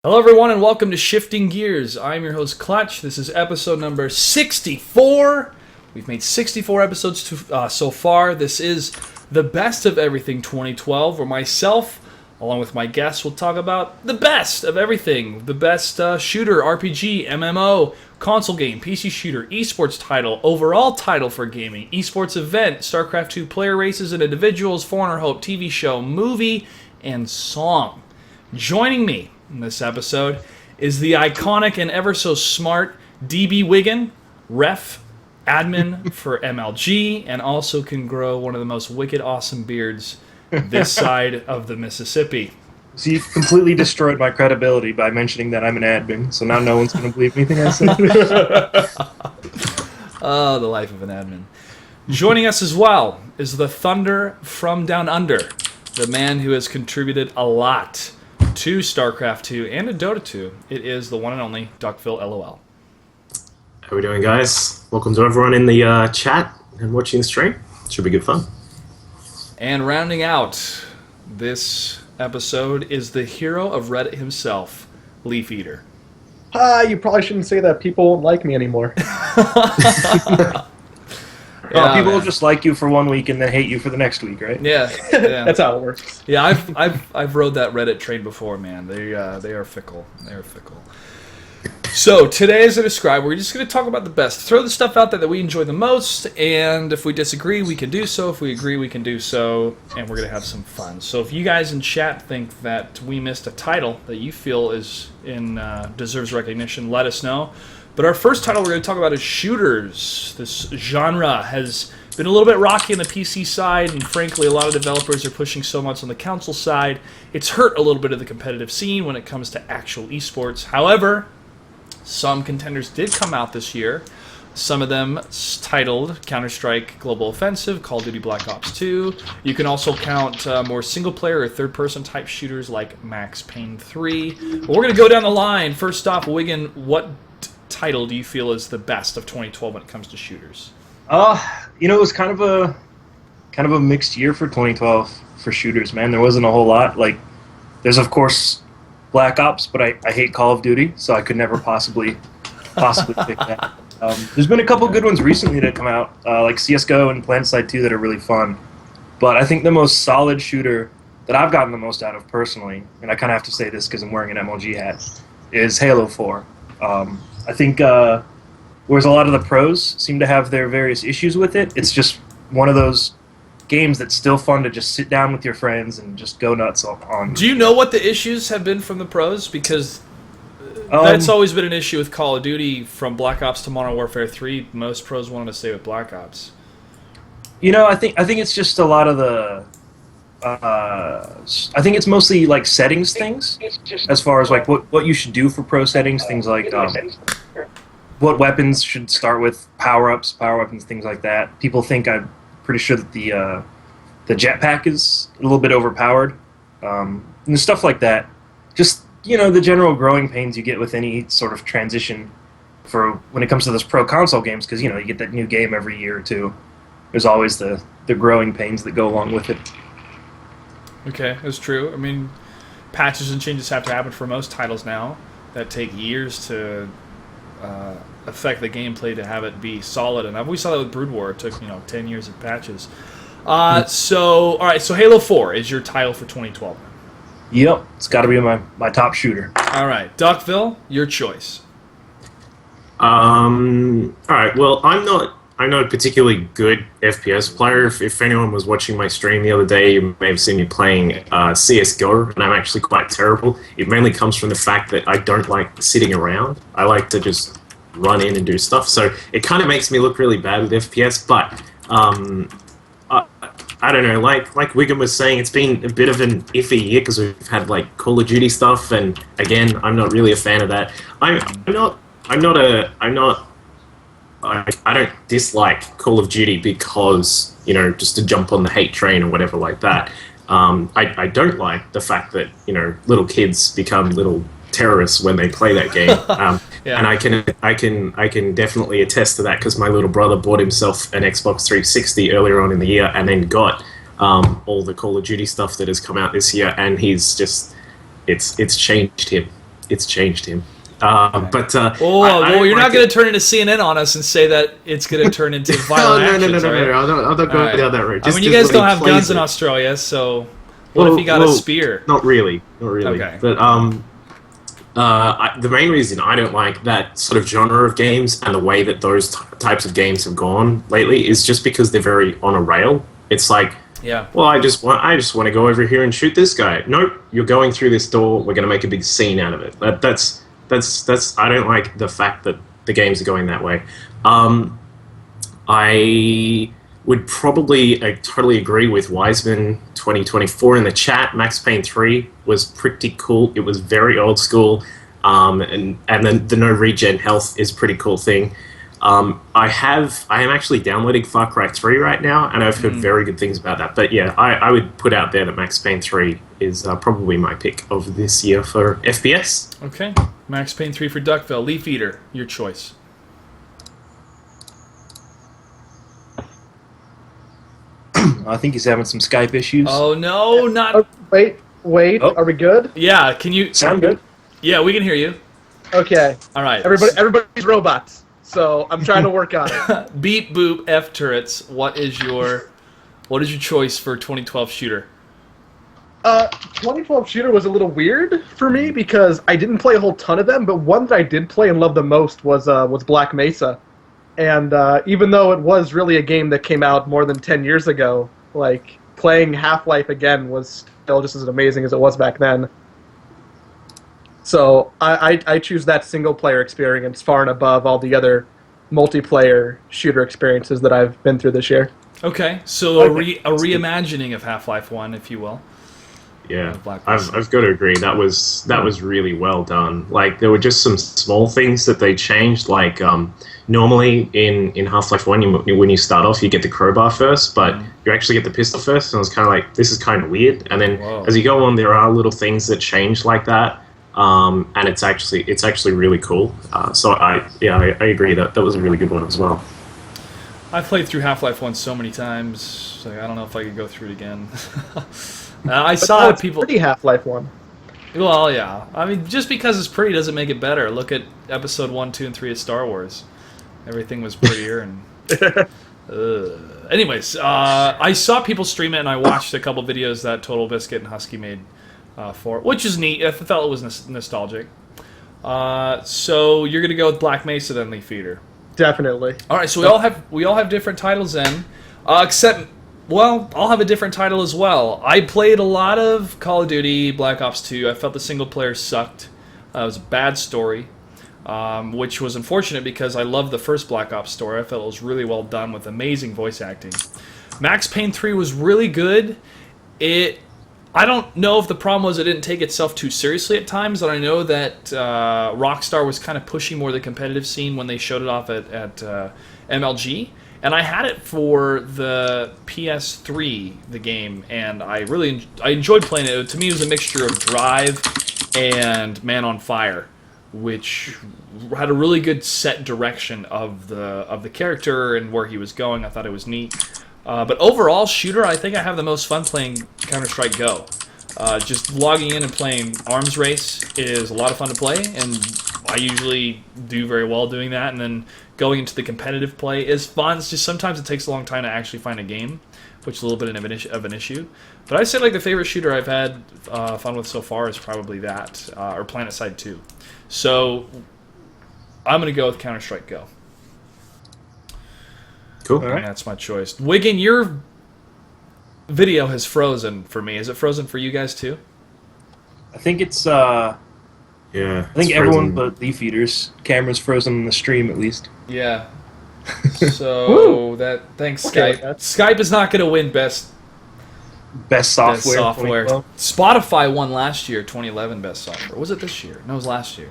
Hello, everyone, and welcome to Shifting Gears. I'm your host, Clutch. This is episode number 64. We've made 64 episodes so far. This is the best of everything 2012, where myself, along with my guests, will talk about the best of everything. The best shooter, RPG, MMO, console game, PC shooter, esports title, overall title for gaming, esports event, StarCraft 2 player races and individuals, For Honor Hope TV show, movie, and song. Joining me in this episode is the iconic and ever so smart DB Wiggin, ref, admin for MLG, and also can grow one of the most wicked awesome beards this side of the Mississippi. So you completely destroyed my credibility by mentioning that I'm an admin, so now no one's going to believe anything I say. Oh, the life of an admin. Joining us as well is the Thunder from Down Under, the man who has contributed a lot to StarCraft 2 and to Dota 2. It is the one and only Duckville LOL. How we doing, guys? Welcome to everyone in the chat and watching the stream. Should be good fun. And rounding out this episode is the hero of Reddit himself, Leaf Eater. You probably shouldn't say that. People won't like me anymore. People will just like you for 1 week and then hate you for the next week, right? Yeah. That's how it works. Yeah, I've rode that Reddit train before, man. They are fickle. They are fickle. So today, as I described, we're just going to talk about the best. Throw the stuff out there that we enjoy the most, and if we disagree, we can do so. If we agree, we can do so, and we're going to have some fun. So if you guys in chat think that we missed a title that you feel is deserves recognition, let us know. But our first title we're going to talk about is shooters. This genre has been a little bit rocky on the PC side, and frankly, a lot of developers are pushing so much on the console side. It's hurt a little bit of the competitive scene when it comes to actual esports. However, some contenders did come out this year. Some of them titled Counter-Strike Global Offensive, Call of Duty Black Ops 2. You can also count more single-player or third-person type shooters like Max Payne 3. But we're going to go down the line. First off, Wiggin, what title do you feel is the best of 2012 when it comes to shooters? It was kind of a mixed year for 2012 for shooters, man. There wasn't a whole lot. Like, there's of course Black Ops, but I hate Call of Duty, so I could never possibly pick that. There's been a couple good ones recently that come out, like CSGO and PlanetSide 2 that are really fun. But I think the most solid shooter that I've gotten the most out of personally, and I kind of have to say this because I'm wearing an MLG hat, is Halo 4. I think whereas a lot of the pros seem to have their various issues with it, it's just one of those games that's still fun to just sit down with your friends and just go nuts on. Do you know what the issues have been from the pros? Because that's always been an issue with Call of Duty from Black Ops to Modern Warfare 3. Most pros wanted to stay with Black Ops. I think it's just a lot of the I think it's mostly like settings things, as far as like what you should do for pro settings, things like what weapons should start with, power weapons, things like that. People think, I'm pretty sure that the jetpack is a little bit overpowered, and stuff like that. Just the general growing pains you get with any sort of transition for when it comes to those pro console games, because you get that new game every year or two. There's always the growing pains that go along with it. Okay, that's true. I mean, patches and changes have to happen for most titles now that take years to affect the gameplay to have it be solid enough. We saw that with Brood War. It took 10 years of patches. So Halo 4 is your title for 2012. Yep, it's got to be my top shooter. All right, Duckville, your choice. All right. Well, I'm not a particularly good FPS player. If anyone was watching my stream the other day, you may have seen me playing CSGO, and I'm actually quite terrible. It mainly comes from the fact that I don't like sitting around. I like to just run in and do stuff. So it kind of makes me look really bad with FPS, but I don't know, like Wiggum was saying, it's been a bit of an iffy year because we've had like Call of Duty stuff, and again, I'm not really a fan of that. I don't dislike Call of Duty because, just to jump on the hate train or whatever like that. I don't like the fact that, little kids become little terrorists when they play that game. Yeah. And I can definitely attest to that because my little brother bought himself an Xbox 360 earlier on in the year and then got all the Call of Duty stuff that has come out this year, and he's just it's changed him. it's changed him. Well, you're not going to turn into CNN on us and say that it's going to turn into violent actions, no. right? I'll not go Right. down that route. I mean, you guys don't have guns in Australia, so what if you got a spear? Not really. Okay. But the main reason I don't like that sort of genre of games and the way that those types of games have gone lately is just because they're very on a rail. It's like, Yeah. well, I just want to go over here and shoot this guy. Nope, you're going through this door. We're going to make a big scene out of it. That's I don't like the fact that the games are going that way. I would probably totally agree with Wiseman 2024 in the chat. Max Payne 3 was pretty cool. It was very old school, and then the no regen health is a pretty cool thing. I am actually downloading Far Cry 3 right now, and I've heard very good things about that. But yeah, I would put out there that Max Payne 3 is probably my pick of this year for FPS. Okay. Max Payne 3 for Duckville. Leaf Eater, your choice. I think he's having some Skype issues. Oh, no, not... Oh, wait. Oh. Are we good? Yeah, can you... Sound good? Yeah, we can hear you. Okay. All right. Everybody's robots, so I'm trying to work on it. Beep, boop, F turrets. What is your choice for 2012 shooter? 2012 shooter was a little weird for me because I didn't play a whole ton of them, but one that I did play and love the most was Black Mesa. And even though it was really a game that came out more than 10 years ago, like playing Half-Life again was still just as amazing as it was back then. So I choose that single-player experience far and above all the other multiplayer shooter experiences that I've been through this year. Okay, so a reimagining of Half-Life 1, if you will. Yeah, Black Mesa. I've got to agree. That was really well done. Like there were just some small things that they changed. Like normally in Half-Life 1, when you start off, you get the crowbar first, but you actually get the pistol first. And I was kind of like, this is kind of weird. And then as you go on, there are little things that change like that. And it's actually really cool. So I agree that was a really good one as well. I've played through Half-Life 1 so many times, so I don't know if I could go through it again. I saw people... Pretty Half-Life 1. Well, yeah. I mean, just because it's pretty doesn't make it better. Look at Episode 1, 2, and 3 of Star Wars. Everything was prettier and... Anyways, I saw people stream it, and I watched a couple videos that Total Biscuit and Husky made for it, which is neat. I felt it was nostalgic. So you're going to go with Black Mesa then, Leaf Eater. Definitely. All right, so we all have different titles then, except, well, I'll have a different title as well. I played a lot of Call of Duty, Black Ops 2. I felt the single player sucked. It was a bad story, which was unfortunate because I loved the first Black Ops story. I felt it was really well done with amazing voice acting. Max Payne 3 was really good. I don't know if the problem was it didn't take itself too seriously at times, and I know that Rockstar was kind of pushing more the competitive scene when they showed it off at MLG, and I had it for the PS3, the game, and I enjoyed playing it. To me, it was a mixture of Drive and Man on Fire, which had a really good set direction of the character and where he was going. I thought it was neat. But overall, shooter, I think I have the most fun playing Counter-Strike Go. Just logging in and playing Arms Race is a lot of fun to play, and I usually do very well doing that. And then going into the competitive play is fun. It's just sometimes it takes a long time to actually find a game, which is a little bit of an issue. But I'd say like the favorite shooter I've had fun with so far is probably that, or PlanetSide 2. So I'm going to go with Counter-Strike Go. Cool. All right. That's my choice. Wigan, your video has frozen for me. Is it frozen for you guys too? I think it's Yeah. I think everyone but Leaf Eater's camera's frozen in the stream at least. Yeah. So thanks Okay, Skype. Skype is not going to win best Software. software. 2012. Spotify won last year, 2011 best software. Was it this year? No, it was last year.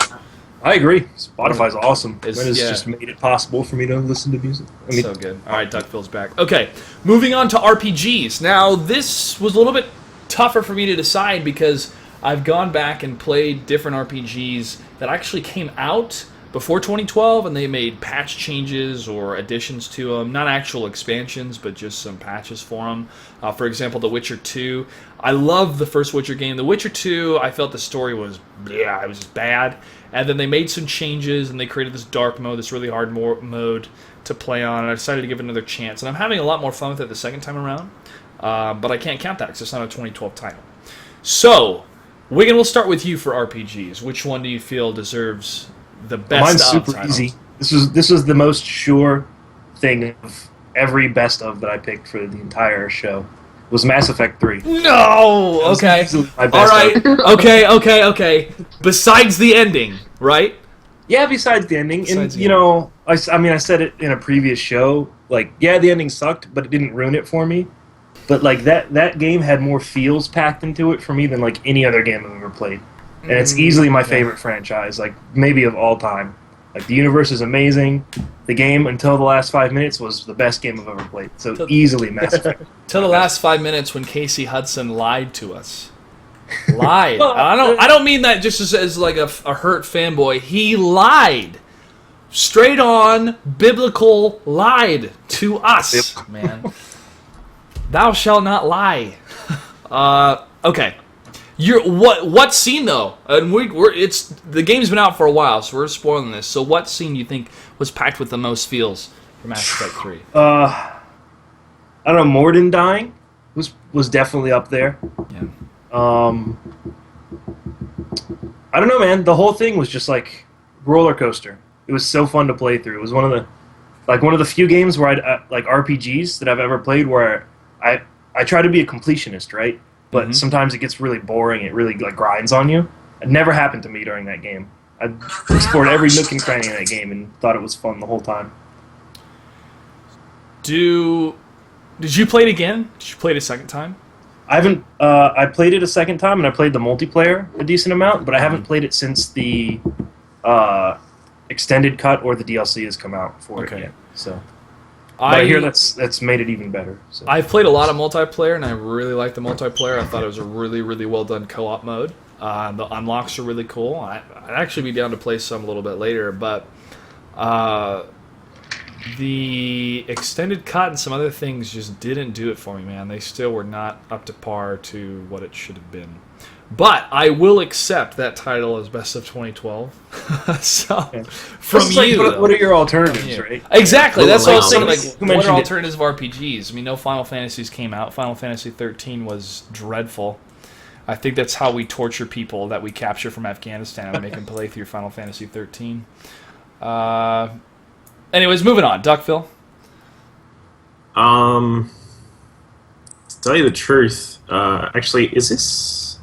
I agree. Spotify's awesome. It It's- has yeah. just made it possible for me to listen to music. I mean, So good. All right, Duckville's back. Okay, moving on to RPGs. Now, this was a little bit tougher for me to decide because I've gone back and played different RPGs that actually came out before 2012, and they made patch changes or additions to them. Not actual expansions, but just some patches for them. For example, The Witcher 2. I love the first Witcher game. The Witcher 2, I felt the story was, it was just bad. And then they made some changes, and they created this dark mode, this really hard mode to play on, and I decided to give it another chance. And I'm having a lot more fun with it the second time around, but I can't count that because it's not a 2012 title. So, Wigan, we'll start with you for RPGs. Which one do you feel deserves the best Mine's of super titles? easy. This was the most sure thing of every best of that I picked for the entire show. Was Mass Effect 3. No! Okay. Easily my best All right. of. Okay. Besides the ending, right? Yeah, besides the ending. Besides And, the you know, I mean, I said it in a previous show. Like, yeah, the ending sucked, but it didn't ruin it for me. But, like, that game had more feels packed into it for me than, like, any other game I've ever played. And it's easily my favorite franchise, like, maybe of all time. Like, the universe is amazing. The game, until the last 5 minutes, was the best game I've ever played. So, easily Mass Effect. Till the last 5 minutes when Casey Hudson lied to us. Lied. I don't mean that just as like a hurt fanboy. He lied. Straight on biblical lied to us, man. Thou shalt not lie. Okay. What scene though? And it's the game's been out for a while, so we're spoiling this. So what scene you think was packed with the most feels for Mass Effect 3? I don't know, Morden dying was definitely up there. Yeah. I don't know, man. The whole thing was just like roller coaster. It was so fun to play through. It was one of the few games where like RPGs that I've ever played where I try to be a completionist, right? But sometimes it gets really boring. It really like grinds on you. It never happened to me during that game. I explored every nook and cranny in that game and thought it was fun the whole time. Did you play it again? Did you play it a second time? I haven't. I played it a second time, and I played the multiplayer a decent amount, but I haven't played it since the extended cut or the DLC has come out for it yet. So, but I hear that's made it even better. So. I've played a lot of multiplayer, and I really like the multiplayer. I thought it was a really, really well done co-op mode. The unlocks are really cool. I'd actually be down to play some a little bit later, but the extended cut and some other things just didn't do it for me, man. They still were not up to par to what it should have been. But I will accept that title as Best of 2012. So, from you, like, what are your alternatives, right? Exactly, that's what I was saying. Like, Who what are mentioned it? alternatives of RPGs? I mean, no Final Fantasies came out. Final Fantasy 13 was dreadful. I think that's how we torture people that we capture from Afghanistan and make them play through Final Fantasy 13. Anyways, moving on. Duckville. To tell you the truth, actually, is this?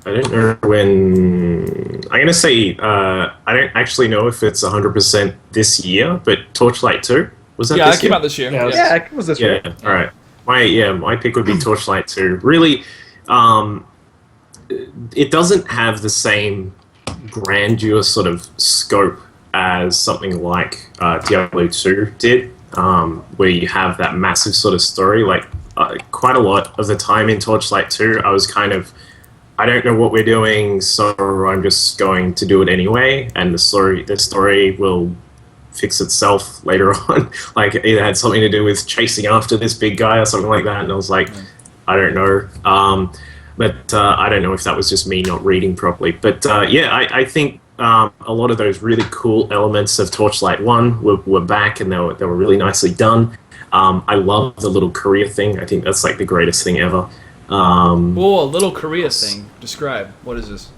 I don't know when. I'm gonna say I don't actually know if it's 100% this year, but Torchlight 2 was that? Yeah, this it came year? out this year. Yeah, it was this Yeah, year. all right. My pick would be Torchlight 2. Really, it doesn't have the same grandeur sort of scope as something like Diablo 2 did, where you have that massive sort of story. Like, quite a lot of the time in Torchlight 2, I was kind of, I don't know what we're doing, so I'm just going to do it anyway, and the story will fix itself later on. Like, it either had something to do with chasing after this big guy or something like that, and I was like, I don't know. But I don't know if that was just me not reading properly. But yeah, I think a lot of those really cool elements of Torchlight 1 were back, and they were really nicely done. I love the little Korea thing. I think that's like the greatest thing ever. Whoa, a little Korea thing. Describe. What is this?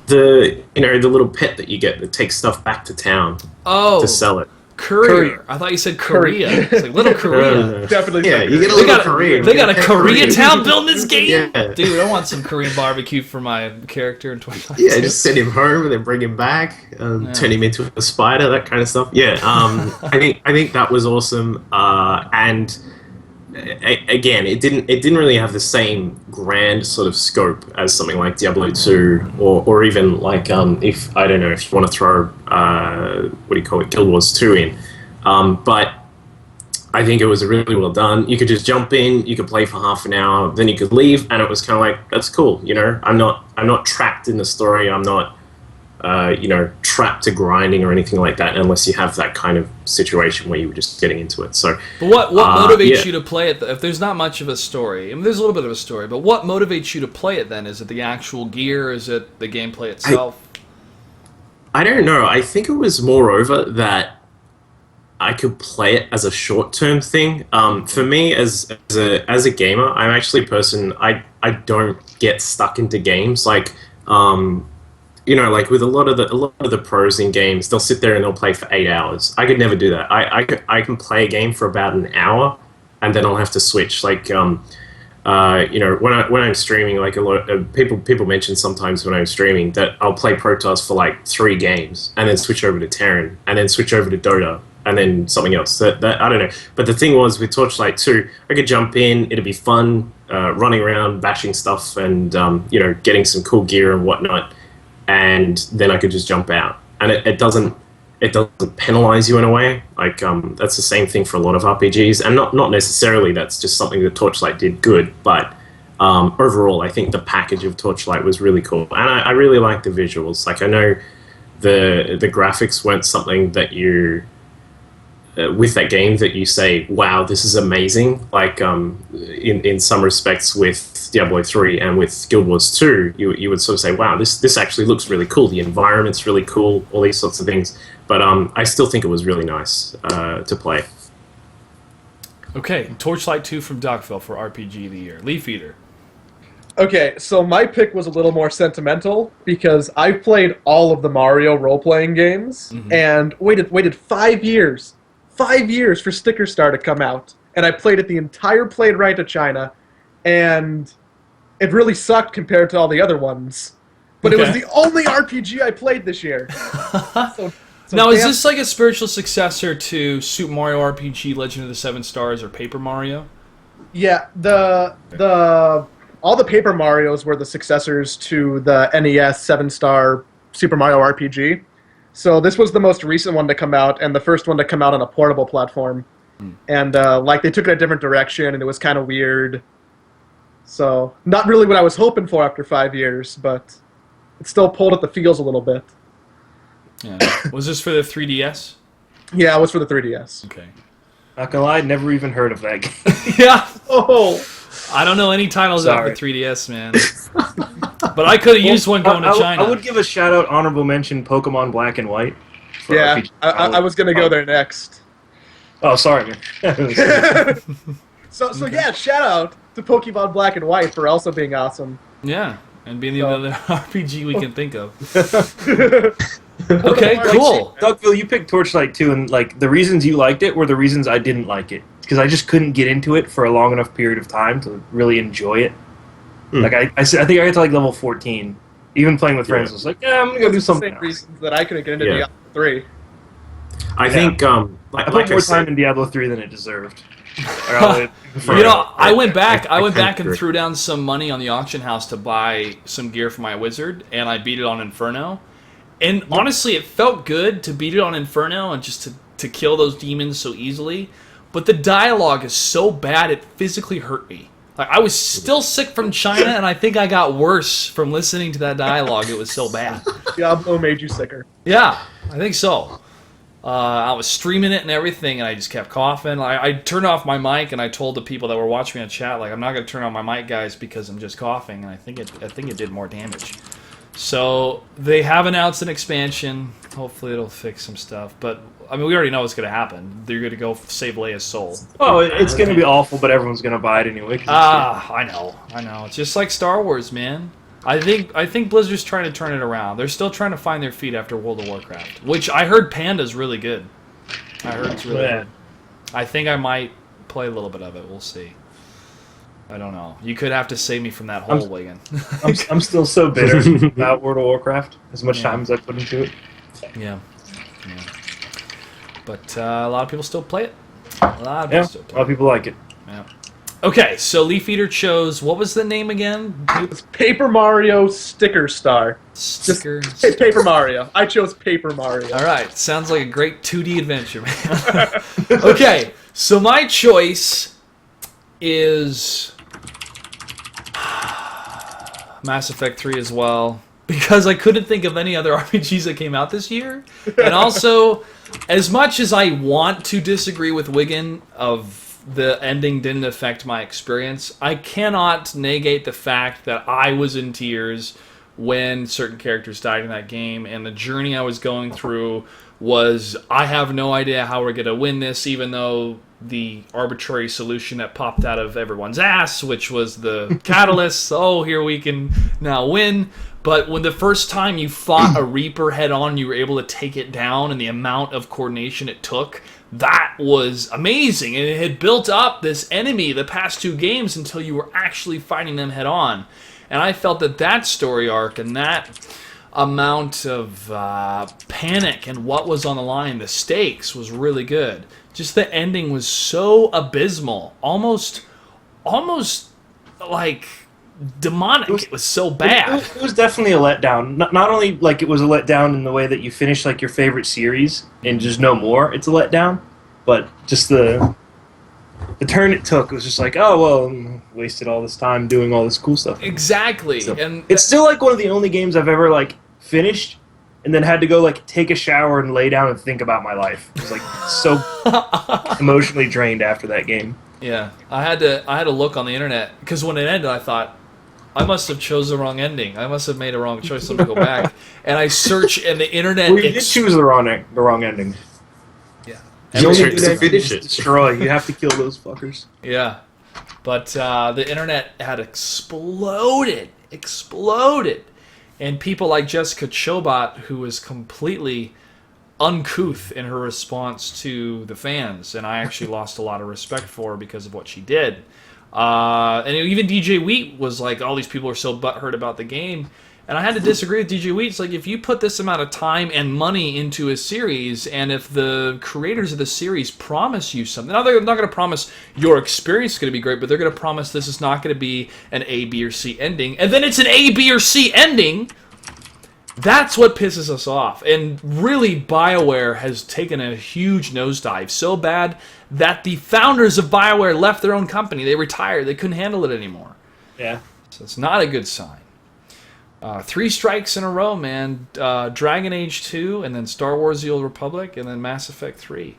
The little pet that you get that takes stuff back to town to sell it. Courier. I thought you said Korea. It's like little Korea. Definitely. Yeah, not you get a good. little Korea. They got a Koreatown built in this game? Yeah. Dude, I want some Korean barbecue for my character in 2022. Yeah, just send him home and then bring him back, turn him into a spider, that kind of stuff. Yeah, I think that was awesome. And again, it didn't really have the same grand sort of scope as something like Diablo 2 or even like if I don't know if you want to throw what do you call it, Guild Wars 2 in, but I think it was really well done. You could just jump in, you could play for half an hour, then you could leave, and it was kind of like, that's cool, you know. I'm not trapped in the story. I'm not trapped to grinding or anything like that, unless you have that kind of situation where you were just getting into it. So, but what motivates you to play it? If there's not much of a story, I mean, there's a little bit of a story, but what motivates you to play it then? Is it the actual gear? Is it the gameplay itself? I don't know. I think it was moreover that I could play it as a short-term thing. For me, as a gamer, I'm actually a person. I don't get stuck into games like. Like with a lot of the pros in games, they'll sit there and they'll play for 8 hours. I could never do that. I can play a game for about an hour, and then I'll have to switch. Like, when I'm streaming, like a lot of people mention sometimes when I'm streaming that I'll play Protoss for like 3 games, and then switch over to Terran, and then switch over to Dota, and then something else. That I don't know. But the thing was with Torchlight 2, I could jump in. It'd be fun, running around, bashing stuff, and getting some cool gear and whatnot. And then I could just jump out, and it doesn't penalize you in a way. Like that's the same thing for a lot of RPGs, and not necessarily that's just something that Torchlight did good, but overall I think the package of Torchlight was really cool, and I really like the visuals. Like I know the graphics weren't something that you with that game that you say, wow, this is amazing. Like in some respects with Diablo 3 and with Guild Wars 2, you would sort of say, wow, this actually looks really cool. The environment's really cool, all these sorts of things. But I still think it was really nice to play. Okay, Torchlight 2 from Duckville for RPG of the Year. Leaf Eater. Okay, so my pick was a little more sentimental because I've played all of the Mario role-playing games and waited 5 years. 5 years for Sticker Star to come out, and I played it the entire Played Right to China, and it really sucked compared to all the other ones. But it was the only RPG I played this year. So now, is this like a spiritual successor to Super Mario RPG, Legend of the Seven Stars, or Paper Mario? Yeah, all the Paper Marios were the successors to the NES 7-star Super Mario RPG. So this was the most recent one to come out, and the first one to come out on a portable platform. And they took it a different direction, and it was kind of weird. So not really what I was hoping for after 5 years, but it still pulled at the feels a little bit. Yeah. Was this for the 3DS? Yeah, it was for the 3DS. Okay. Not gonna lie, never even heard of that game. Yeah. Oh, I don't know any titles out for 3DS, man. But I could have used one going to China. I would give a shout out, honorable mention, Pokemon Black and White. Yeah, I was gonna go there next. Oh, sorry, man. So yeah, shout out to Pokemon Black and White for also being awesome. Yeah, and being the only RPG we can think of. Okay, cool. Duckville, you picked Torchlight 2, and like the reasons you liked it were the reasons I didn't like it, because I just couldn't get into it for a long enough period of time to really enjoy it. Like I think I got to like level 14. Even playing with friends, I was like, yeah, I'm gonna go do something. Same reasons that I couldn't get into Diablo 3. I think I put more time in Diablo 3 than it deserved. I went back and threw down some money on the auction house to buy some gear for my wizard, and I beat it on Inferno. And honestly, it felt good to beat it on Inferno and just to kill those demons so easily. But the dialogue is so bad, it physically hurt me. Like, I was still sick from China, and I think I got worse from listening to that dialogue. It was so bad. Diablo made you sicker. Yeah, I think so. I was streaming it and everything, and I just kept coughing. I turned off my mic, and I told the people that were watching me on chat, like, I'm not going to turn on my mic, guys, because I'm just coughing. And I think it did more damage. So they have announced an expansion. Hopefully, it'll fix some stuff. But I mean, we already know what's going to happen. They're going to go save Leia's soul. Oh, it's going to be awful, but everyone's going to buy it anyway. I know. It's just like Star Wars, man. I think Blizzard's trying to turn it around. They're still trying to find their feet after World of Warcraft, which I heard Panda's really good. I heard it's really good. I think I might play a little bit of it. We'll see. I don't know. You could have to save me from that hole, Wigan. I'm still so bitter about World of Warcraft, as much time as I put into it. Yeah. But a lot of people still play it. A lot of people like it. Yeah. Okay, so Leaf Eater chose, what was the name again? It's Paper Mario Sticker Star. Paper Mario. I chose Paper Mario. All right, sounds like a great 2D adventure, man. Okay, so my choice is Mass Effect 3 as well. because I couldn't think of any other RPGs that came out this year. And also, as much as I want to disagree with Wigan of the ending didn't affect my experience, I cannot negate the fact that I was in tears when certain characters died in that game, and the journey I was going through was, I have no idea how we're going to win this, even though the arbitrary solution that popped out of everyone's ass, which was the catalyst, oh, here we can now win. But when the first time you fought a Reaper head on, you were able to take it down, and the amount of coordination it took, that was amazing. And it had built up this enemy the past 2 games until you were actually fighting them head on. And I felt that story arc and that amount of panic and what was on the line, the stakes, was really good. Just the ending was so abysmal, almost like demonic. It was so bad. It was definitely a letdown. Not only like it was a letdown in the way that you finish like your favorite series and just no more. It's a letdown, but just the turn it took was just like, oh well, wasted all this time doing all this cool stuff. Exactly, So, and it's still like one of the only games I've ever like finished and then had to go like take a shower and lay down and think about my life. It was like so emotionally drained after that game. yeah, I had to look on the internet because when it ended, I thought, I must have chose the wrong ending. I must have made a wrong choice. Let me go back. And I search, and the internet. Well, you did choose the wrong ending. Yeah. You only Sure, do to that finish to it. destroy. You have to kill those fuckers. Yeah. But the internet had exploded. And people like Jessica Chobot, who was completely uncouth in her response to the fans, and I actually lost a lot of respect for her because of what she did. And even DJ Wheat was like, all these people are so butthurt about the game. And I had to disagree with DJ Wheat. It's like, if you put this amount of time and money into a series, and if the creators of the series promise you something, now they're not going to promise your experience is going to be great, but they're going to promise this is not going to be an A, B, or C ending, and then it's an A, B, or C ending, that's what pisses us off. And really, BioWare has taken a huge nosedive, so bad that the founders of BioWare left their own company. They retired. They couldn't handle it anymore. Yeah. So it's not a good sign. 3 strikes in a row, man. Dragon Age 2, and then Star Wars The Old Republic, and then Mass Effect 3.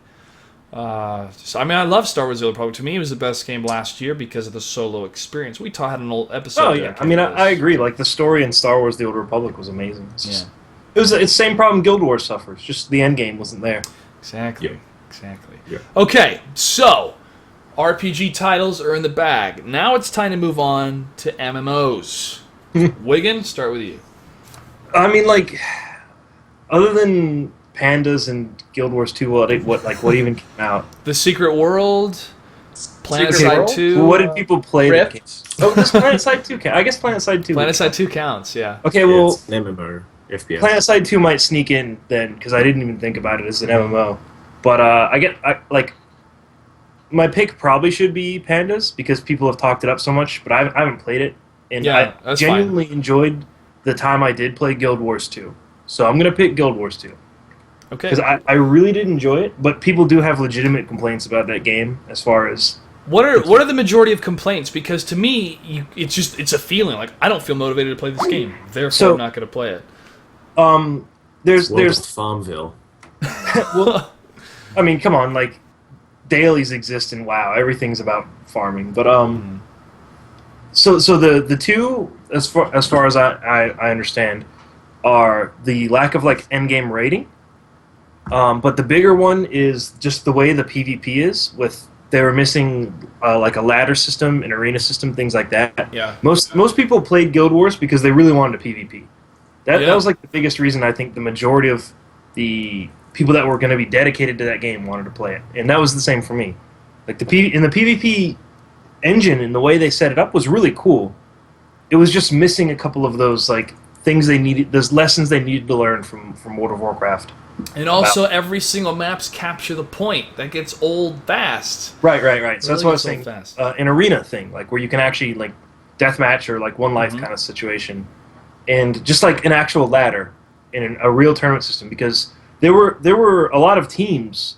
I love Star Wars The Old Republic. To me, it was the best game last year because of the solo experience. We had an old episode. Oh yeah, I agree. Like the story in Star Wars: The Old Republic was amazing. Yeah. It's the same problem Guild Wars suffers. Just the end game wasn't there. Exactly. Yeah. Exactly. Yeah. Okay, so RPG titles are in the bag. Now it's time to move on to MMOs. Wigan, start with you. I mean, like, other than Pandas and Guild Wars 2, what even came out? The Secret World, Secret PlanetSide World? 2. What did people play? That Rift? came? Oh, does PlanetSide 2 count? I guess PlanetSide 2. PlanetSide 2 counts, yeah. Okay, Yeah, well, it's an MMO FPS. PlanetSide 2 might sneak in then because I didn't even think about it as an MMO. But my pick probably should be Pandas because people have talked it up so much, but I haven't played it. And Yeah, I that's genuinely enjoyed the time I did play Guild Wars 2. So I'm going to pick Guild Wars 2. Okay. Because I really did enjoy it, but people do have legitimate complaints about that game as far as... What are the majority of complaints? Because to me, it's a feeling. Like, I don't feel motivated to play this game. Therefore, I'm not going to play it. There's Farmville. well, I mean, come on, like, dailies exist in WoW. Everything's about farming. But, So the two, as far as I understand, are the lack of like end game rating, but the bigger one is just the way the PvP is. They were missing like a ladder system, an arena system, things like that. Yeah. Most people played Guild Wars because they really wanted to PvP. That Yeah. was like the biggest reason I think the majority of the people that were going to be dedicated to that game wanted to play it, and that was the same for me. Like the PvP engine and the way they set it up was really cool. It was just missing a couple of those like things they needed, those lessons they needed to learn from World of Warcraft. And also, every single map's capture the point. That gets old fast. Right. So that's Really what I was gets saying. old fast. An arena thing, like where you can actually like deathmatch or like one life Mhm. kind of situation, and just like an actual ladder in a real tournament system, because there were a lot of teams,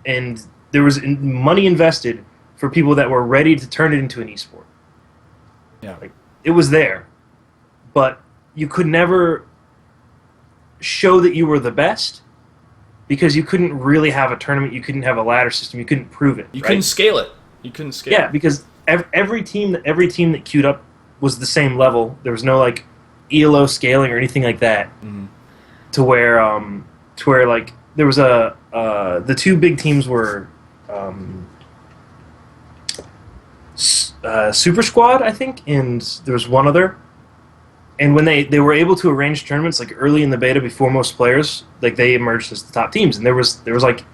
and there was money invested for people that were ready to turn it into an esport. Yeah. Like, it was there, but you could never show that you were the best because you couldn't really have a tournament. You couldn't have a ladder system. You couldn't prove it. You right? couldn't scale it. You couldn't scale. Yeah, because every team that queued up was the same level. There was no like ELO scaling or anything like that. Mm-hmm. To where like there was the two big teams were Super Squad, I think, and there was one other. And when they were able to arrange tournaments like early in the beta before most players, like they emerged as the top teams, and there was like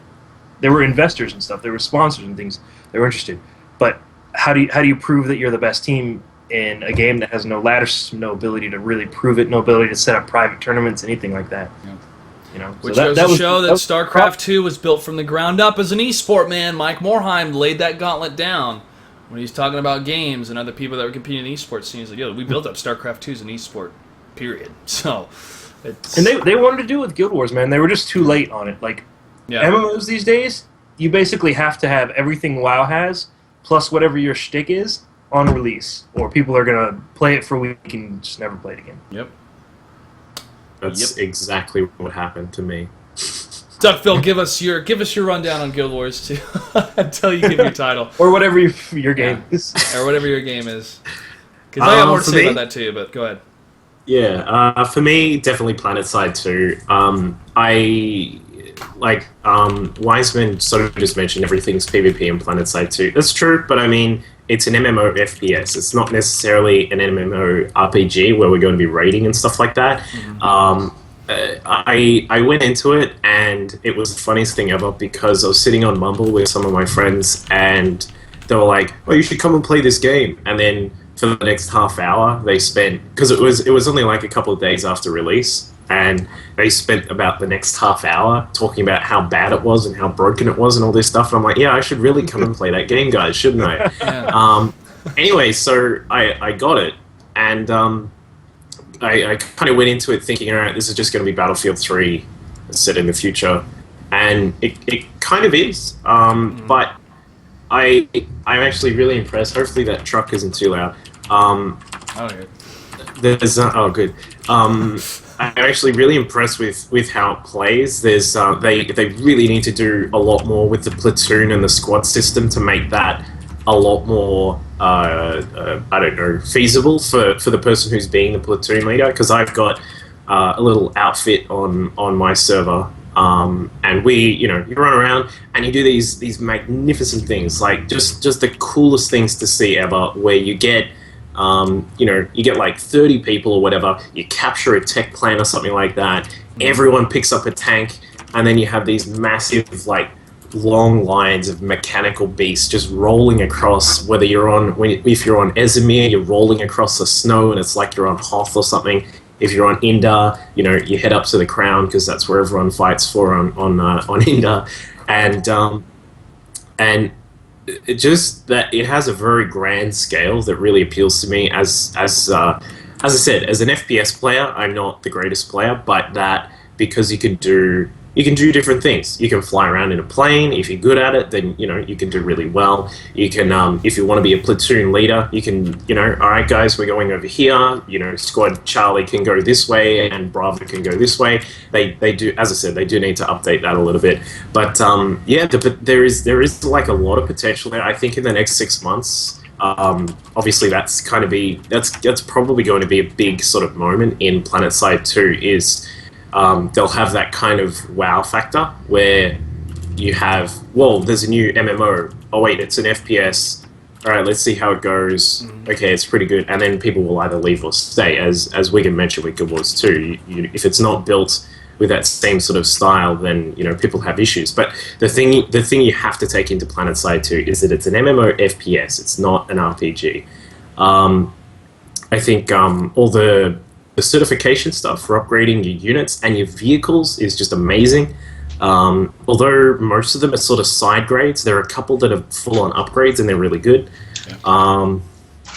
there were investors and stuff, there were sponsors and things that were interested. But how do you prove that you're the best team in a game that has no ladder system, no ability to really prove it, no ability to set up private tournaments, anything like that? Yeah. You know, Which so goes to show that was StarCraft 2 was built from the ground up as an esport, man. Mike Morheim laid that gauntlet down when he's talking about games and other people that were competing in esports. He's like, yo, we built up StarCraft 2 as an esport, period. So, it's... And they wanted to do it with Guild Wars, man. They were just too late on it. Like, yeah. MMOs these days, you basically have to have everything WoW has, plus whatever your shtick is, on release. Or people are going to play it for a week and just never play it again. Yep. That's exactly what happened to me. Duckville, give us your rundown on Guild Wars 2 until you give your title. Or whatever your game is. Or whatever your game is. Because I got more to for say me- about that too, but go ahead. Yeah, for me, definitely PlanetSide 2. Wiseman sort of just mentioned everything's PvP in PlanetSide 2. That's true, but I mean, it's an MMO FPS. It's not necessarily an MMO RPG where we're going to be raiding and stuff like that. Mm-hmm. I went into it, and it was the funniest thing ever because I was sitting on Mumble with some of my friends, and they were like, "Oh, you should come and play this game." And then for the next half hour, they spent, because it was only like a couple of days after release, and they spent about the next half hour talking about how bad it was and how broken it was and all this stuff. And I'm like, yeah, I should really come and play that game, guys, shouldn't I? Yeah. Anyway, so I got it, and I kind of went into it thinking, all right, this is just going to be Battlefield 3 set in the future, and it kind of is, but I'm actually really impressed. Hopefully that truck isn't too loud. Okay. There's oh good. I'm actually really impressed with how it plays. There's they really need to do a lot more with the platoon and the squad system to make that a lot more I don't know, feasible for the person who's being the platoon leader. Because I've got a little outfit on my server. And you run around and you do these magnificent things, like just the coolest things to see ever, where you get, you get like 30 people or whatever, you capture a tech plant or something like that, everyone picks up a tank, and then you have these massive, like, long lines of mechanical beasts just rolling across, whether if you're on Ezimir, you're rolling across the snow and it's like you're on Hoth or something. If you're on Indar, you head up to the Crown because that's where everyone fights for on Indar, and it just that it has a very grand scale that really appeals to me. As I said, as an FPS player, I'm not the greatest player, but that because you can do different things. You can fly around in a plane. If you're good at it, then you can do really well. You can, if you want to be a platoon leader, you can, all right, guys, we're going over here. Squad Charlie can go this way, and Bravo can go this way. They do, as I said, they do need to update that a little bit. But but there is like a lot of potential there. I think in the next 6 months. Obviously, that's probably going to be a big sort of moment in PlanetSide 2. Is they'll have that kind of wow factor where you have, there's a new MMO. Oh wait, it's an FPS. All right, let's see how it goes. Okay, it's pretty good, and then people will either leave or stay. As Wigan mentioned with Guild Wars 2, if it's not built with that same sort of style, then people have issues. But the thing you have to take into PlanetSide 2 is that it's an MMO FPS. It's not an RPG. I think all the certification stuff for upgrading your units and your vehicles is just amazing. Although most of them are sort of side grades, there are a couple that are full-on upgrades and they're really good. Yeah.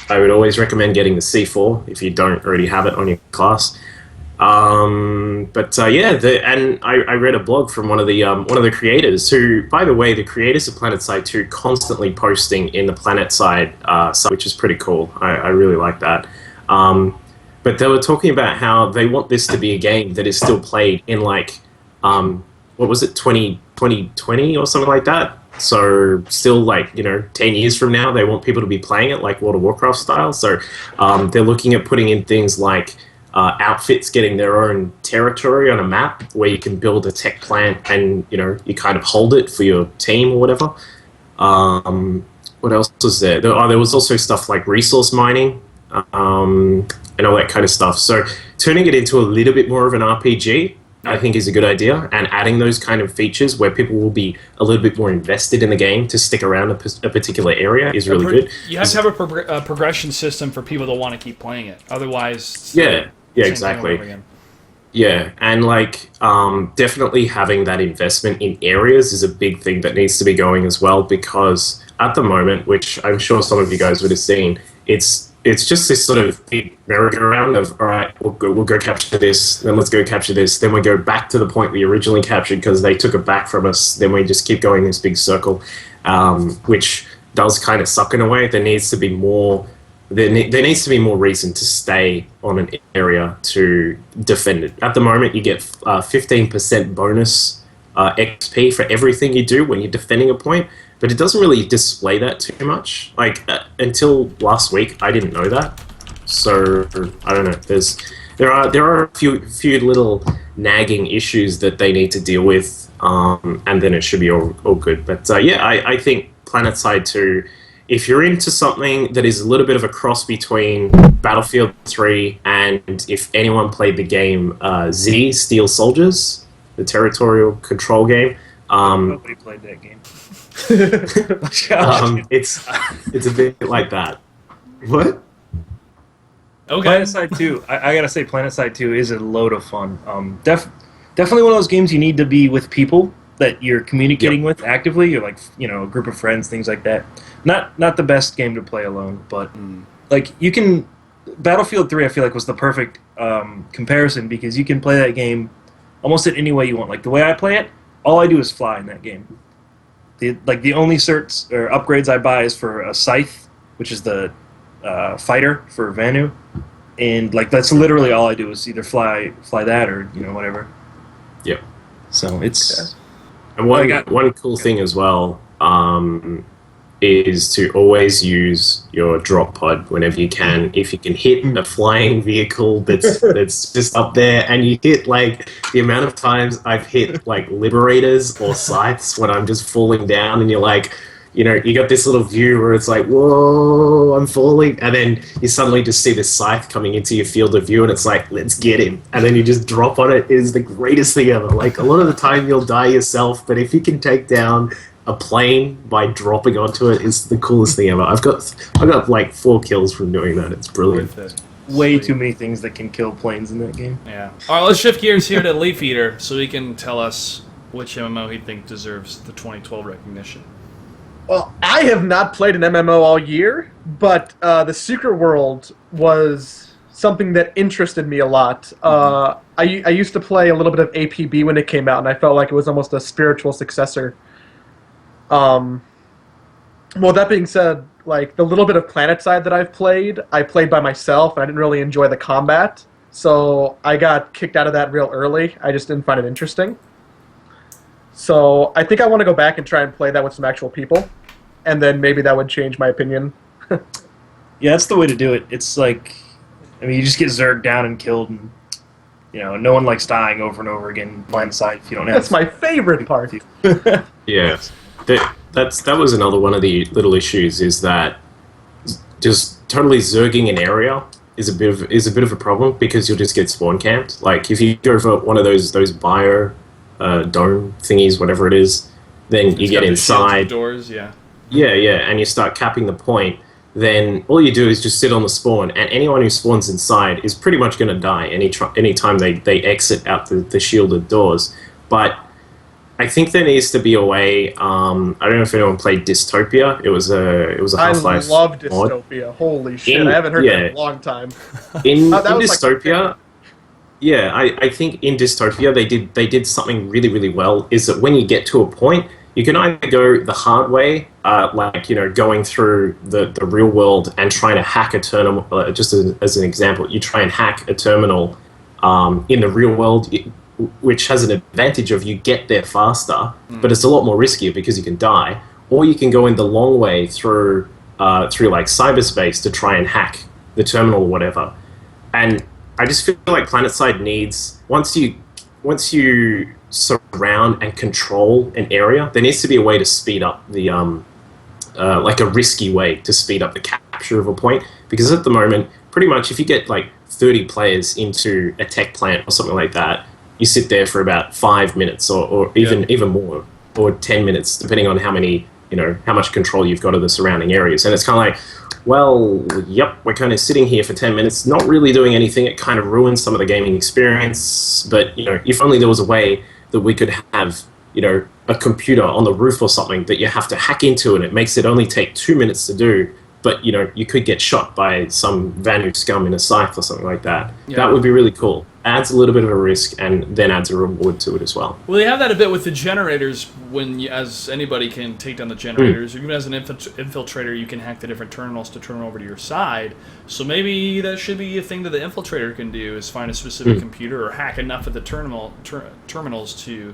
I would always recommend getting the C4 if you don't already have it on your class. And I read a blog from one of the creators who, by the way, the creators of PlanetSide 2 constantly posting in the PlanetSide site, which is pretty cool. I really like that. But they were talking about how they want this to be a game that is still played in like, what was it, 2020 or something like that. So still like, 10 years from now, they want people to be playing it like World of Warcraft style. So they're looking at putting in things like outfits getting their own territory on a map where you can build a tech plant and, you kind of hold it for your team or whatever. What else was there? There was also stuff like resource mining and all that kind of stuff. So turning it into a little bit more of an RPG, I think is a good idea, and adding those kind of features where people will be a little bit more invested in the game to stick around a particular area is really good. You have to have a progression system for people to want to keep playing it. Otherwise, yeah, exactly. Yeah, and like definitely having that investment in areas is a big thing that needs to be going as well, because at the moment, which I'm sure some of you guys would have seen, it's just this sort of big merry-go-round of, all right, we'll go capture this, then let's go capture this, then we go back to the point we originally captured because they took it back from us, then we just keep going in this big circle, which does kind of suck in a way. There needs to be more reason to stay on an area to defend it. At the moment, you get 15% bonus XP for everything you do when you're defending a point, but it doesn't really display that too much. Like until last week, I didn't know that. So I don't know. There are a few little nagging issues that they need to deal with, and then it should be all good. But I think PlanetSide 2. If you're into something that is a little bit of a cross between Battlefield 3 and if anyone played the game Z, Steel Soldiers, the territorial control game. Nobody played that game. It's a bit like that. What? Okay. PlanetSide 2, I gotta say, PlanetSide 2 is a load of fun. Definitely one of those games you need to be with people that you're communicating with actively. You're like, a group of friends, things like that. Not the best game to play alone, but like you can. Battlefield 3, I feel like, was the perfect comparison because you can play that game almost in any way you want. Like the way I play it, all I do is fly in that game. The only certs or upgrades I buy is for a scythe, which is the fighter for Vanu, and like that's literally all I do is either fly that or whatever. Yep. So it's and one cool thing as well is to always use your drop pod whenever you can. If you can hit a flying vehicle that's just up there, and you hit like the amount of times I've hit like liberators or scythes when I'm just falling down, and you're like, you got this little view where it's like, whoa, I'm falling, and then you suddenly just see this scythe coming into your field of view, and it's like, let's get him, and then you just drop on it. It is the greatest thing ever. Like a lot of the time you'll die yourself, but if you can take down a plane by dropping onto it is the coolest thing ever. I've got like 4 kills from doing that. It's brilliant. Way too many things that can kill planes in that game. Yeah. All right, let's shift gears here to Leaf Eater so he can tell us which MMO he thinks deserves the 2012 recognition. Well, I have not played an MMO all year, but the Secret World was something that interested me a lot. I used to play a little bit of APB when it came out, and I felt like it was almost a spiritual successor. Well, that being said, like the little bit of PlanetSide that I played by myself, and I didn't really enjoy the combat, so I got kicked out of that real early. I just didn't find it interesting. So I think I want to go back and try and play that with some actual people, and then maybe that would change my opinion. Yeah, that's the way to do it. It's like, you just get zerged down and killed, and no one likes dying over and over again. PlanetSide if you don't have. That's my favorite part. Yeah. That was another one of the little issues, is that just totally zerging an area is a bit of a problem because you'll just get spawn camped. Like if you go for one of those bio dome thingies, whatever it is, then you get inside doors, yeah, and you start capping the point. Then all you do is just sit on the spawn, and anyone who spawns inside is pretty much going to die anytime they exit out the shielded doors. But I think there needs to be a way. I don't know if anyone played Dystopia. It was a Half-Life. I love Dystopia. Holy shit! I haven't heard that in a long time. In Dystopia, I think in Dystopia they did something really, really well. Is that when you get to a point, you can either go the hard way, like going through the real world and trying to hack a terminal. Just as an example, you try and hack a terminal in the real world, which has an advantage of you get there faster, but it's a lot more riskier because you can die. Or you can go in the long way through like cyberspace to try and hack the terminal or whatever. And I just feel like PlanetSide needs, once you surround and control an area, there needs to be a way to speed up the like a risky way to speed up the capture of a point. Because at the moment, pretty much if you get like 30 players into a tech plant or something like that, you sit there for about 5 minutes or even more, or 10 minutes, depending on how much control you've got of the surrounding areas. And it's kind of like, well, yep, we're kind of sitting here for 10 minutes, not really doing anything. It kind of ruins some of the gaming experience. But, if only there was a way that we could have, a computer on the roof or something that you have to hack into, and it makes it only take 2 minutes to do. But, you could get shot by some Vanu scum in a scythe or something like that. Yeah. That would be really cool. Adds a little bit of a risk and then adds a reward to it as well. Well, they have that a bit with the generators as anybody can take down the generators. Even as an infiltrator, you can hack the different terminals to turn over to your side. So maybe that should be a thing that the infiltrator can do, is find a specific computer or hack enough of the terminals to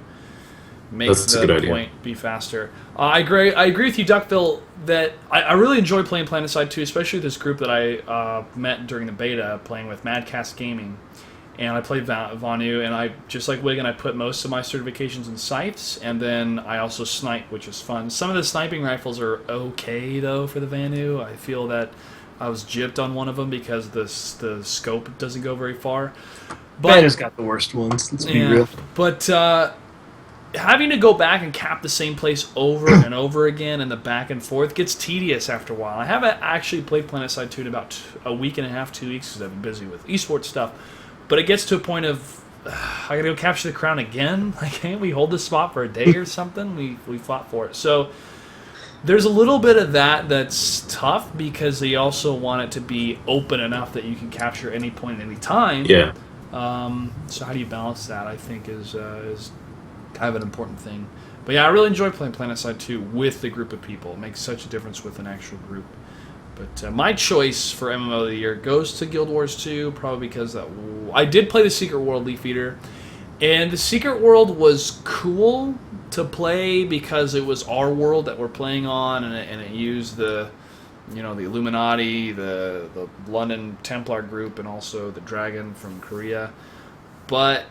make the point be faster. I agree with you, Duckville, that I really enjoy playing PlanetSide 2, especially this group that I met during the beta, playing with Madcast Gaming. And I played Vanu, and I, just like Wigan, I put most of my certifications in scythes, and then I also snipe, which is fun. Some of the sniping rifles are okay, though, for the Vanu. I feel that I was gypped on one of them because the scope doesn't go very far. But Vanu's got the worst ones, let's be real. But having to go back and cap the same place over and over again and the back and forth gets tedious after a while. I haven't actually played PlanetSide 2 in about a week and a half, 2 weeks, because I've been busy with esports stuff. But it gets to a point of, I gotta go capture the crown again? Like, can't we hold this spot for a day or something? We fought for it. So there's a little bit of that's tough, because they also want it to be open enough that you can capture any point at any time. Yeah. So how do you balance that, I think, is kind of an important thing. But yeah, I really enjoy playing PlanetSide 2 with the group of people. It makes such a difference with an actual group. But my choice for MMO of the year goes to Guild Wars 2, probably because I did play the Secret World Leaf Eater, and the Secret World was cool to play because it was our world that we're playing on, and it used the Illuminati, the London Templar group, and also the Dragon from Korea. But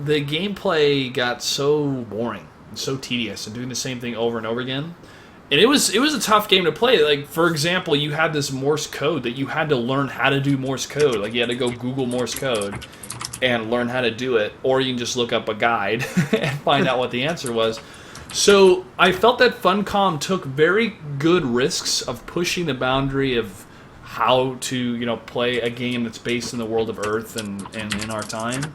the gameplay got so boring and so tedious, and doing the same thing over and over again. And it was a tough game to play. Like, for example, you had this Morse code that you had to learn how to do Morse code. Like, you had to go Google Morse code and learn how to do it. Or you can just look up a guide and find out what the answer was. So I felt that Funcom took very good risks of pushing the boundary of how to, play a game that's based in the world of Earth and in our time.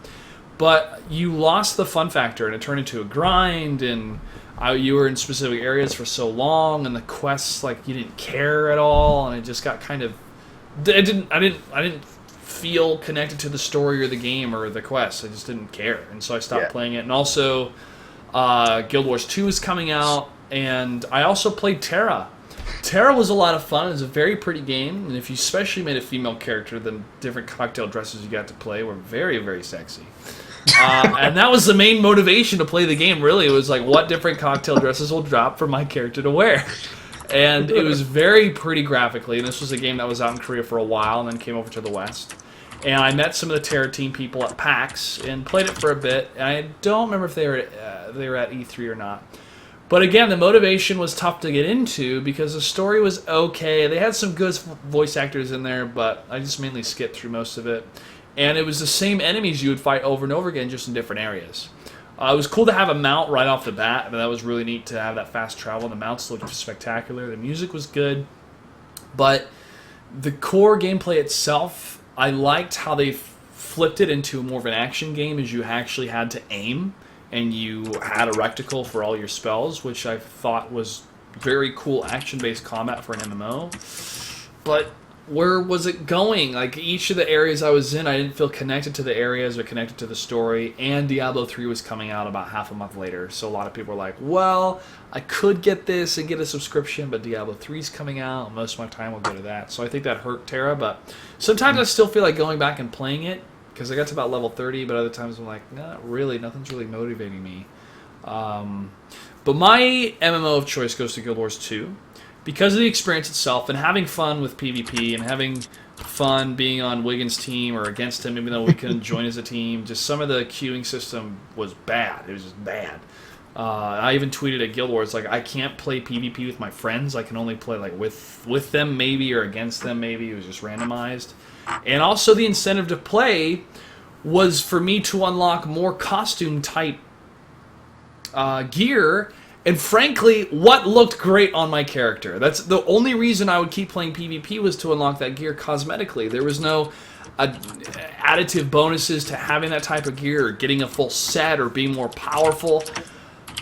But you lost the fun factor, and it turned into a grind, and you were in specific areas for so long, and the quests, like, you didn't care at all, and it just got kind of, I didn't feel connected to the story or the game or the quest. I just didn't care, and so I stopped playing it. And also, Guild Wars 2 is coming out, and I also played Terra. Terra was a lot of fun. It was a very pretty game, and if you especially made a female character, the different cocktail dresses you got to play were very, very sexy. And that was the main motivation to play the game, really. It was like, what different cocktail dresses will drop for my character to wear? And it was very pretty graphically. And this was a game that was out in Korea for a while and then came over to the West. And I met some of the Terra team people at PAX and played it for a bit. And I don't remember if they were at E3 or not. But again, the motivation was tough to get into because the story was okay. They had some good voice actors in there, but I just mainly skipped through most of it. And it was the same enemies you would fight over and over again, just in different areas. It was cool to have a mount right off the bat. That was really neat to have that fast travel. The mounts looked spectacular. The music was good. But the core gameplay itself, I liked how they flipped it into more of an action game, as you actually had to aim, and you had a reticle for all your spells, which I thought was very cool action-based combat for an MMO. But where was it going? Like each of the areas I was in, I didn't feel connected to the areas or connected to the story. And Diablo 3 was coming out about half a month later, so a lot of people were like, "Well, I could get this and get a subscription, but Diablo 3 is coming out. And most of my time will go to that." So I think that hurt Terra. But sometimes I still feel like going back and playing it because I got to about level 30. But other times I'm like, not really. Nothing's really motivating me. But my MMO of choice goes to Guild Wars 2. Because of the experience itself and having fun with PvP and having fun being on Wiggins' team or against him, even though we couldn't join as a team, just some of the queuing system was bad. It was just bad. I even tweeted at Guild Wars, like, I can't play PvP with my friends. I can only play like with them maybe or against them maybe. It was just randomized. And also the incentive to play was for me to unlock more costume-type gear. And frankly, what looked great on my character. That's the only reason I would keep playing PvP was to unlock that gear cosmetically. There was no additive bonuses to having that type of gear or getting a full set or being more powerful.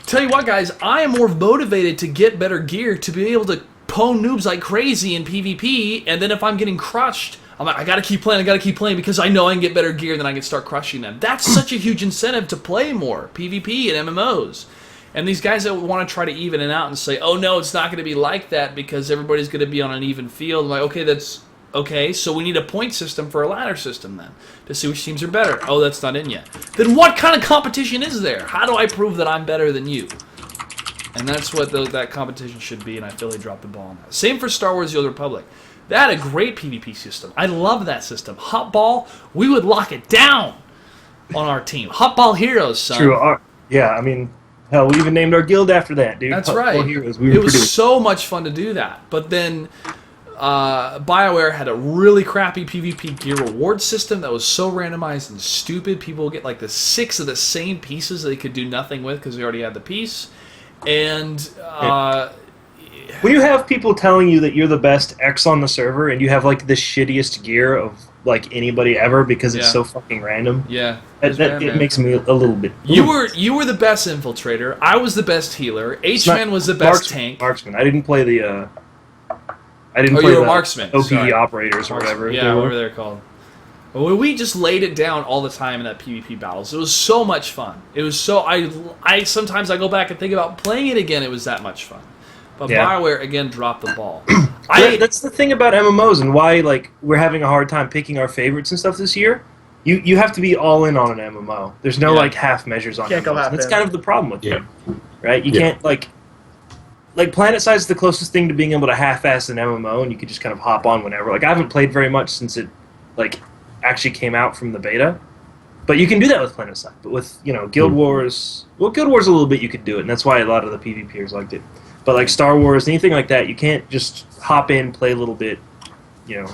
Tell you what, guys, I am more motivated to get better gear to be able to pwn noobs like crazy in PvP, and then if I'm getting crushed, I'm like, I gotta keep playing because I know I can get better gear, then I can start crushing them. That's such a huge incentive to play more PvP and MMOs. And these guys that want to try to even it out and say, oh no, it's not going to be like that because everybody's going to be on an even field. I'm like, okay, that's okay, so we need a point system for a ladder system then to see which teams are better. Oh, that's not in yet. Then what kind of competition is there? How do I prove that I'm better than you? And that's what that competition should be, and I feel they dropped the ball on that. Same for Star Wars The Old Republic. They had a great PvP system. I love that system. Hot Ball, we would lock it down on our team. Hot Ball Heroes, son. True. Yeah, I mean, hell, we even named our guild after that, dude. That's Hot right. Ball Heroes. It was so much fun to do that. But then BioWare had a really crappy PvP gear reward system that was so randomized and stupid. People would get like the 6 of the same pieces they could do nothing with because they already had the piece. And when you have people telling you that you're the best X on the server and you have like the shittiest gear of like anybody ever because it's so fucking random. Yeah. It makes me a little bit. You were the best infiltrator. I was the best healer. H-Man was the best tank. Marksman. I didn't play the. You were a marksman. OPD Sorry. operators or whatever. Yeah, whatever they're called. Well, we just laid it down all the time in that PvP battles. It was so much fun. It was so I sometimes I go back and think about playing it again. It was that much fun. But BioWare again dropped the ball. That's the thing about MMOs and why like we're having a hard time picking our favorites and stuff this year. You have to be all in on an MMO. There's no like half measures on Can't go MMOs. half That's in. kind of the problem with it, right? You can't like PlanetSide is the closest thing to being able to half-ass an MMO, and you could just kind of hop on whenever. Like I haven't played very much since it like actually came out from the beta, but you can do that with PlanetSide. But with Guild Wars, Guild Wars a little bit you could do it, and that's why a lot of the PvPers liked it. But like Star Wars, anything like that, you can't just hop in, play a little bit. You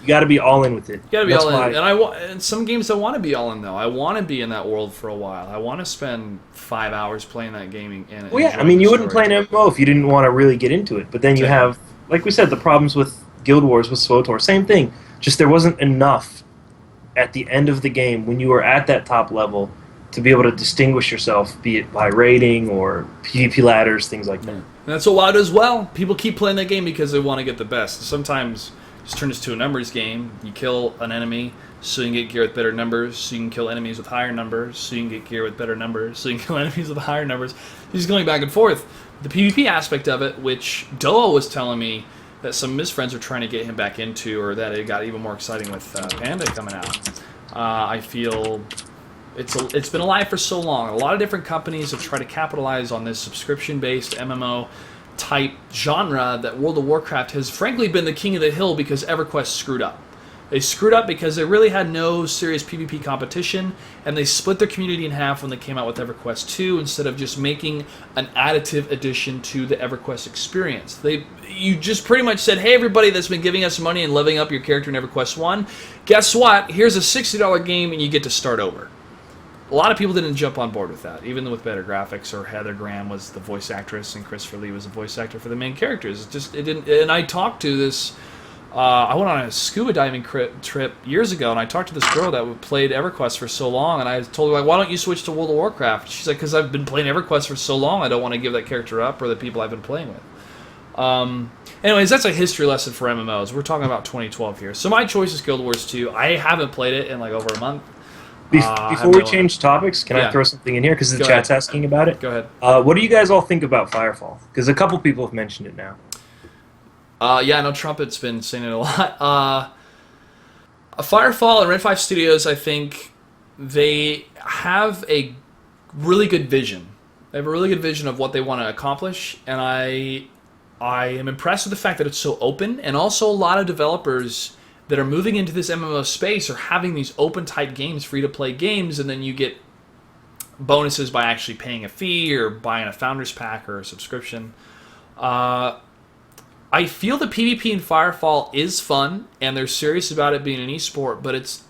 got to be all in with it. You got to be all in. And some games I want to be all in though. I want to be in that world for a while. I want to spend 5 hours playing that game. Well, yeah, I mean, you wouldn't play an MMO if you didn't want to really get into it. But then you have, like we said, the problems with Guild Wars with SWTOR. Same thing. Just there wasn't enough at the end of the game when you were at that top level to be able to distinguish yourself, be it by rating or PvP ladders, things like that. And that's what WoW does well. People keep playing that game because they want to get the best. Sometimes it just turns to a numbers game. You kill an enemy so you can get gear with better numbers, so you can kill enemies with higher numbers, so you can get gear with better numbers, so you can kill enemies with higher numbers. He's going back and forth. The PvP aspect of it, which Doa was telling me that some of his friends are trying to get him back into, or that it got even more exciting with Panda coming out. I feel it's been alive for so long. A lot of different companies have tried to capitalize on this subscription-based MMO type genre that World of Warcraft has frankly been the king of the hill because EverQuest screwed up. They screwed up because they really had no serious PvP competition, and they split their community in half when they came out with EverQuest 2 instead of just making an additive addition to the EverQuest experience. You just pretty much said, hey, everybody that's been giving us money and leveling up your character in EverQuest 1, guess what? Here's a $60 game and you get to start over. A lot of people didn't jump on board with that, even with better graphics, or Heather Graham was the voice actress and Christopher Lee was the voice actor for the main characters. It didn't. And I talked to this. I went on a scuba diving trip years ago, and I talked to this girl that played EverQuest for so long, and I told her, like, why don't you switch to World of Warcraft? She's like, because I've been playing EverQuest for so long, I don't want to give that character up or the people I've been playing with. Anyways, that's a history lesson for MMOs. We're talking about 2012 here. So my choice is Guild Wars 2. I haven't played it in like over a month. Before we change topics, can Yeah. I throw something in here? Because the Go chat's ahead. asking about it. Go ahead. What do you guys all think about Firefall? Because a couple people have mentioned it now. Yeah, I know Trumpet's been saying it a lot. Firefall and Red 5 Studios, I think they have a really good vision. They have a really good vision of what they want to accomplish, and I am impressed with the fact that it's so open, and also a lot of developers that are moving into this MMO space are having these open-type games, free-to-play games, and then you get bonuses by actually paying a fee or buying a Founders Pack or a subscription. I feel the PvP in Firefall is fun, and they're serious about it being an esport, but it's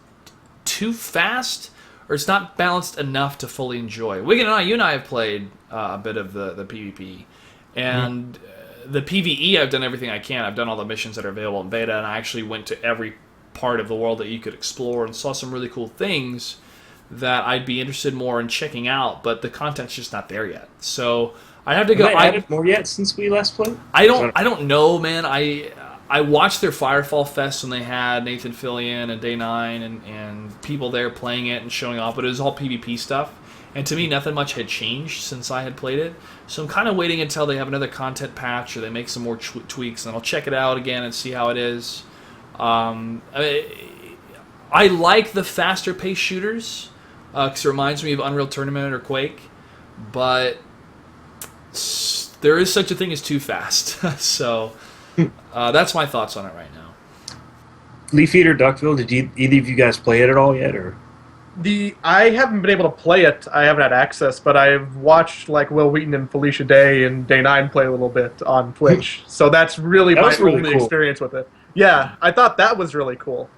too fast, or it's not balanced enough to fully enjoy. Wigan and you and I have played a bit of the PvP, and the PvE, I've done everything I can. I've done all the missions that are available in beta, and I actually went to every part of the world that you could explore and saw some really cool things that I'd be interested more in checking out, but the content's just not there yet. So I have to go. Have they added more yet since we last played? I don't know, man. I watched their Firefall Fest when they had Nathan Fillion and Day 9 and people there playing it and showing off, but it was all PvP stuff. And to me, nothing much had changed since I had played it. So I'm kind of waiting until they have another content patch or they make some more tweaks, and I'll check it out again and see how it is. I like the faster-paced shooters because it reminds me of Unreal Tournament or Quake, but there is such a thing as too fast. So that's my thoughts on it right now. Leaf Eater Duckville, did either of you guys play it at all yet? Or I haven't been able to play it. I haven't had access, but I've watched like Will Wheaton and Felicia Day and Day 9 play a little bit on Twitch. So that's really my only experience with it. Yeah, I thought that was really cool.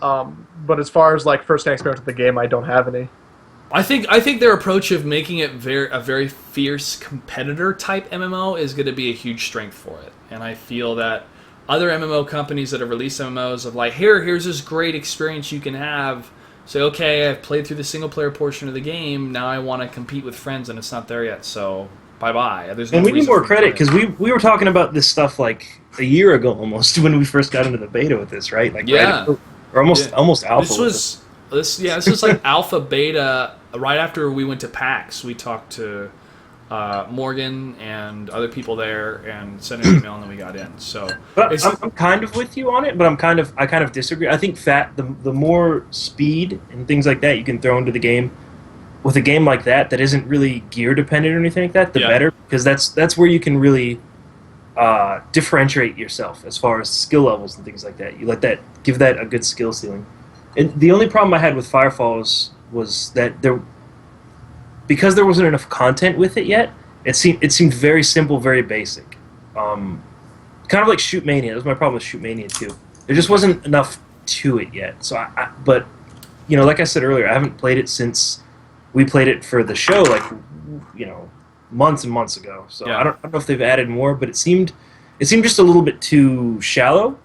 But as far as like first-hand experience with the game, I don't have any. I think their approach of making it a very fierce competitor type MMO is going to be a huge strength for it. And I feel that other MMO companies that have released MMOs of like, here's this great experience you can have. Say, okay, I've played through the single player portion of the game. Now I want to compete with friends, and it's not there yet. So bye. There's no and we need reason more for credit me to because we were talking about this stuff like a year ago almost when we first got into the beta with this, right? Like Yeah. right, or almost alpha. This was like alpha beta. Right after we went to PAX, we talked to Morgan and other people there and sent an email, and then we got in. So, but I'm kind of with you on it, but I kind of disagree. I think the more speed and things like that you can throw into the game with a game like that isn't really gear dependent or anything like that, the better, because that's where you can really differentiate yourself as far as skill levels and things like that. You give that a good skill ceiling. And the only problem I had with Firefall was that because there wasn't enough content with it yet, it seemed very simple, very basic. Kind of like Shoot Mania. That was my problem with Shoot Mania 2. There just wasn't enough to it yet. So but like I said earlier, I haven't played it since we played it for the show, like months and months ago. So Yeah. I don't know if they've added more, but it seemed just a little bit too shallow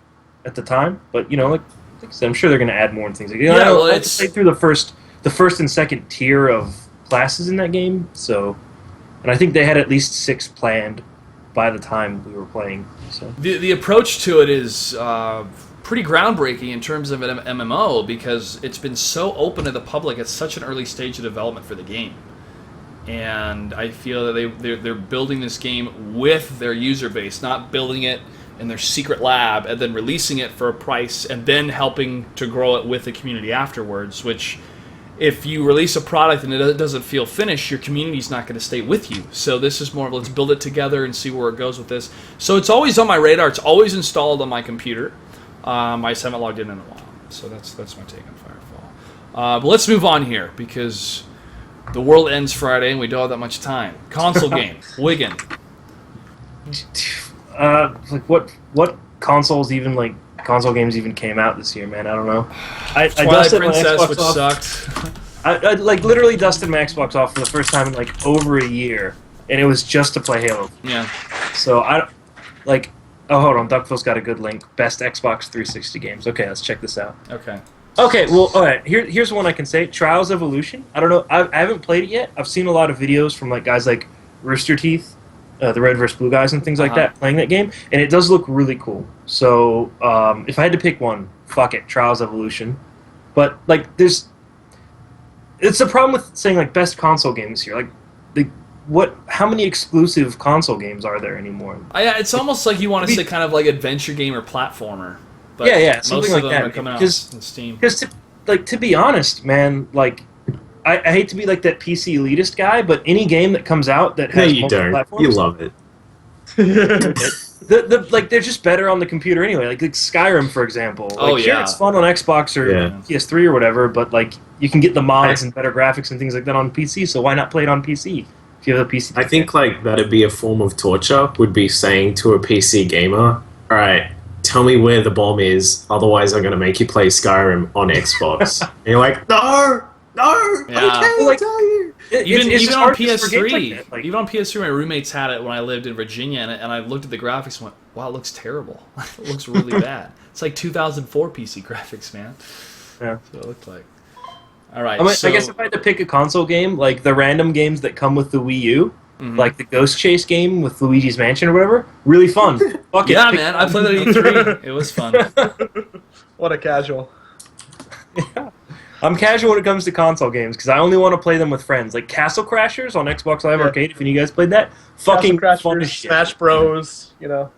at the time. But like I said, I'm sure they're going to add more and things like that. I played through the first and second tier of classes in that game, and I think they had at least 6 planned by the time we were playing. So the approach to it is pretty groundbreaking in terms of an MMO because it's been so open to the public at such an early stage of development for the game. And I feel that they're building this game with their user base, not building it in their secret lab and then releasing it for a price and then helping to grow it with the community afterwards, which if you release a product and it doesn't feel finished, your community's not going to stay with you. So this is more of let's build it together and see where it goes with this. So it's always on my radar. It's always installed on my computer. I just haven't logged in a while. So that's my take on Firefall. But let's move on here because the world ends Friday and we don't have that much time. Console game. Wigan. like what console games even came out this year, man? I don't know. I Twilight dusted my Princess, Xbox which off. sucked. I like literally dusted my Xbox off for the first time in like over a year, and it was just to play Halo. Yeah. So oh, hold on, Duckville's got a good link. Best Xbox 360 games. Okay, let's check this out. Okay. Okay, well, all right. Here's one I can say. Trials Evolution. I don't know. I haven't played it yet. I've seen a lot of videos from like guys like Rooster Teeth the Red vs. Blue guys and things like Uh-huh. that, playing that game, and it does look really cool. So if I had to pick one, fuck it, Trials Evolution. But like, it's a problem with saying like best console games here. Like, how many exclusive console games are there anymore? Yeah, it's almost like you want to say kind of like adventure game or platformer. But Yeah, most something of like them that. are coming out Because on Steam. to be honest, man, like I hate to be like that PC elitist guy, but any game that comes out that No, has you multiple don't. platforms, You love it. like they're just better on the computer anyway. Like Skyrim, for example. Oh, Like, sure, yeah. it's fun on Xbox or Yeah. PS3 or whatever, but like you can get the mods and better graphics and things like that on PC. So why not play it on PC if you have a PC? I think like that'd be a form of torture. Would be saying to a PC gamer, "All right, tell me where the bomb is. Otherwise, I'm going to make you play Skyrim on Xbox." And you're like, "No, I Yeah. can't Like- tell you." Even just on hard just for games PS3, like that. Like, even on PS3, my roommates had it when I lived in Virginia, and I looked at the graphics and went, "Wow, it looks terrible. It looks really bad. It's like 2004 PC graphics, man." Yeah. That's what it looked like. All right, I mean, so I guess if I had to pick a console game, like the random games that come with the Wii U, Mhm. like the Ghost Chase game with Luigi's Mansion or whatever, really fun. Fuck it, yeah, pick- man, I played that at E3. It was fun. What a casual. I'm casual when it comes to console games because I only want to play them with friends. Like Castle Crashers on Xbox Live Yeah. Arcade. If any of you guys played that, fucking Castle fun Crashers, as shit. Smash Bros. You know.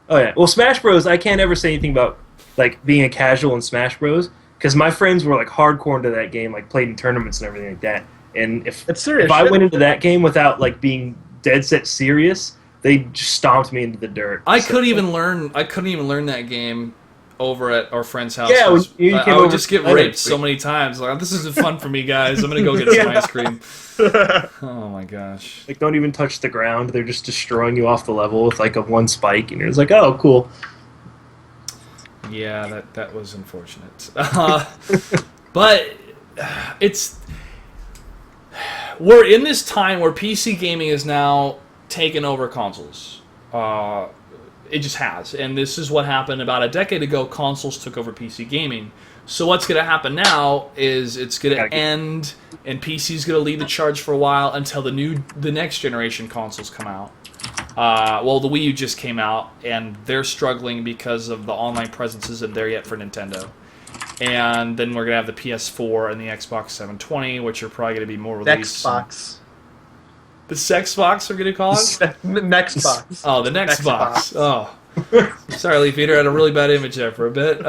Oh yeah. Well, Smash Bros. I can't ever say anything about like being a casual in Smash Bros. Because my friends were like hardcore into that game, like played in tournaments and everything like that. And if It's serious. if I shit. went into that game without like being dead set serious, they just stomped me into the dirt. I So- couldn't even learn that game over at our friend's house. Yeah, when you I came would over just get for raped Reddit. so many times. Like, this isn't fun for me, guys. I'm gonna go get some Yeah. ice cream. Oh my gosh. Like, don't even touch the ground. They're just destroying you off the level with like a one spike, and it's like, oh, cool. Yeah, that was unfortunate. But we're in this time where PC gaming is now taken over consoles. It just has, and this is what happened about a decade ago. Consoles took over PC gaming. So what's going to happen now is it's going to end, and PC's going to lead the charge for a while until the next generation consoles come out. Well, the Wii U just came out, and they're struggling because of the online presence isn't there yet for Nintendo. And then we're going to have the PS4 and the Xbox 720, which are probably going to be more released. Xbox. The Sexbox, we're going to call it? Next box. Oh, the next Xbox. box. Oh. Sorry, Leaf Eater. I had a really bad image there for a bit.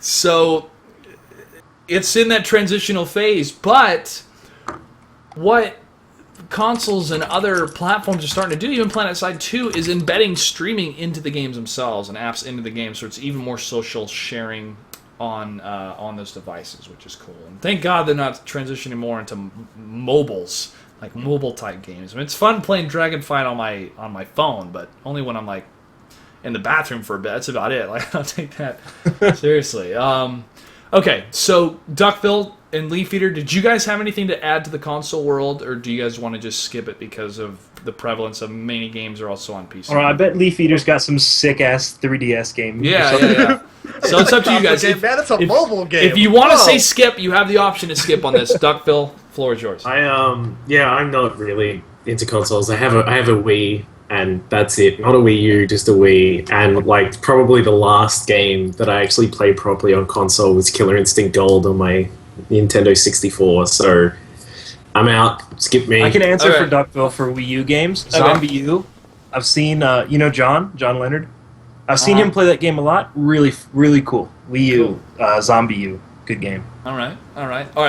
So, it's in that transitional phase, but what consoles and other platforms are starting to do, even PlanetSide 2, is embedding streaming into the games themselves and apps into the game, so it's even more social sharing on those devices, which is cool. And thank God they're not transitioning more into mobiles, like mobile type games. I mean, it's fun playing Dragonfight on my phone, but only when I'm like in the bathroom for a bit. That's about it. Like, I'll take that seriously. Okay, so Duckville and Leaf Eater, did you guys have anything to add to the console world, or do you guys want to just skip it because of the prevalence of many games are also on PC? All right, I bet Leaf Eater's got some sick ass 3DS game. or Yeah, something. yeah. So it's up to you guys. Game, man, it's a mobile game. If you want to Whoa. say skip, you have the option to skip on this. Duckville, floor is yours. I'm not really into consoles. I have a Wii, and that's it. Not a Wii U, just a Wii. And like probably the last game that I actually played properly on console was Killer Instinct Gold on my Nintendo 64. So I'm out. Skip me. I can answer Okay. for Duckville for Wii U games. Okay. Zombie U. I've seen, John Leonard. I've seen Uh-huh. him play that game a lot. Really, really cool. Wii U, Zombie U. Good game. All right,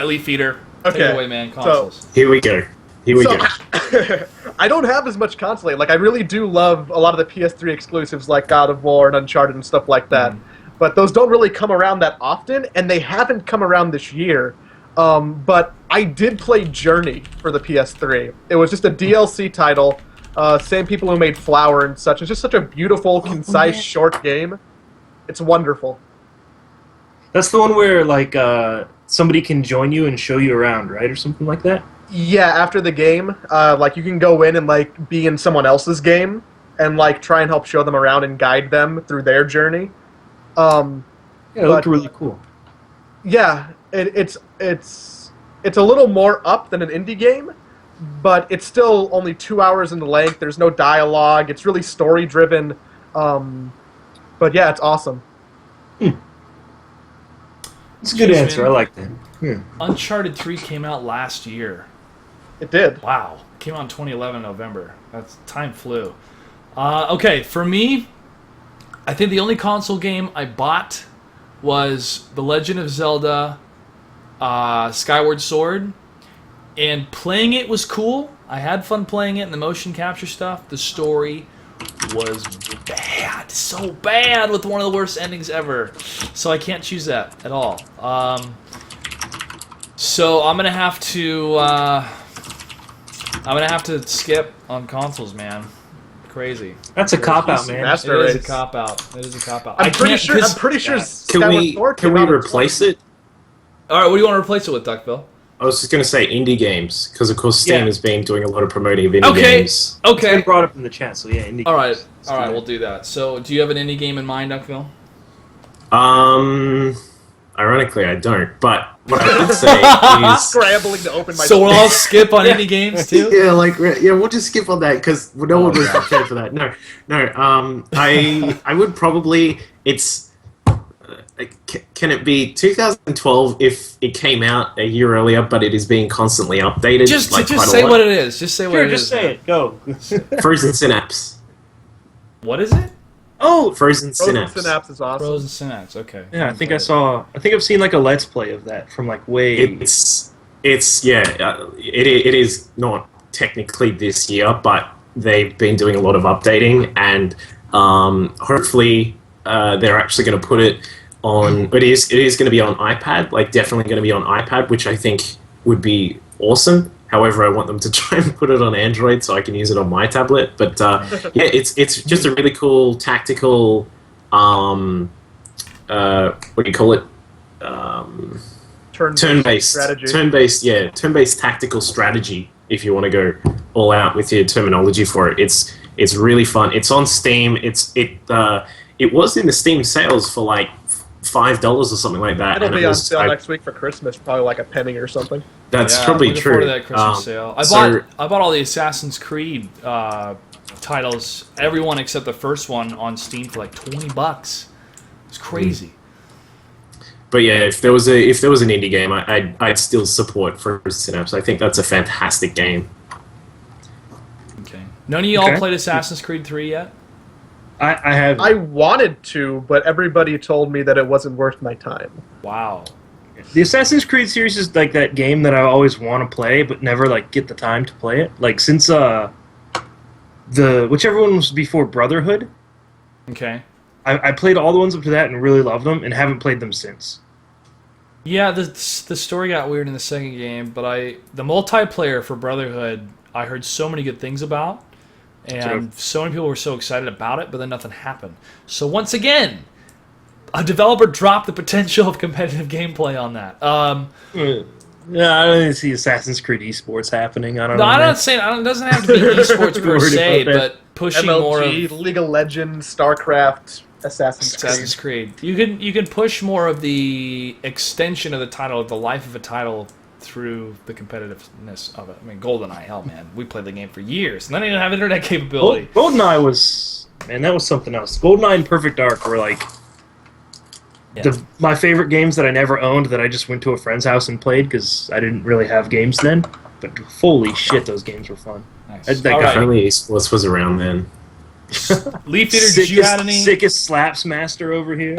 Leaf Eater. Take Okay, it away, man. Consoles. Here we go. So, I don't have as much console. Like, I really do love a lot of the PS3 exclusives like God of War and Uncharted and stuff like that. But those don't really come around that often, and they haven't come around this year. But I did play Journey for the PS3. It was just a DLC title. Same people who made Flower and such. It's just such a beautiful, concise, short game. It's wonderful. That's the one where, like, somebody can join you and show you around, right? Or something like that? Yeah, after the game, like, you can go in and, like, be in someone else's game and, like, try and help show them around and guide them through their journey. Yeah, it looked But- really cool. Yeah, it's a little more up than an indie game, but it's still only 2 hours in the length. There's no dialogue. It's really story driven. But yeah, it's awesome. It's a good Jeez, answer. man. I like that. Yeah. Uncharted 3 came out last year. It did. Wow. Came out in 2011 November. That's time flew. Okay, for me, I think the only console game I bought was The Legend of Zelda Skyward Sword. And playing it was cool. I had fun playing it and the motion capture stuff. The story was bad. So bad, with one of the worst endings ever. So I can't choose that at all. So I'm gonna have to skip on consoles, man. Crazy. That's a cop out, man. Master It is a Race. cop out. It is a cop out. I'm pretty sure. Cause, I'm pretty sure. yeah. Skyward Can we Sword came out in replace it? all right, what do you want to replace it with, Duckbill? I was just going to say indie games, because of course Steam Yeah. has been doing a lot of promoting of indie Okay. games. It's Okay. been brought up in the chat, so yeah. Indie All right. games. All right, we'll do that. So, do you have an indie game in mind, Duckbill? Ironically, I don't. But what I would say is, scrambling to open my. So we'll all skip on indie games too. we'll just skip on that because no one was prepared for that. No. I would probably. It's. Can it be 2012 if it came out a year earlier, but it is being constantly updated? Just quite say a lot? what it is. Just say what Sure, it is. just say it. Go. Frozen Synapse. What is it? Oh, Frozen Frozen Synapse. Synapse is awesome. Frozen Synapse. Okay. yeah. I think I've seen like a Let's Play of that from like way. It is not technically this year, but they've been doing a lot of updating, and hopefully they're actually going to put it on. It is going to be on iPad, like definitely going to be on iPad, which I think would be awesome. However, I want them to try and put it on Android so I can use it on my tablet. But yeah, it's just a really cool tactical. What do you call it? Turn-based strategy. Turn-based tactical strategy. If you want to go all out with your terminology for it, it's really fun. It's on Steam. It was in the Steam sales for like $5 or something like that. It'll and be it on was, sale next week for Christmas, probably like a penny or something. That's Yeah, probably looking true. forward to that Christmas sale. I so- bought all the Assassin's Creed titles, everyone except the first one, on Steam for like $20. It's crazy. But yeah, if there was an indie game, I'd still support Frozen Synapse. I think that's a fantastic game. Okay. None of you all Okay. played Assassin's Creed 3 yet? I have. I wanted to, but everybody told me that it wasn't worth my time. Wow. The Assassin's Creed series is like that game that I always want to play, but never like get the time to play it. Like since whichever one was before Brotherhood, Okay. I played all the ones up to that and really loved them, and haven't played them since. Yeah, the story got weird in the second game, but the multiplayer for Brotherhood, I heard so many good things about, and so many people were so excited about it, but then nothing happened. So once again, a developer dropped the potential of competitive gameplay on that. Yeah, I don't even see Assassin's Creed esports happening. I don't No, know. I'm man. not saying it doesn't have to be esports per Worried se, about that. but pushing more MLG, of League of Legends, StarCraft, Assassin's Creed. Assassin's Creed. You can push more of the extension of the title, of the life of a title, through the competitiveness of it. I mean, GoldenEye, hell man, we played the game for years, and then they didn't have internet capability. GoldenEye was, man, that was something else. GoldenEye and Perfect Dark were like my favorite games that I never owned, that I just went to a friend's house and played because I didn't really have games then. But holy shit, those games were fun. Nice. That All guy- If right. only esports was around then. Leaf Eater, did you have any? Sickest slaps master over here.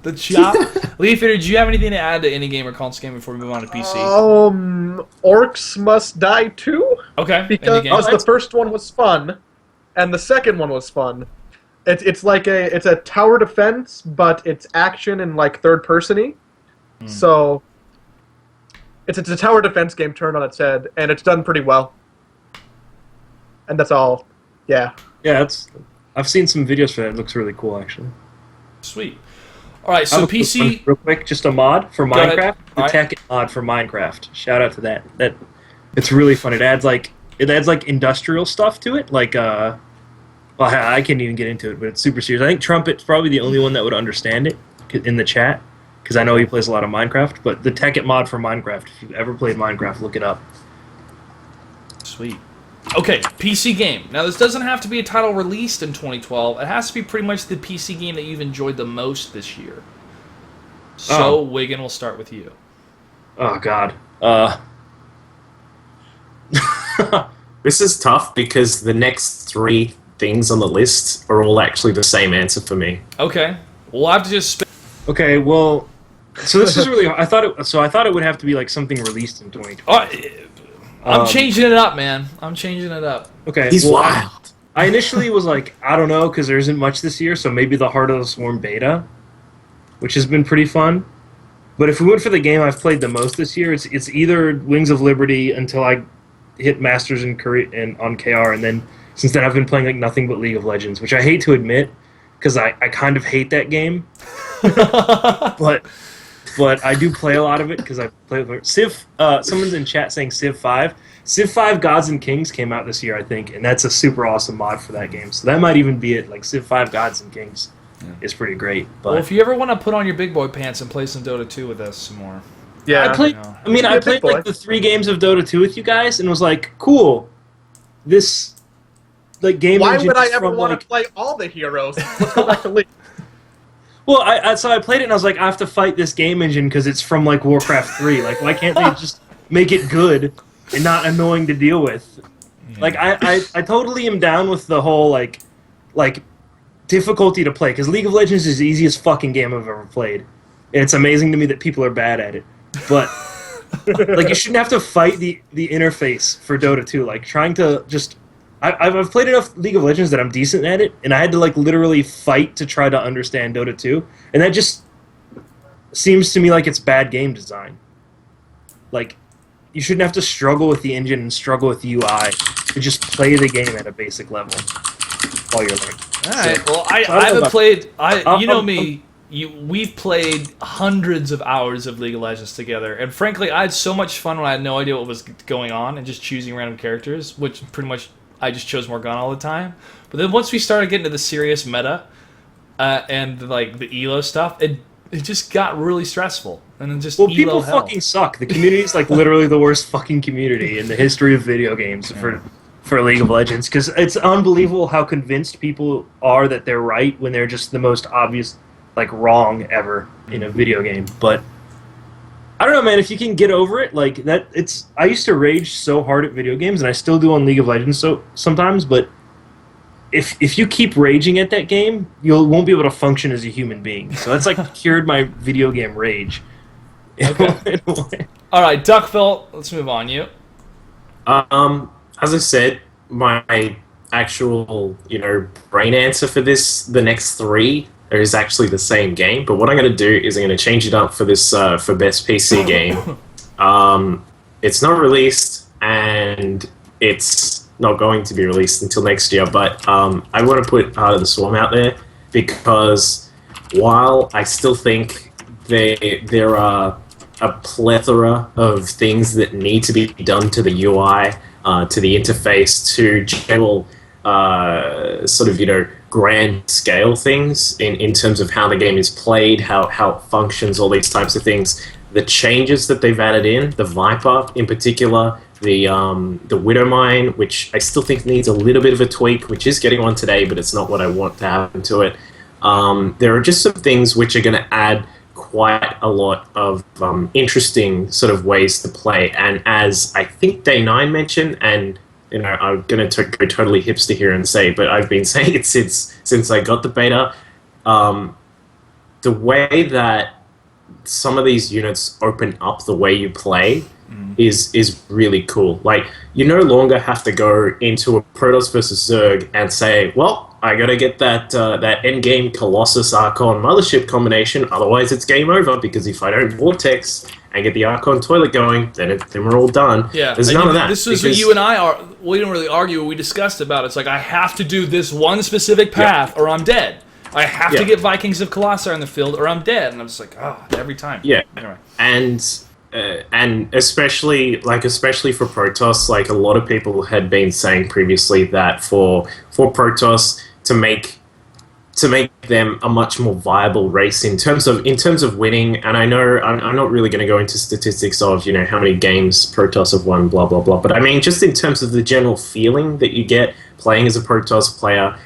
The chop. Leaf Eater, did you have anything to add to any game or console game before we move on to PC? Orcs Must Die 2? Okay. Because Any game? the first one was fun, and the second one was fun. It's like a tower defense, but it's action and like third persony. So it's a tower defense game turned on its head, and it's done pretty well. And that's all. Yeah. Yeah, I've seen some videos for that. It looks really cool, actually. Sweet. All right, I so have a quick one PC. real quick, just a mod for Go ahead. Minecraft. The Alright. Tekken mod for Minecraft. Shout out to that. It's really fun. It adds like industrial stuff to it. Like well, I can't even get into it, but it's super serious. I think Trumpet's probably the only one that would understand it in the chat, because I know he plays a lot of Minecraft. But the Tekken mod for Minecraft, if you've ever played Minecraft, look it up. Sweet. Okay, PC game. Now, this doesn't have to be a title released in 2012. It has to be pretty much the PC game that you've enjoyed the most this year. So, Wigan, we'll start with you. Oh God. This is tough because the next three things on the list are all actually the same answer for me. Okay. We'll have to just... Okay, well, so this is really. I thought it would have to be like something released in 2012. I'm changing it up, man. I'm changing it up. Okay, He's well, wild. I initially was like, I don't know, because there isn't much this year, so maybe the Heart of the Swarm beta, which has been pretty fun. But if we went for the game I've played the most this year, it's either Wings of Liberty until I hit Masters in Korea and on KR, and then since then I've been playing like nothing but League of Legends, which I hate to admit because I kind of hate that game. but I do play a lot of it because I play with Civ. Someone's in chat saying Civ 5. Civ 5 Gods and Kings came out this year, I think, and that's a super awesome mod for that game. So that might even be it. Like Civ 5 Gods and Kings is pretty great. But Well, if you ever want to put on your big boy pants and play some Dota 2 with us some more. Yeah. I played. know. I mean, You're I a big played like boy. the 3 games of Dota 2 with you guys, and was like, cool. This like game. Why engine would I is ever from, want like, to play all the heroes? Let's go back to League. Well, so I played it and I was like, I have to fight this game engine because it's from like Warcraft 3. Like, why can't they just make it good and not annoying to deal with? Like, I totally am down with the whole like difficulty to play because League of Legends is the easiest fucking game I've ever played. And it's amazing to me that people are bad at it. But like, you shouldn't have to fight the interface for Dota 2. Like, trying to just I've played enough League of Legends that I'm decent at it, and I had to like literally fight to try to understand Dota 2, and that just seems to me like it's bad game design. Like, you shouldn't have to struggle with the engine and struggle with the UI to just play the game at a basic level while you're learning. All right. Well, I I don't know haven't about- played. You know um, me. We've played hundreds of hours of League of Legends together, and frankly, I had so much fun when I had no idea what was going on and just choosing random characters, which pretty much I just chose Morgana all the time. But then once we started getting to the serious meta and like the Elo stuff, it just got really stressful, and then just Well, Elo people hell. fucking suck. The community's like literally the worst fucking community in the history of video games for League of Legends, because it's unbelievable how convinced people are that they're right when they're just the most obvious like wrong ever in a video game. But I don't know, man, if you can get over it, like that, I used to rage so hard at video games, and I still do on League of Legends so sometimes, but if you keep raging at that game, you won't be able to function as a human being. So that's like cured my video game rage. Okay. In a way. All right, Duckville. Let's move on. You. As I said, my actual, brain answer for the next three is actually the same game. But what I'm going to do is I'm going to change it up for this for best PC game. It's not released, and it's not going to be released until next year. But I want to put Heart of the Swarm out there because while I still think there are a plethora of things that need to be done to the UI, to the interface, to general sort of, grand scale things in terms of how the game is played, how it functions, all these types of things. The changes that they've added in, the Viper in particular, the Widowmine, which I still think needs a little bit of a tweak, which is getting on today, but it's not what I want to happen to it. There are just some things which are going to add quite a lot of interesting sort of ways to play. And as I think Day 9 mentioned, and I'm going to go totally hipster here and say, but I've been saying it since I got the beta, the way that some of these units open up the way you play is really cool. Like, you no longer have to go into a Protoss versus Zerg and say, well, I gotta get that endgame Colossus Archon Mothership combination, otherwise it's game over, because if I don't Vortex and get the Archon toilet going, then we're all done. Yeah, there's none of that. This was what because- you and I are. We didn't really argue. We discussed about it. It's like, I have to do this one specific path, or I'm dead. I have to Yeah. get Vikings of Colossi in the field, or I'm dead. And I'm just like, every time. Yeah. Anyway. And especially for Protoss, like a lot of people had been saying previously that for Protoss to make them a much more viable race in terms of winning. And I know I'm not really going to go into statistics of how many games Protoss have won, blah blah blah. But I mean, just in terms of the general feeling that you get playing as a Protoss player.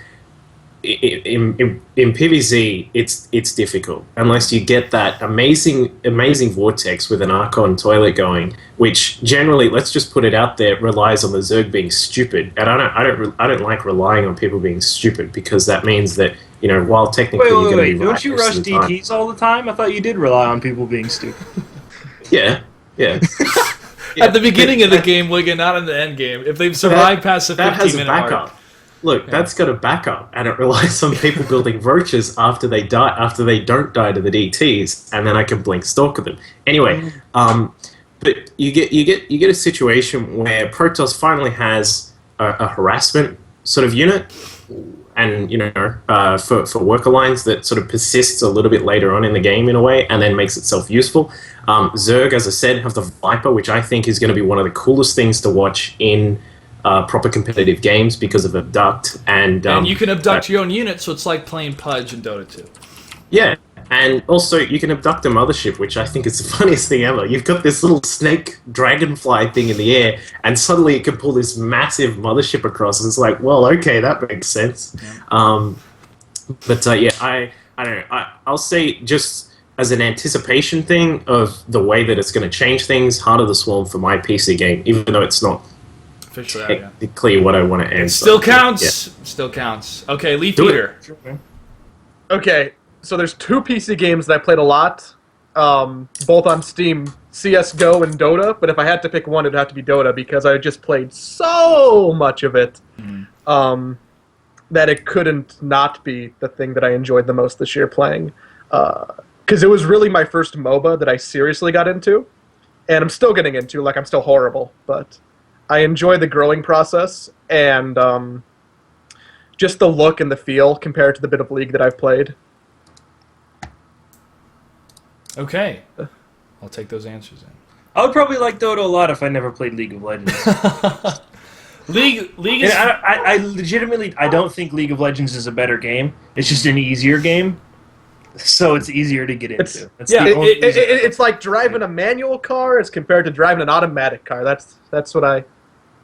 In PvZ, it's difficult unless you get that amazing vortex with an Archon toilet going, which generally, let's just put it out there, relies on the Zerg being stupid. And I don't like relying on people being stupid, because that means that while technically you're going to be right. Don't you rush DTs all the time? I thought you did rely on people being stupid. Yeah. At the beginning of the game, Wigan, not in the end game. If they've survived past the 15-minute mark. Look, that's got a backup, and it relies on people building roaches after they don't die to the DTs, and then I can blink stalker them. Anyway, but you get a situation where Protoss finally has a harassment sort of unit, and for worker lines that sort of persists a little bit later on in the game in a way, and then makes itself useful. Zerg, as I said, have the Viper, which I think is going to be one of the coolest things to watch in proper competitive games because of abduct and you can abduct your own unit, so it's like playing Pudge in Dota 2. Yeah, and also you can abduct a mothership, which I think is the funniest thing ever. You've got this little snake dragonfly thing in the air, and suddenly it can pull this massive mothership across, and it's like, well, okay, that makes sense. Yeah. I don't know. I'll say, just as an anticipation thing of the way that it's going to change things, Heart of the Swarm for my PC game, even though it's not technically what I want to answer. Still counts. Yeah. Still counts. Okay, Leaf Eater. Okay, so there's 2 PC games that I played a lot, both on Steam, CS:GO and Dota. But if I had to pick one, it'd have to be Dota, because I just played so much of it that it couldn't not be the thing that I enjoyed the most this year playing. Because it was really my first MOBA that I seriously got into, and I'm still getting into. Like, I'm still horrible, but I enjoy the growing process, and just the look and the feel compared to the bit of League that I've played. Okay. I'll take those answers in. I would probably like Dota a lot if I never played League of Legends. League is... I legitimately, I don't think League of Legends is a better game. It's just an easier game, so it's easier to get into. It's like driving a manual car as compared to driving an automatic car. That's what I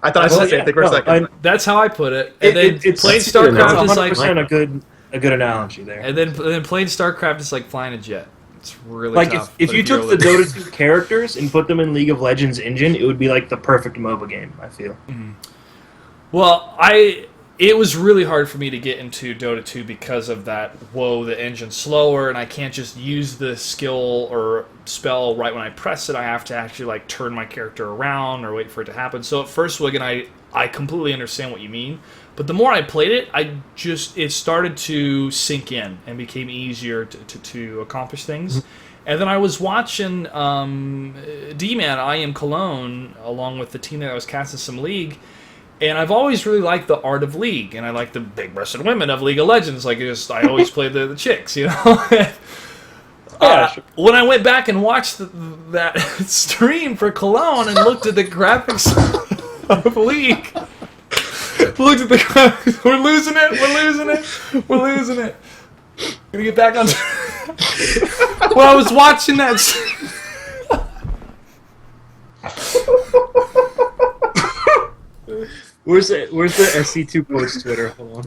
thought I said the same thing for a second. That's how I put it. And then playing StarCraft is like 100% a good analogy there. And then playing StarCraft is like flying a jet. It's really like tough. If you took the Dota 2 characters and put them in League of Legends engine, it would be like the perfect MOBA game, I feel. Mm-hmm. Well, it was really hard for me to get into Dota 2 because of that, the engine's slower, and I can't just use the skill or spell right when I press it. I have to actually like turn my character around or wait for it to happen. So at first, Wigan, I completely understand what you mean, but the more I played it, it started to sink in and became easier to accomplish things. And then I was watching D-Man, I Am Cologne, along with the team that I was casting some League. And I've always really liked the art of League, and I like the big-breasted women of League of Legends. Like, I always play the chicks, you know? Sure. When I went back and watched that stream for Cologne and looked at the graphics of League, looked at the graphics, we're losing it. Gonna get back on. When I was watching that. Where's the SC2 Quotes Twitter? Hold on.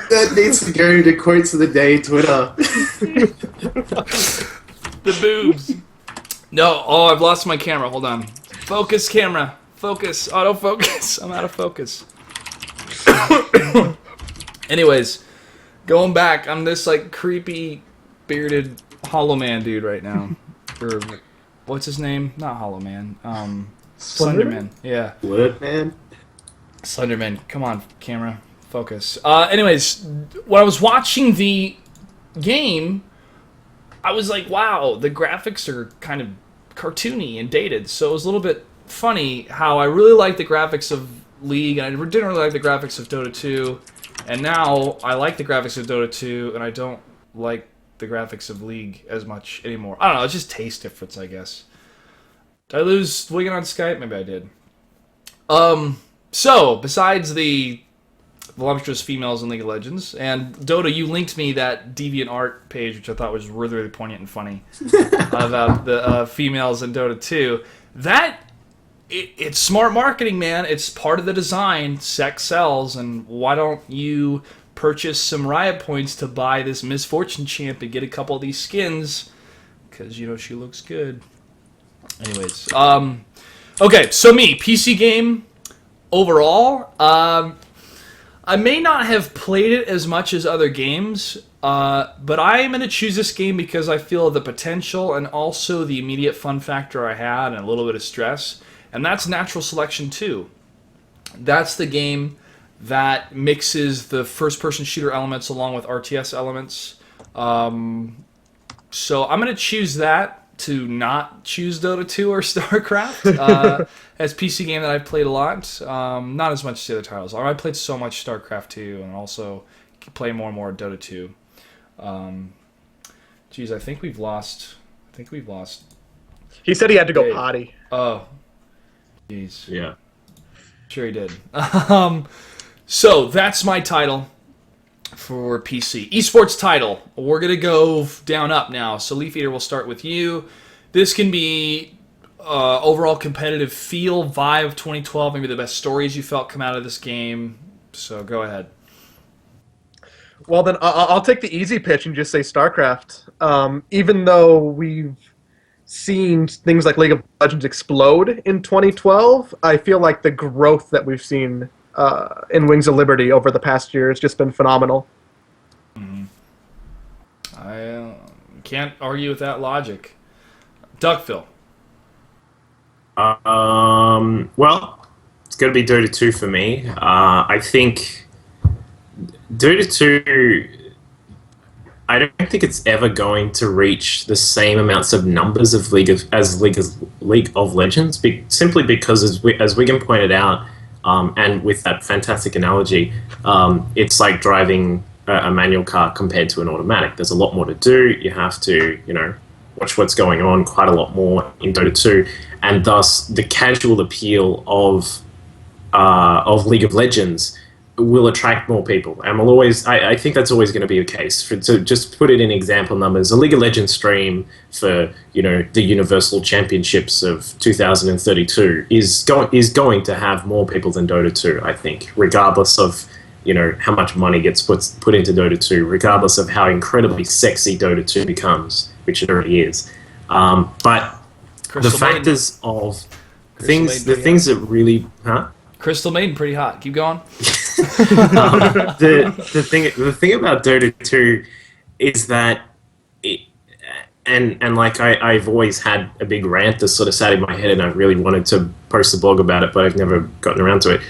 That needs to go to Quotes of the Day Twitter. The boobs. No, I've lost my camera. Hold on. Focus, camera. Focus. Autofocus. I'm out of focus. Anyways, going back, I'm this like creepy, bearded Hollow Man dude right now. Or what's his name? Not Hollow Man. Slenderman. Yeah. What, man? Slenderman. Come on, camera. Focus. Anyways, when I was watching the game, I was like, wow, the graphics are kind of cartoony and dated. So it was a little bit funny how I really liked the graphics of League, and I didn't really like the graphics of Dota 2. And now I like the graphics of Dota 2, and I don't like the graphics of League as much anymore. I don't know, it's just taste difference, I guess. Did I lose Wigan on Skype? Maybe I did. So, besides the voluptuous females in League of Legends. And Dota, you linked me that DeviantArt page, which I thought was really, really poignant and funny, about the females in Dota 2. It's smart marketing, man. It's part of the design. Sex sells, and why don't you purchase some Riot points to buy this Miss Fortune champ and get a couple of these skins? Because, she looks good. Anyways, okay, so PC game overall. I may not have played it as much as other games, but I am going to choose this game because I feel the potential and also the immediate fun factor I had and a little bit of stress, and that's Natural Selection 2. That's the game that mixes the first-person shooter elements along with RTS elements. So I'm going to choose that to not choose Dota 2 or StarCraft as PC game that I've played a lot. Not as much as the other titles. I played so much StarCraft 2 and also play more and more Dota 2. Geez, I think we've lost. He said he had to go Dave. potty. Oh, jeez. Yeah. Sure he did. So that's my title for PC. Esports title. We're going to go down up now. So Leaf Eater, we'll start with you. This can be overall competitive feel, vibe of 2012, maybe the best stories you felt come out of this game. So go ahead. Well, then I'll take the easy pitch and just say StarCraft. Even though we've seen things like League of Legends explode in 2012, I feel like the growth that we've seen in Wings of Liberty over the past year has just been phenomenal. I can't argue with that logic. Duckville. Well, it's going to be Dota 2 for me. I think Dota 2, I don't think it's ever going to reach the same amounts of numbers of League of Legends, simply because, as Wigan pointed out, and with that fantastic analogy, it's like driving a manual car compared to an automatic. There's a lot more to do. You have to, watch what's going on quite a lot more in Dota 2, and thus the casual appeal of League of Legends will attract more people, and will always. I think that's always going to be the case. So just put it in example numbers, a League of Legends stream for the Universal Championships of 2032 is going to have more people than Dota 2. I think, regardless of how much money gets put into Dota 2, regardless of how incredibly sexy Dota 2 becomes, which it already is. But Crystal the factors Maiden. of things that really, Crystal Maiden, pretty hot. Keep going. The thing about Dota 2 is that I've always had a big rant that sort of sat in my head, and I really wanted to post a blog about it, but I've never gotten around to it.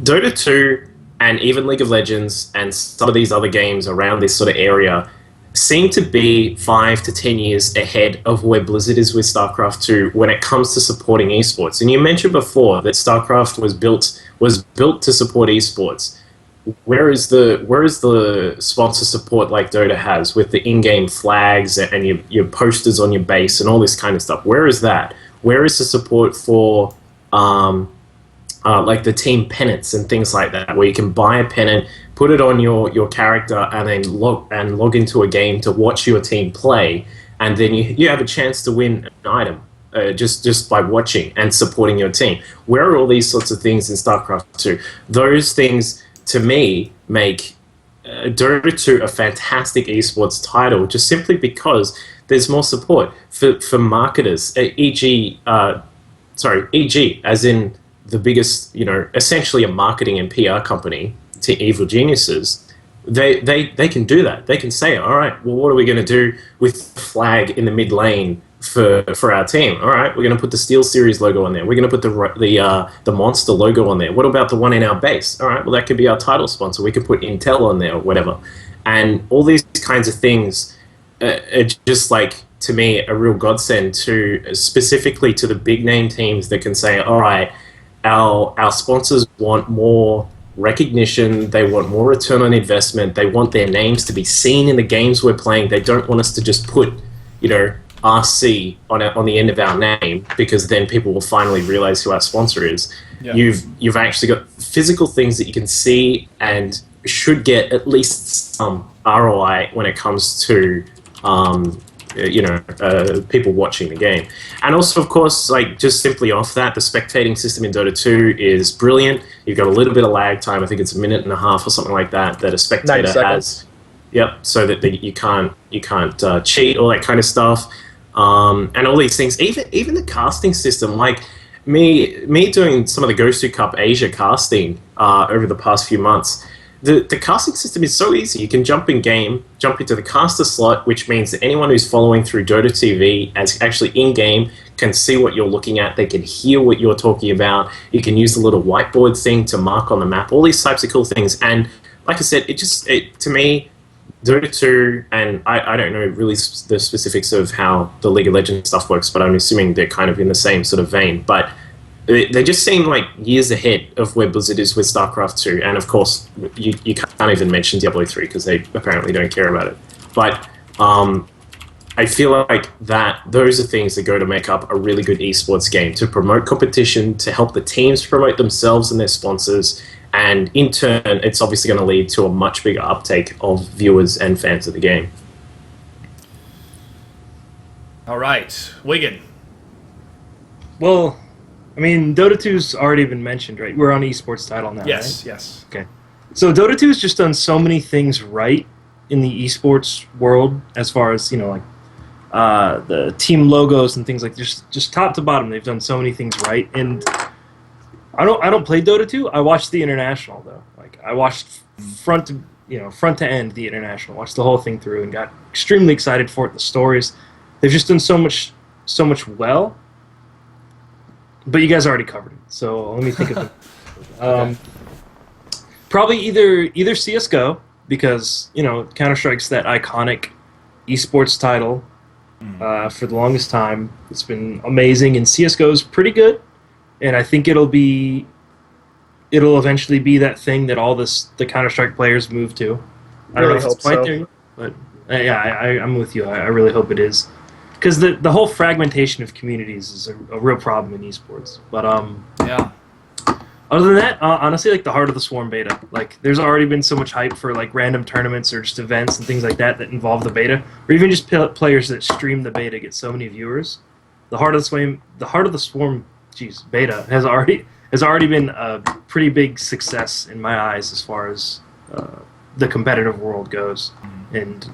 Dota 2 and even League of Legends and some of these other games around this sort of area seem to be 5 to 10 years ahead of where Blizzard is with StarCraft 2 when it comes to supporting esports. And you mentioned before that StarCraft was built to support esports. Where is the sponsor support like Dota has with the in-game flags and your posters on your base and all this kind of stuff? Where is that? Where is the support for like the team pennants and things like that, where you can buy a pennant, put it on your character, and then log into a game to watch your team play, and then you have a chance to win an item just by watching and supporting your team. Where are all these sorts of things in StarCraft 2? Those things, to me, make Dota 2 a fantastic esports title, just simply because there's more support for marketers. E.g., as in the biggest, essentially a marketing and PR company to Evil Geniuses, they can do that. They can say, all right, well, what are we going to do with the flag in the mid lane for our team? All right, we're going to put the Steel Series logo on there. We're going to put the Monster logo on there. What about the one in our base? All right, well, that could be our title sponsor. We could put Intel on there or whatever. And all these kinds of things are just like, to me, a real godsend specifically to the big name teams that can say, all right, our sponsors want more recognition, they want more return on investment, they want their names to be seen in the games we're playing. They don't want us to just put RC on the end of our name, because then people will finally realize who our sponsor is. Yeah. You've actually got physical things that you can see and should get at least some ROI when it comes to people watching the game. And also, of course, like just simply off that, the spectating system in Dota 2 is brilliant. You've got a little bit of lag time. I think it's a minute and a half or something like that a spectator has. Yep, so that you can't cheat, all that kind of stuff, and all these things. Even the casting system, like me doing some of the Gosu Cup Asia casting over the past few months. The casting system is so easy. You can jump into the caster slot, which means that anyone who's following through Dota TV as actually in-game can see what you're looking at. They can hear what you're talking about. You can use the little whiteboard thing to mark on the map. All these types of cool things. And like I said, to me, Dota 2, and I don't know really the specifics of how the League of Legends stuff works, but I'm assuming they're kind of in the same sort of vein. But they just seem like years ahead of where Blizzard is with StarCraft 2, and of course, you can't even mention Diablo 3 because they apparently don't care about it. But I feel like those are things that go to make up a really good esports game, to promote competition, to help the teams promote themselves and their sponsors, and in turn, it's obviously going to lead to a much bigger uptake of viewers and fans of the game. All right, Wigan. Well, I mean, Dota 2's already been mentioned, right? We're on esports title now, Yes, right? yes. Okay. So Dota 2 has just done so many things right in the esports world, as far as, like the team logos and things like just top to bottom. They've done so many things right. And I don't play Dota 2. I watched the international though. Like I watched front to end the international. Watched the whole thing through and got extremely excited for it. The stories. They've just done so much well. But you guys already covered it, so let me think of it. Probably either CS:GO, because Counter-Strike's that iconic esports title for the longest time. It's been amazing, and CS:GO's pretty good, and I think it'll eventually be that thing that all the Counter-Strike players move to. I don't know if it's quite there, but yeah, I'm with you. I really hope it is. Because the whole fragmentation of communities is a real problem in esports. But yeah. Other than that, honestly, like the Heart of the Swarm beta, like there's already been so much hype for like random tournaments or just events and things like that involve the beta, or even just players that stream the beta get so many viewers. The Heart of the Swarm, beta has already been a pretty big success in my eyes as far as the competitive world goes, and.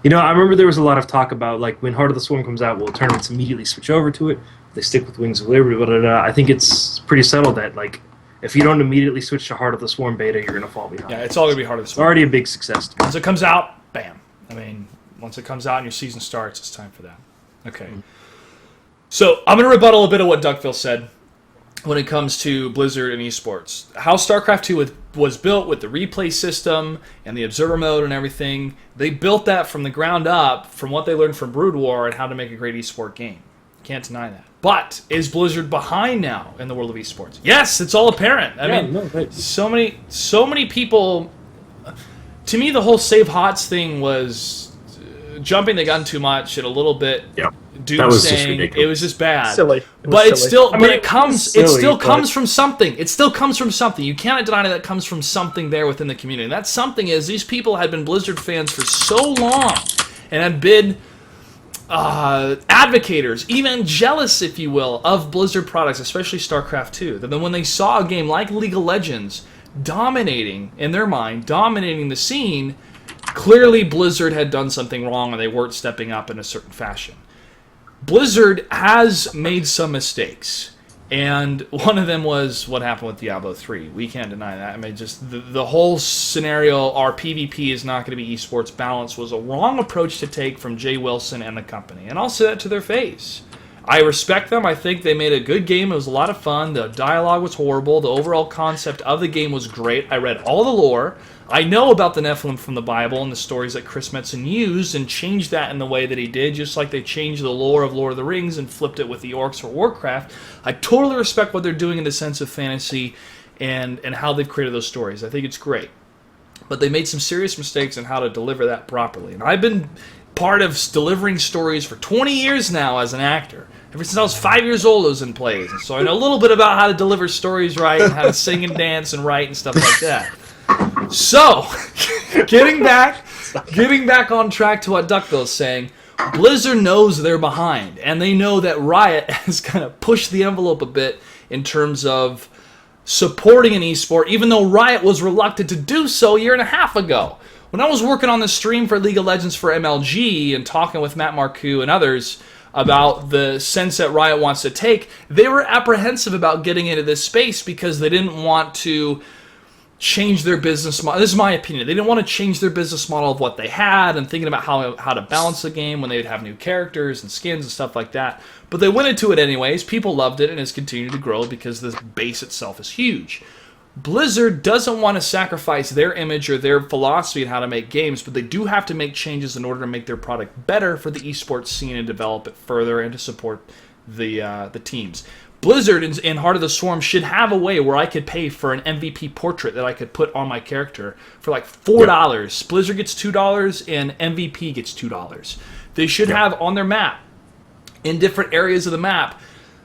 I remember there was a lot of talk about, like, when Heart of the Swarm comes out, will tournaments immediately switch over to it? They stick with Wings of Liberty, blah, blah, blah. I think it's pretty settled that, like, if you don't immediately switch to Heart of the Swarm beta, you're going to fall behind. Yeah, it's all going to be Heart of the It's Swarm. already a big success to me. Once it comes out, bam. I mean, once it comes out and your season starts, it's time for that. Okay. So, I'm going to rebuttal a bit of what Duckville said when it comes to Blizzard and esports. How StarCraft 2 was built with the replay system and the observer mode and everything, they built that from the ground up from what they learned from Brood War and how to make a great esport game. Can't deny that. But is Blizzard behind now in the world of esports? Yes, it's all apparent. I mean, right. so many people. To me, the whole save HOTS thing was jumping the gun too much and a little bit. Yeah. That was just ridiculous. It was just bad. Silly. But it's still, it still comes but- from something. It still comes from something. You cannot deny that it comes from something there within the community. And that something is these people had been Blizzard fans for so long and had been advocators, even jealous, if you will, of Blizzard products, especially StarCraft 2. That then when they saw a game like League of Legends dominating, in their mind, dominating the scene, clearly Blizzard had done something wrong and they weren't stepping up in a certain fashion. Blizzard has made some mistakes, and one of them was what happened with Diablo 3. We can't deny that. I mean, just the whole scenario, our PvP is not going to be esports balance, was a wrong approach to take from Jay Wilson and the company, and I'll say that to their face. I respect them. I think they made a good game. It was a lot of fun. The dialogue was horrible. The overall concept of the game was great. I read all the lore. I know about the Nephilim from the Bible and the stories that Chris Metzen used and changed that in the way that he did, just like they changed the lore of Lord of the Rings and flipped it with the orcs for Warcraft. I totally respect what they're doing in the sense of fantasy and how they've created those stories. I think it's great. But they made some serious mistakes in how to deliver that properly. And I've been part of delivering stories for 20 years now as an actor. Ever since I was 5 years old, I was in plays. So I know a little bit about how to deliver stories right and how to sing and dance and write and stuff like that. So, getting back on track to what Duckville's saying, Blizzard knows they're behind, and they know that Riot has kind of pushed the envelope a bit in terms of supporting an esport, even though Riot was reluctant to do so a year and a half ago. When I was working on the stream for League of Legends for MLG and talking with Matt Marcoux and others about the sense that Riot wants to take, they were apprehensive about getting into this space because they didn't want to change their business model. This is my opinion. They didn't want to change their business model of what they had and thinking about how to balance the game when they would have new characters and skins and stuff like that. But they went into it anyways. People loved it, and it's continued to grow because the base itself is huge. Blizzard doesn't want to sacrifice their image or their philosophy on how to make games, but they do have to make changes in order to make their product better for the esports scene and develop it further and to support the teams. Blizzard in Heart of the Swarm should have a way where I could pay for an MVP portrait that I could put on my character for like $4. Yep. Blizzard gets $2 and MVP gets $2. They should have on their map, in different areas of the map,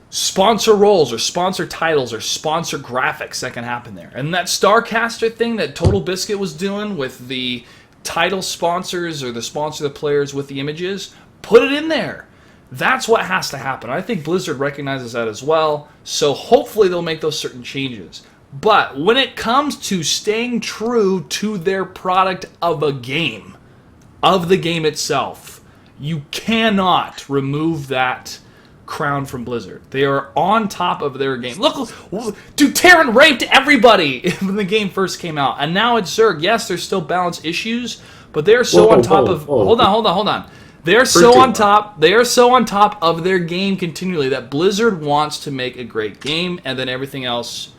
sponsor roles or sponsor titles or sponsor graphics that can happen there. And that Starcaster thing that Total Biscuit was doing with the title sponsors or the sponsor of the players with the images, put it in there. That's what has to happen. I think Blizzard recognizes that as well, so hopefully they'll make those certain changes. But when it comes to staying true to their product of a game, of the game itself, you cannot remove that crown from Blizzard. They are on top of their game. Look, dude, Terran raped everybody when the game first came out, and now it's Zerg. Yes, there's still balance issues, but they're so on top of... Hold on. They're so on top. They are so on top of their game continually that Blizzard wants to make a great game, and then everything else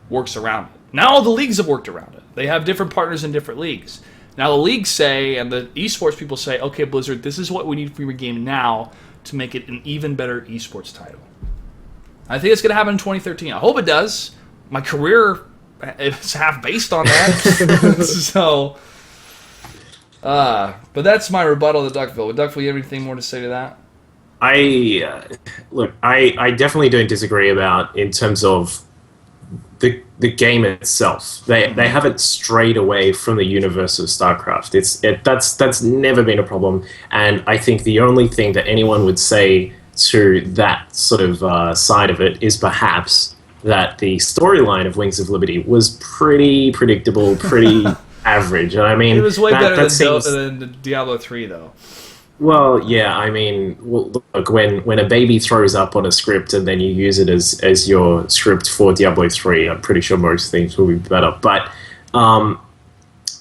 works around it. Now all the leagues have worked around it. They have different partners in different leagues. Now the leagues say, and the esports people say, okay, Blizzard, this is what we need for your game now to make it an even better esports title. I think it's going to happen in 2013. I hope it does. My career is half based on that. So... but that's my rebuttal to Duckville. Would Duckville, you have anything more to say to that? I definitely don't disagree about in terms of the game itself. They haven't strayed away from the universe of StarCraft. That's never been a problem, and I think the only thing that anyone would say to that sort of side of it is perhaps that the storyline of Wings of Liberty was pretty predictable, pretty average. And I mean, it was way better than Diablo 3, though. Well, yeah, I mean, look, when a baby throws up on a script and then you use it as your script for Diablo 3, I'm pretty sure most things will be better. But,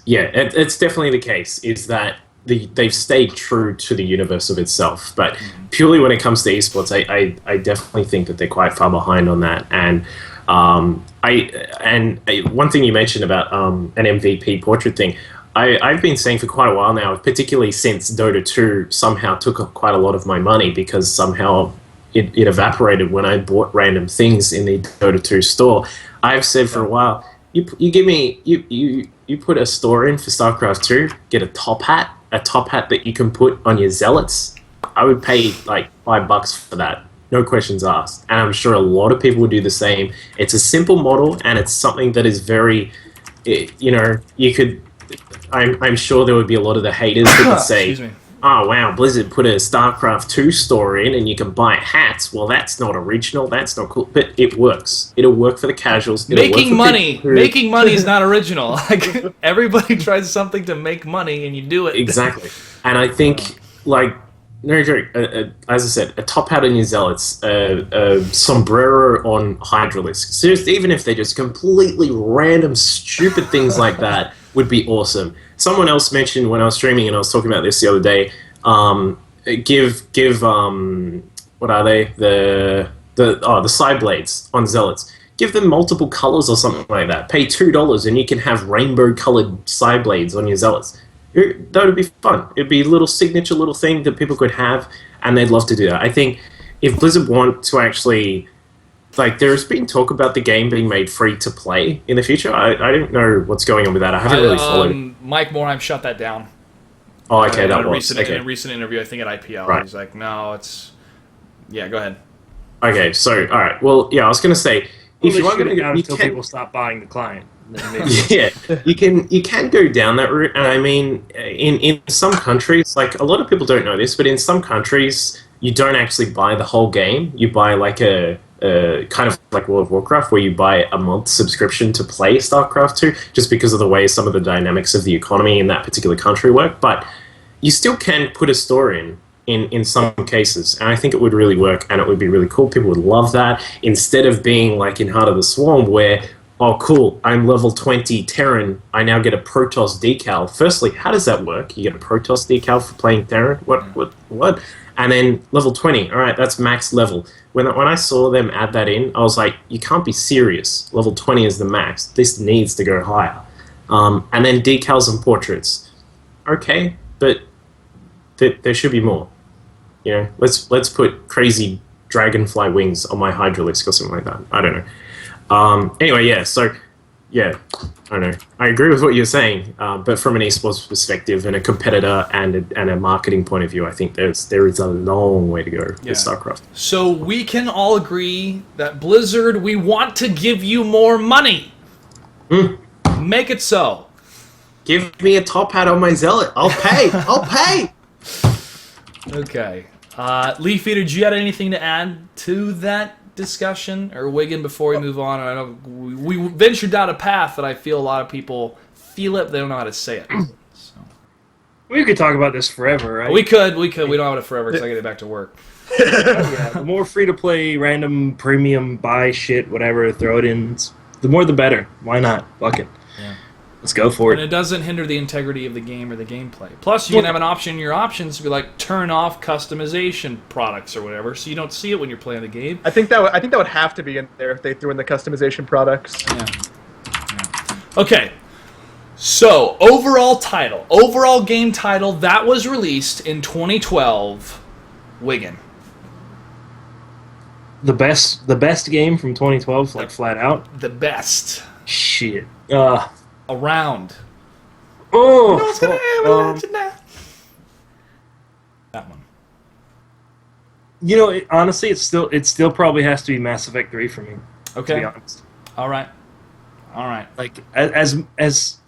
yeah, it's definitely the case, is that they've stayed true to the universe of itself. But purely when it comes to esports, I definitely think that they're quite far behind on that. And one thing you mentioned about an MVP portrait thing, I've been saying for quite a while now, particularly since Dota 2 somehow took up quite a lot of my money because somehow it evaporated when I bought random things in the Dota 2 store. I've said for a while, you put a store in for StarCraft 2, get a top hat that you can put on your zealots. I would pay like $5 for that. No questions asked. And I'm sure a lot of people would do the same. It's a simple model, and it's something that is very, you could... I'm sure there would be a lot of the haters that would say, oh, wow, Blizzard put a StarCraft 2 store in and you can buy hats. Well, that's not original. That's not cool. But it works. It'll work for the casuals. Making money is not original. Like, everybody tries something to make money, and you do it. Exactly. And I think, like, no joke, as I said, a top hat on your zealots, a sombrero on Hydralisk. Seriously, even if they're just completely random, stupid things like that, would be awesome. Someone else mentioned when I was streaming, and I was talking about this the other day, give what are they? The side blades on zealots. Give them multiple colors or something like that. Pay $2 and you can have rainbow colored side blades on your zealots. That would be fun. It'd be a little signature little thing that people could have, and they'd love to do that. I think if Blizzard want to actually... Like, there's been talk about the game being made free to play in the future. I don't know what's going on with that. I haven't really followed. Mike Morheim shut that down. Oh, okay, in that a was recent, okay. in a recent interview, I think at IPL, Right. he's like, no, it's yeah. Go ahead. Okay, so all right. Well, yeah, I was going to say Well, if they you are shoot going it to, down you until can, people stop buying the client. And then maybe yeah, you can go down that route, and I mean, in some countries, like a lot of people don't know this, but in some countries, you don't actually buy the whole game. You buy like a kind of like World of Warcraft, where you buy a month subscription to play StarCraft 2, just because of the way some of the dynamics of the economy in that particular country work. But you still can put a store in some cases, and I think it would really work, and it would be really cool. People would love that, instead of being like in Heart of the Swarm, where, oh cool, I'm level 20 Terran, I now get a Protoss decal. Firstly, how does that work? You get a Protoss decal for playing Terran? What? And then level 20, all right, that's max level. When I saw them add that in, I was like, you can't be serious. Level 20 is the max. This needs to go higher. And then decals and portraits. Okay, but there should be more. You know, let's put crazy dragonfly wings on my Hydralisk or something like that. I don't know. Anyway, yeah. So, yeah, I don't know. I agree with what you're saying, but from an esports perspective and a competitor and a marketing point of view, I think there is a long way to go with StarCraft. So we can all agree that Blizzard, we want to give you more money. Make it so. Give me a top hat on my Zealot. I'll pay. I'll pay. Okay. Leafy, did you have anything to add to that discussion? Or Wigan, before we move on? I know we ventured down a path that I feel a lot of people feel it, but they don't know how to say it. So. we could talk about this forever, right? We could. We don't have it forever because I get back to work. Yeah, the more free to play, random, premium, buy shit, whatever, throw it in. The more the better. Why not? Fuck it. Yeah. Let's go for And it. it doesn't hinder the integrity of the game or the gameplay. Plus, you can have an option in your options to be like turn off customization products or whatever, so you don't see it when you're playing the game. I think that would have to be in there if they threw in the customization products. Yeah. Okay. So, overall game title that was released in 2012, Wigan. The best game from 2012, like flat out. The best Shit. around. Oh. No one's gonna imagine that. That one. You know, honestly, it still probably has to be Mass Effect 3 for me. To Okay. be honest. All right. Like as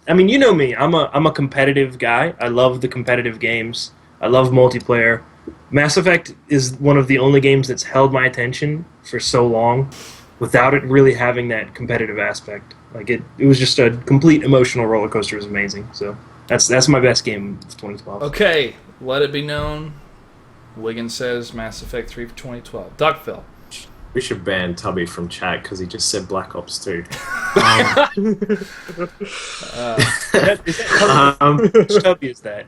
I mean, you know me. I'm a competitive guy. I love the competitive games. I love multiplayer. Mass Effect is one of the only games that's held my attention for so long without it really having that competitive aspect. Like it was just a complete emotional roller coaster. It was amazing. So that's my best game of 2012. Okay. Let it be known. Wigan says Mass Effect 3 for 2012. Duckville. We should ban Tubby from chat because he just said Black Ops 2. Is that which Tubby is that?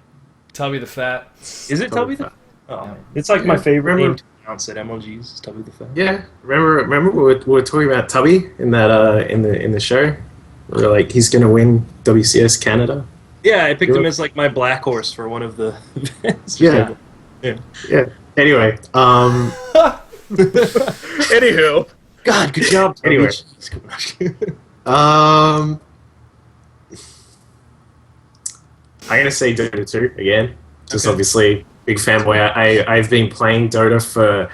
Tubby the Fat. Is it Tubby the? Fat. Oh, Yeah. it's like my favorite Remember- name to announce at MLGs. Is Tubby the Fat. Yeah, remember we were talking about Tubby in that in the show. We were like, he's gonna win WCS Canada. Yeah, I picked him as like my black horse for one of the events. Yeah. Yeah. Anyway, Anywho, God, good job. Tubby. Anyway. I'm gonna say Dota 2 again. Just Okay. obviously big fanboy. I've been playing Dota for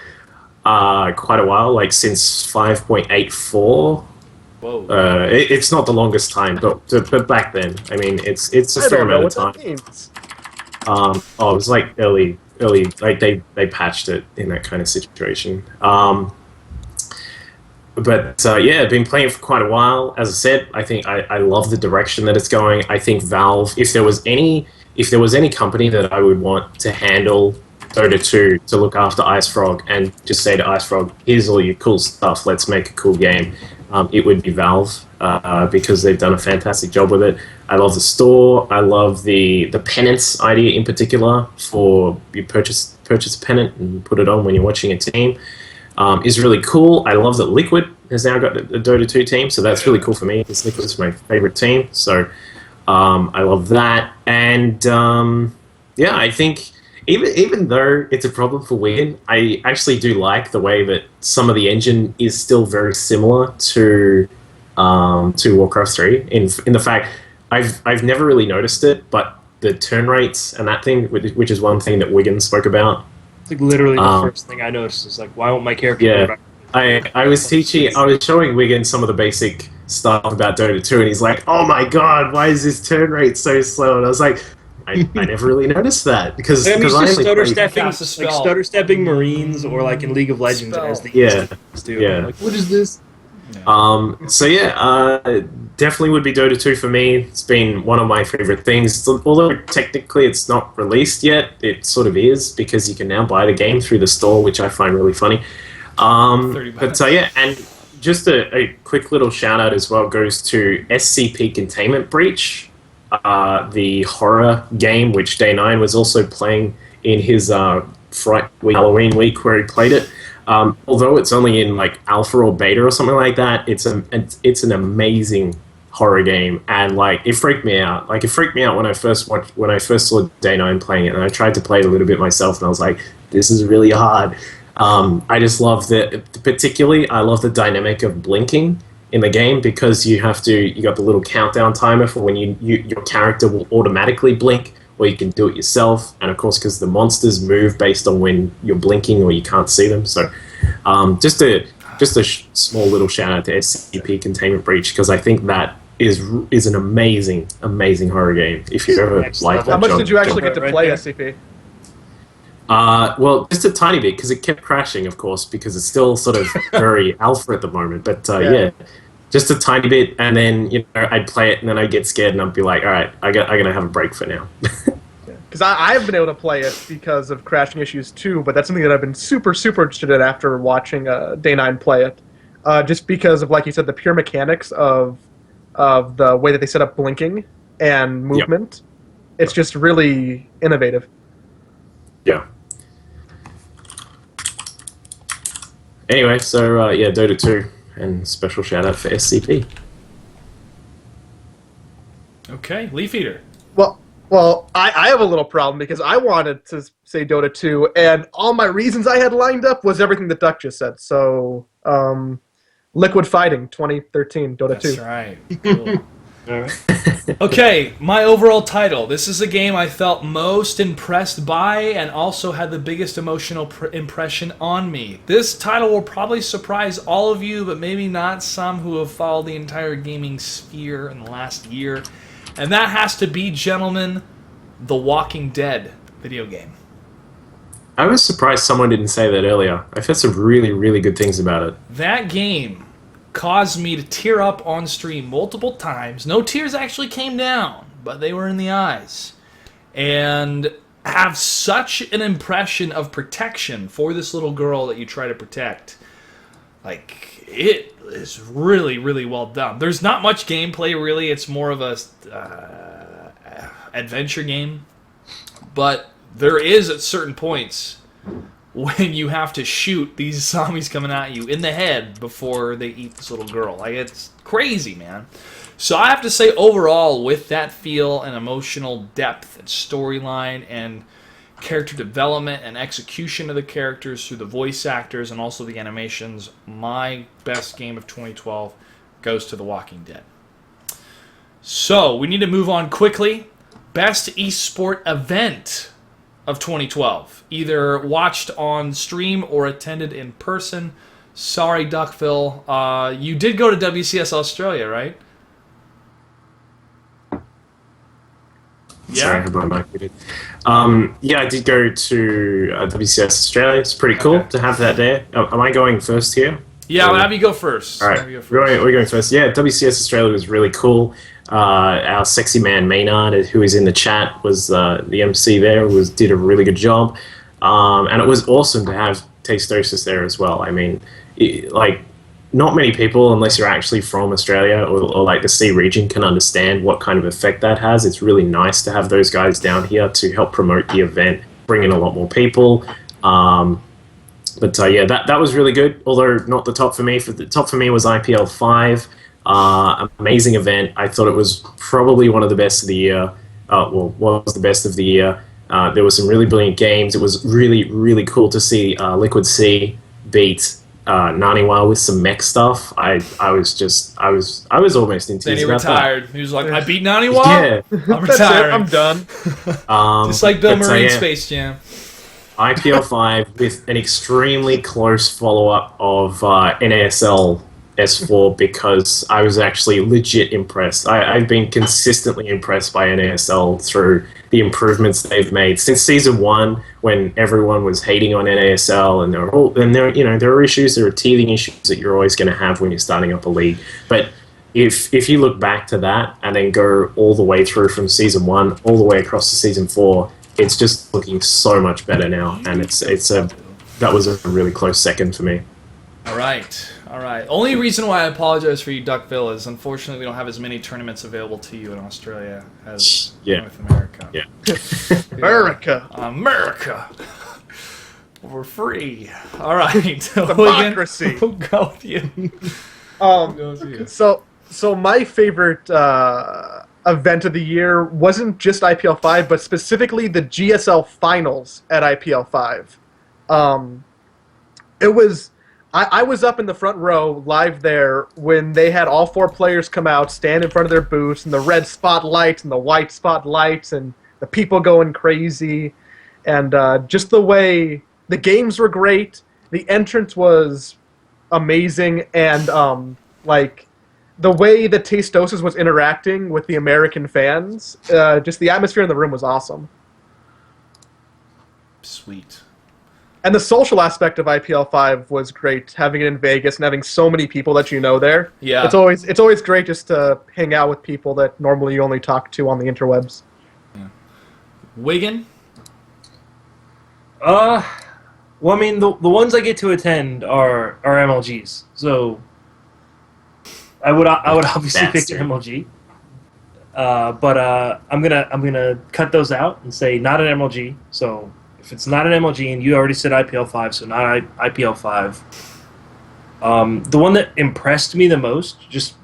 quite a while, like since 5.84. Whoa. It's not the longest time, but back then, I mean, it's a I fair don't know amount what of that time. means. It was like early, like they patched it in that kind of situation. But yeah, I've been playing it for quite a while. As I said, I think I love the direction that it's going. I think Valve, if there was any company that I would want to handle Dota 2 to look after IceFrog and just say to IceFrog, here's all your cool stuff, let's make a cool game, it would be Valve, because they've done a fantastic job with it. I love the store. I love the penance idea in particular, for you purchase a pennant and put it on when you're watching a team. Is really cool. I love that Liquid has now got a Dota 2 team, so that's really cool for me, because Liquid is my favorite team. So I love that. And yeah, I think even though it's a problem for Wigan, I actually do like the way that some of the engine is still very similar to Warcraft 3 in the fact I've never really noticed it, but the turn rates and that thing, which is one thing that Wiggins spoke about. It's like literally the first thing I noticed is like, why won't my character? Yeah, I was showing Wiggins some of the basic stuff about Dota 2, and he's like, "Oh my god, why is this turn rate so slow?" And I was like, I never really noticed that because I mean, it's I just only stutter played- stepping, Cast a spell. like stutter stepping Marines, or like in League of Legends Spell. as the Yeah. do. Yeah. Like, what is this? So yeah, definitely would be Dota 2 for me. It's been one of my favorite things. Although technically it's not released yet, it sort of is because you can now buy the game through the store, which I find really funny. 30 But yeah, and just a quick little shout out as well goes to SCP Containment Breach, the horror game which Day 9 was also playing in his Fright Week, Halloween week where he played it. Although it's only in like alpha or beta or something like that, it's an amazing horror game, and like it freaked me out. Like it freaked me out when I first saw Day 9 playing it, and I tried to play it a little bit myself, and I was like, this is really hard. I just love I love the dynamic of blinking in the game because you got the little countdown timer for when your character will automatically blink, or you can do it yourself, and of course because the monsters move based on when you're blinking or you can't see them. So just a small little shout out to SCP Containment Breach because I think that is an amazing horror game. If you ever Next like level. that, How much genre. did you actually get to Right play there. SCP? Well, just a tiny bit because it kept crashing, of course, because it's still sort of very alpha at the moment. But yeah, just a tiny bit, and then I'd play it, and then I'd get scared, and I'd be like, "All right, I'm gonna have a break for now." Because I've been able to play it because of crashing issues too, but that's something that I've been super interested in after watching Day 9 play it. Just because of, like you said, the pure mechanics of the way that they set up blinking and movement. It's just really innovative. Yeah. Anyway, so yeah, Dota 2, and special shout out for SCP. Okay, Leaf Eater. Well, I have a little problem because I wanted to say Dota 2, and all my reasons I had lined up was everything that Duck just said. So, Liquid Fighting 2013, Dota 2. That's right. Cool. All right. Okay, my overall title. This is a game I felt most impressed by and also had the biggest emotional impression on me. This title will probably surprise all of you, but maybe not some who have followed the entire gaming sphere in the last year. And that has to be, gentlemen, The Walking Dead video game. I was surprised someone didn't say that earlier. I've heard some really, really good things about it. That game caused me to tear up on stream multiple times. No tears actually came down, but they were in the eyes. And have such an impression of protection for this little girl that you try to protect. Like, it is really, really well done. There's not much gameplay, really. It's more of a adventure game. But there is, at certain points, when you have to shoot these zombies coming at you in the head before they eat this little girl. Like, it's crazy, man. So I have to say, overall, with that feel and emotional depth and storyline and character development and execution of the characters through the voice actors and also the animations, my best game of 2012 goes to The Walking Dead. So, we need to move on quickly. Best esport event of 2012. Either watched on stream or attended in person. Sorry, Duckville. You did go to WCS Australia, right? Sorry, I had my mic muted. Yeah, I did go to WCS Australia. It's pretty cool to have that there. Am I going first here? Yeah, I'll have you go first. All right, we're going first. Yeah, WCS Australia was really cool. Our sexy man Maynard, who is in the chat, was the MC there. Did a really good job, and it was awesome to have Tastosis there as well. I mean, not many people, unless you're actually from Australia or like the C region, can understand what kind of effect that has. It's really nice to have those guys down here to help promote the event, bring in a lot more people. But yeah, that was really good, although not the top for me. The top for me was IPL 5. Amazing event. I thought it was probably one of the best of the year. Was the best of the year. There were some really brilliant games. It was really, really cool to see Liquid Sea beat Naniwa with some mech stuff, I was almost enthused Then he about that. retired. He was like, I beat Naniwa? Yeah. I'm That's it. retired. I'm done. Just like Bill but so, Murray in yeah. Space Jam. IPL 5 with an extremely close follow-up of NASL S4 because I was actually legit impressed. I've been consistently impressed by NASL through the improvements they've made since season 1 when everyone was hating on NASL and there are issues, there are teething issues that you're always going to have when you're starting up a league. But if you look back to that and then go all the way through from season 1 all the way across to season 4, it's just looking so much better now, and that was a really close second for me. All right. Only reason why I apologize for you, Duckville, is unfortunately we don't have as many tournaments available to you in Australia as North America. Yeah. America. We're free. All right. Democracy. We'll go with you. So my favorite event of the year wasn't just IPL 5, but specifically the GSL finals at IPL 5. It was I was up in the front row live there when they had all 4 players come out, stand in front of their booths, and the red spotlights and the white spotlights and the people going crazy, and just the way the games were great, the entrance was amazing, and like the way that Tastosis was interacting with the American fans, just the atmosphere in the room was awesome. Sweet. And the social aspect of IPL 5 was great, having it in Vegas and having so many people that you know there. Yeah. It's always great just to hang out with people that normally you only talk to on the interwebs. Yeah. Wigan? Well, I mean, the ones I get to attend are MLGs, so I would obviously pick Bastard. MLG. But I'm gonna cut those out and say not an MLG. So if it's not an MLG, and you already said IPL 5, so not IPL 5. The one that impressed me the most, just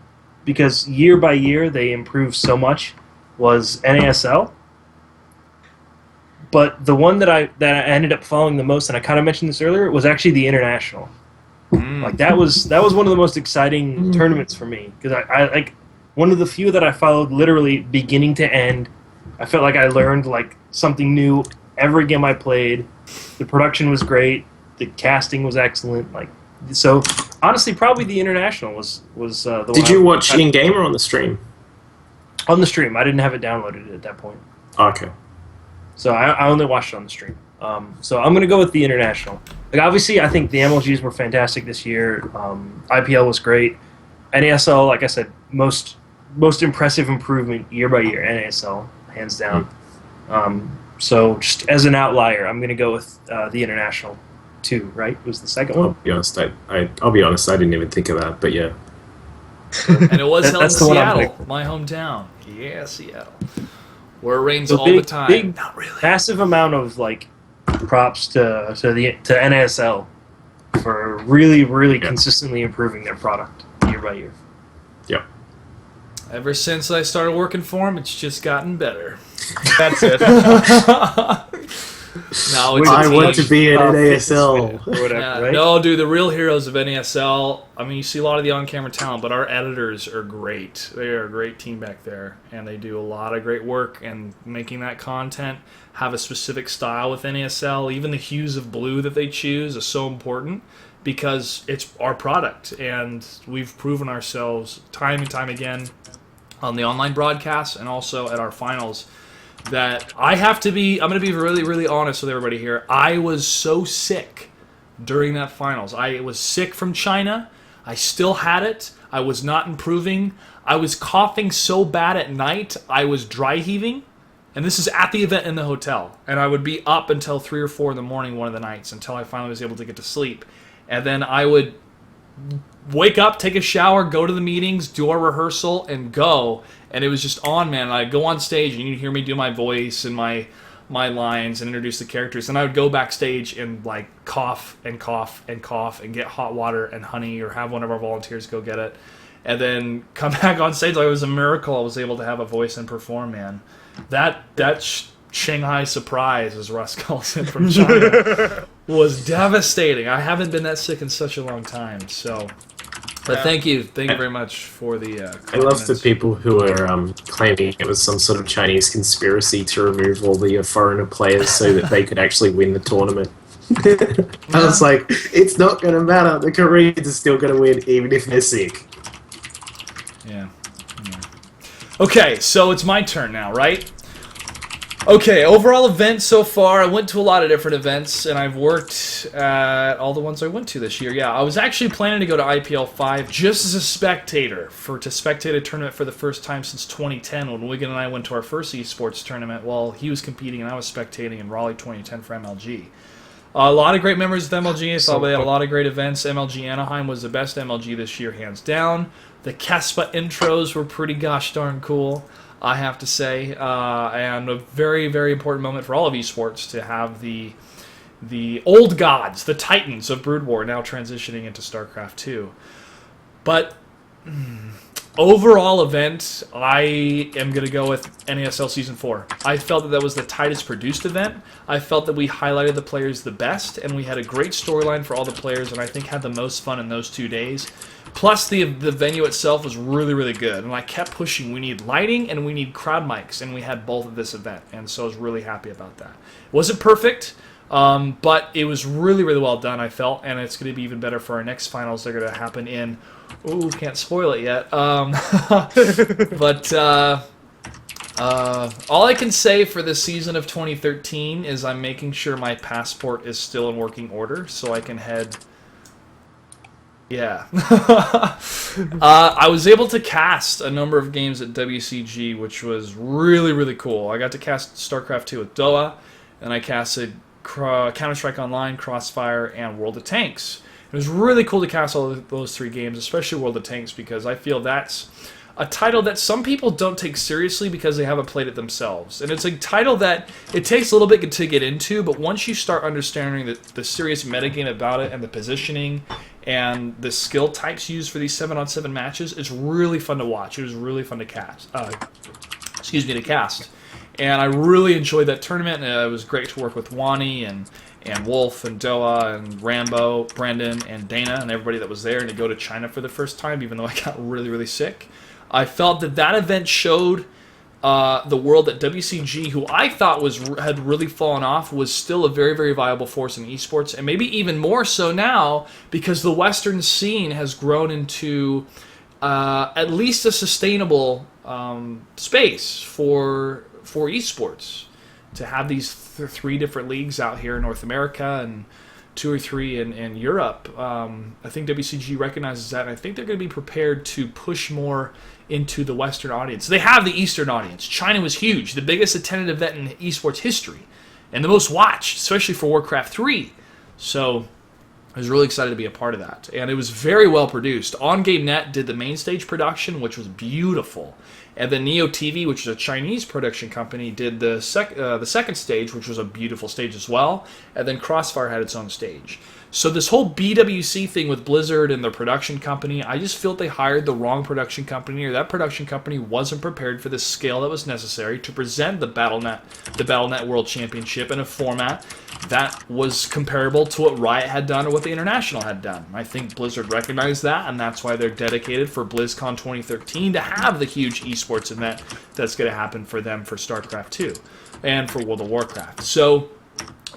because year by year they improved so much, was NASL. But the one that I ended up following the most, and I kind of mentioned this earlier, was actually the International. Like that was one of the most exciting tournaments for me, because I like one of the few that I followed literally beginning to end. I felt like I learned like something new every game I played. The production was great. The casting was excellent. Like, so honestly, probably the International was the one. Did you watch in game or on the stream? On the stream? I didn't have it downloaded at that point, Okay. so I only watched it on the stream. So I'm gonna go with the International. Like, obviously, I think the MLGs were fantastic this year. IPL was great. NASL, like I said, most impressive improvement year by year. NASL, hands down. So just as an outlier, I'm gonna go with the International. 2, right? Was the second one? I'll be honest. I'll be honest. I didn't even think of that, but yeah. And it was held in That's the one I'm Seattle, my hometown. Yeah, Seattle. Where it rains So all the time. big, Not really. massive amount of like props to NASL for really consistently improving their product year by year. Yep. Ever since I started working for him, it's just gotten better. That's it. No, it's I a want team. to be an Fitness NASL. or whatever, Yeah, right? no, dude, the real heroes of NASL, I mean, you see a lot of the on-camera talent, but our editors are great. They are a great team back there, and they do a lot of great work and making that content have a specific style with NASL. Even the hues of blue that they choose is so important because it's our product, and we've proven ourselves time and time again on the online broadcasts and also at our finals that I'm going to be really, really honest with everybody here. I was so sick during that finals. I was sick from China. I still had it. I was not improving. I was coughing so bad at night, I was dry heaving. And this is at the event in the hotel. And I would be up until 3 or 4 in the morning one of the nights until I finally was able to get to sleep. And then I would wake up, take a shower, go to the meetings, do our rehearsal, and go. And it was just on, man. I'd go on stage, and you'd hear me do my voice and my lines and introduce the characters. And I would go backstage and, like, cough and cough and cough and get hot water and honey or have one of our volunteers go get it. And then come back on stage like it was a miracle I was able to have a voice and perform, man. That Shanghai surprise, as Russ calls it, from China, was devastating. I haven't been that sick in such a long time. So, but thank you very much for the. I love the people who are claiming it was some sort of Chinese conspiracy to remove all the foreigner players so that they could actually win the tournament. I was like, it's not going to matter. The Koreans are still going to win, even if they're sick. Yeah. Okay, so it's my turn now, right? Okay, overall events so far. I went to a lot of different events, and I've worked at all the ones I went to this year. Yeah, I was actually planning to go to IPL 5 just as a spectator, to spectate a tournament for the first time since 2010 when Wigan and I went to our first esports tournament while he was competing and I was spectating in Raleigh 2010 for MLG. A lot of great memories with MLG. I thought we had a lot of great events. MLG Anaheim was the best MLG this year, hands down. The Kespa intros were pretty gosh darn cool, I have to say. And a very, very important moment for all of esports to have the old gods, the titans of Brood War, now transitioning into StarCraft 2. But overall event, I am going to go with NASL Season 4. I felt that was the tightest produced event. I felt that we highlighted the players the best, and we had a great storyline for all the players, and I think had the most fun in those 2 days. Plus, the venue itself was really, really good, and I kept pushing. We need lighting, and we need crowd mics, and we had both of this event, and so I was really happy about that. It wasn't perfect, but it was really, really well done, I felt, and it's going to be even better for our next finals. They're going to happen in... Ooh, can't spoil it yet. But all I can say for this season of 2013 is I'm making sure my passport is still in working order so I can head... Yeah. I was able to cast a number of games at WCG, which was really, really cool. I got to cast StarCraft 2 with Doa, and I casted Counter-Strike Online, Crossfire, and World of Tanks. It was really cool to cast all of those 3 games, especially World of Tanks, because I feel that's a title that some people don't take seriously because they haven't played it themselves. And it's a title that it takes a little bit to get into, but once you start understanding the serious metagame about it and the positioning and the skill types used for these 7-on-7 matches, it's really fun to watch. It was really fun to cast. To cast. And I really enjoyed that tournament. It was great to work with Wani and Wolf and Doa and Rambo, Brendan and Dana and everybody that was there, and to go to China for the first time, even though I got really, really sick. I felt that event showed the world that WCG, who I thought had really fallen off, was still a very, very viable force in esports, and maybe even more so now because the Western scene has grown into at least a sustainable space for esports. To have these 3 different leagues out here in North America and 2 or 3 in Europe, I think WCG recognizes that, and I think they're going to be prepared to push more into the Western audience. They have the Eastern audience. China was huge, the biggest attended event in esports history, and the most watched, especially for Warcraft 3. So I was really excited to be a part of that, and it was very well produced. OnGameNet did the main stage production, which was beautiful, and then Neo TV, which is a Chinese production company, did the second stage, which was a beautiful stage as well, and then Crossfire had its own stage. So this whole BWC thing with Blizzard and their production company, I just feel they hired the wrong production company, or that production company wasn't prepared for the scale that was necessary to present the Battle.net World Championship in a format that was comparable to what Riot had done or what the International had done. I think Blizzard recognized that, and that's why they're dedicated for BlizzCon 2013 to have the huge esports event that's going to happen for them for StarCraft 2 and for World of Warcraft. So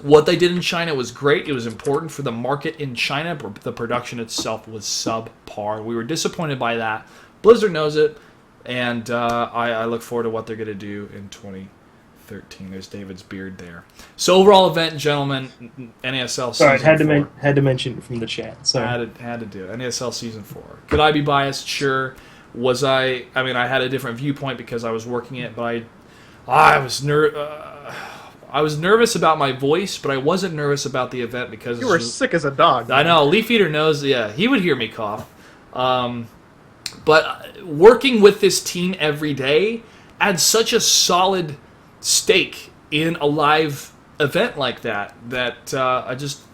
what they did in China was great. It was important for the market in China, but the production itself was subpar. We were disappointed by that. Blizzard knows it, and I look forward to what they're going to do in 2013. There's David's beard there. So overall event, gentlemen, NASL Sorry, Season 4. had to mention it from the chat. So Had to do it. NASL Season 4. Could I be biased? Sure. Was I mean, I had a different viewpoint because I was working it, but I was nervous about my voice, but I wasn't nervous about the event because You were sick as a dog. I know. Leaf Eater knows. Yeah, he would hear me cough. But working with this team every day adds such a solid stake in a live event like that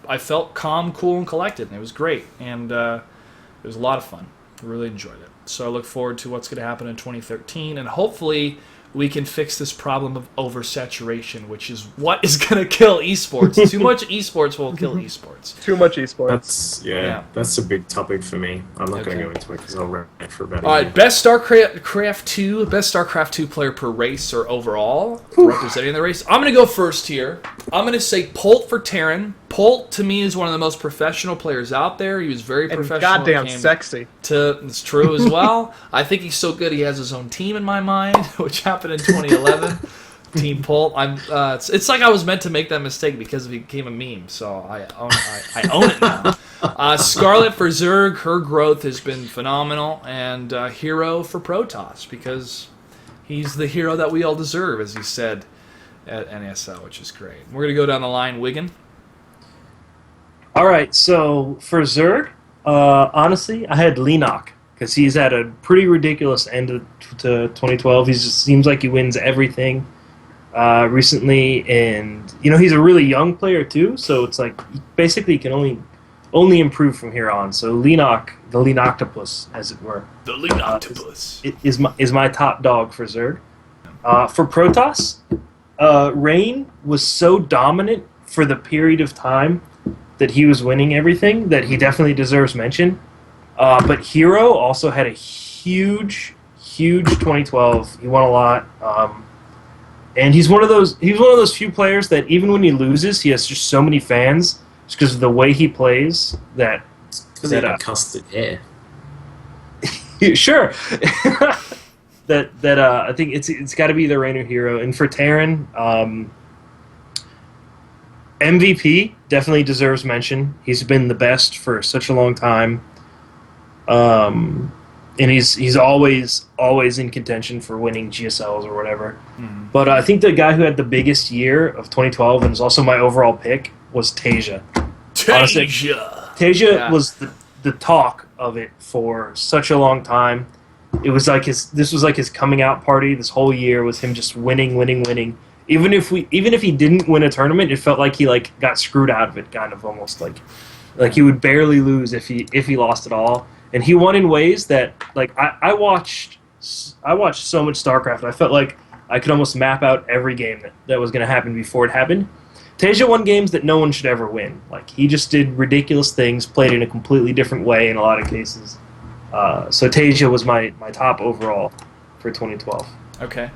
I felt calm, cool, and collected, and it was great. And it was a lot of fun. I really enjoyed it. So I look forward to what's going to happen in 2013, and hopefully we can fix this problem of oversaturation, which is what is going to kill esports. Too much esports will kill esports. Too much esports. That's a big topic for me. I'm not going Okay. to go into it because I'll rant for about a All right, minute. best StarCraft 2 player per race or overall representing the race. I'm going to go first here. I'm going to say Polt for Terran. Polt to me is one of the most professional players out there. He was very And professional. goddamn when it came sexy. It's true as well. I think he's so good he has his own team in my mind, which happened in 2011. Team Polt. It's like I was meant to make that mistake because it became a meme. So I own it now. Scarlet for Zerg. Her growth has been phenomenal, and Hero for Protoss because he's the hero that we all deserve, as he said at NSL, which is great. We're gonna go down the line. Wigan. All right, so for Zerg, honestly, I had Lenok because he's at a pretty ridiculous end to 2012. He just seems like he wins everything recently, and he's a really young player too. So it's like basically he can only improve from here on. So Lenok, the Lenoctopus, as it were, The Lean Octopus. is my top dog for Zerg. For Protoss, Rain was so dominant for the period of time that he was winning everything that he definitely deserves mention. But Hero also had a huge 2012. He won a lot, and he's one of those few players that even when he loses, he has just so many fans just because of the way he plays that. Because he had custard hair. Sure. that I think it's got to be the Rain or Hero, and for Terran, MVP definitely deserves mention. He's been the best for such a long time, and he's always in contention for winning GSLs or whatever. Mhm. But I think the guy who had the biggest year of 2012 and is also my overall pick was Tasia. Honestly, Tasia. Tasia Yeah. was the talk of it for such a long time. It was like this was like his coming out party. This whole year was him just winning. Even if he didn't win a tournament, it felt like he got screwed out of it, kind of almost like he would barely lose if he lost at all. And he won in ways that I watched so much StarCraft. I felt like I could almost map out every game that was going to happen before it happened. Tasia won games that no one should ever win. Like he just did ridiculous things, played in a completely different way in a lot of cases. So Tasia was my top overall for 2012. Okay.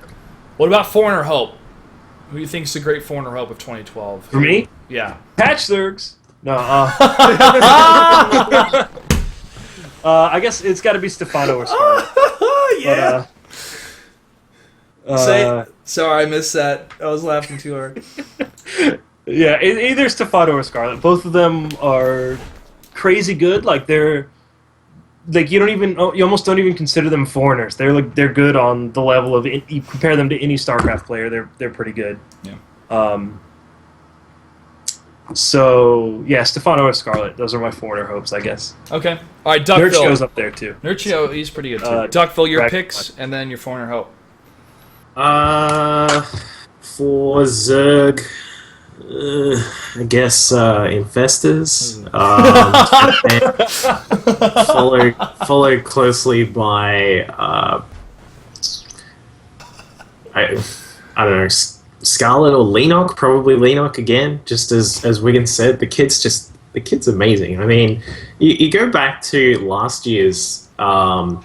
What about Foreigner Hope? Who do you think is the great Foreigner Hope of 2012? For me, Yeah. Patch Zergs. No, I guess it's got to be Stefano or Scarlet. Yeah. But, Sorry, I missed that. I was laughing too hard. yeah, either Stefano or Scarlet. Both of them are crazy good. You almost don't even consider them foreigners. They're good on the level of you compare them to any StarCraft player. They're pretty good. Yeah. So yeah, Stefano or Scarlet. Those are my foreigner hopes, I guess. Okay. All right, Nurch Duckville. goes up there too. Nurchio, he's pretty good too. Duckville, your Rack- picks, and then your Foreigner Hope. For Zerg, I guess Infestors. And followed closely by I don't know, Scarlet or Lenok. Probably Lenok again. Just as Wiggin said, the kid's amazing. I mean, you go back to last year's MLGs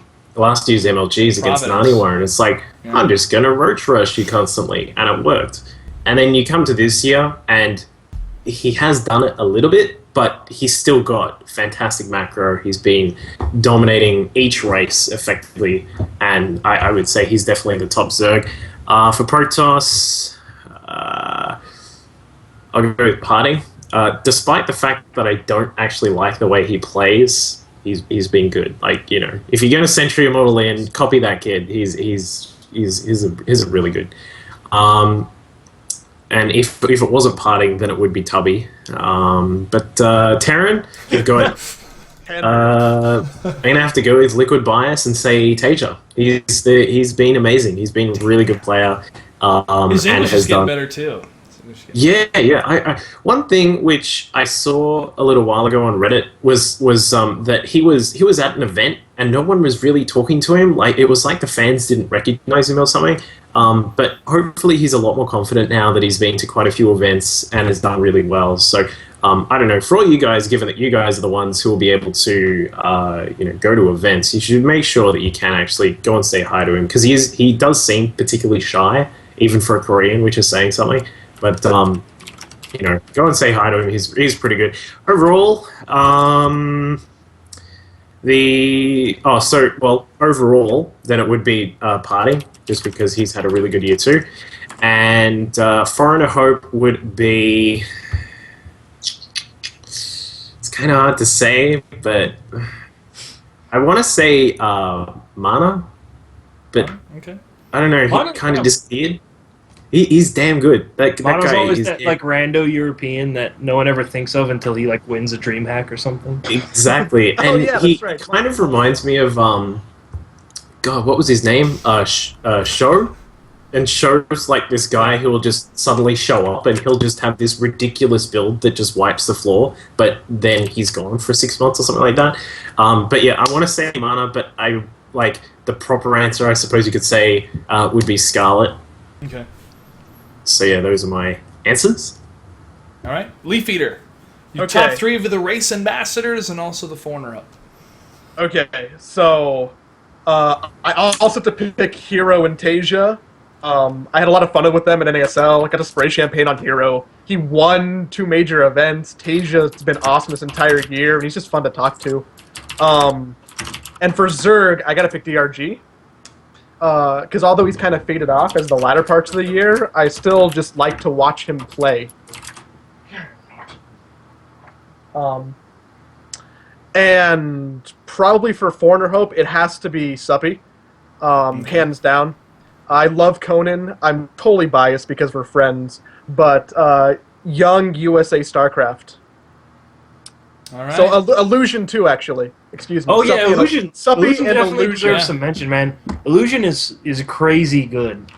against Providence. Naniwa, and it's like, Yeah. I'm just gonna roach rush you constantly, and it worked. And then you come to this year, and he has done it a little bit, but he's still got fantastic macro. He's been dominating each race effectively, and I would say he's definitely the top Zerg. For Protoss, I'll go with Party. Despite the fact that I don't actually like the way he plays, he's been good. Like, if you're going to Century Immortal in, copy that kid. He's really good. And if it wasn't Parting, then it would be Tubby. But Terran, you've got. I'm gonna have to go with Liquid Bias and say Tasia. He's been amazing. He's been a really good player. His and English has is getting done. better too. Yeah. I one thing which I saw a little while ago on Reddit was that he was at an event and no one was really talking to him. Like, it was like the fans didn't recognize him or something. But hopefully he's a lot more confident now that he's been to quite a few events and has done really well. So I don't know, for all you guys, given that you guys are the ones who will be able to go to events, you should make sure that you can actually go and say hi to him, because he does seem particularly shy, even for a Korean, which is saying something. But go and say hi to him. He's pretty good overall. Overall, then it would be Party, just because he's had a really good year too. And Foreigner Hope would be... It's kind of hard to say, but I want to say Mana, but Okay. I don't know, he kind of disappeared. He's damn good. That Mono's guy always is that like rando European that no one ever thinks of until he like wins a DreamHack or something. Exactly. Oh, And yeah, he that's right. kind of reminds me of God, what was his name? Show? And Show's like this guy who will just suddenly show up and he'll just have this ridiculous build that just wipes the floor, but then he's gone for 6 months or something like that. But yeah, I want to say Mana, but I like the proper answer, I suppose you could say, would be Scarlet. Okay. So yeah, those are my answers. All right. Leaf Eater. Your Okay. top 3 of the race ambassadors and also the Foreigner Up. Okay, so I also have to pick Hero and Tasia. I had a lot of fun with them in NASL. I got to spray champagne on Hero. He won 2 major events. Tasia's been awesome this entire year, and he's just fun to talk to. And for Zerg, I got to pick DRG. Because although he's kind of faded off as the latter parts of the year, I still just like to watch him play. And probably for Foreigner Hope, it has to be Suppy, hands down. I love Conan. I'm totally biased because we're friends, but young USA StarCraft. All right. So Illusion too, actually. Excuse me. Oh yeah, Suppy- Illusion. Suppy Illusion and definitely Illusion. deserves some mention, man. Illusion is crazy good.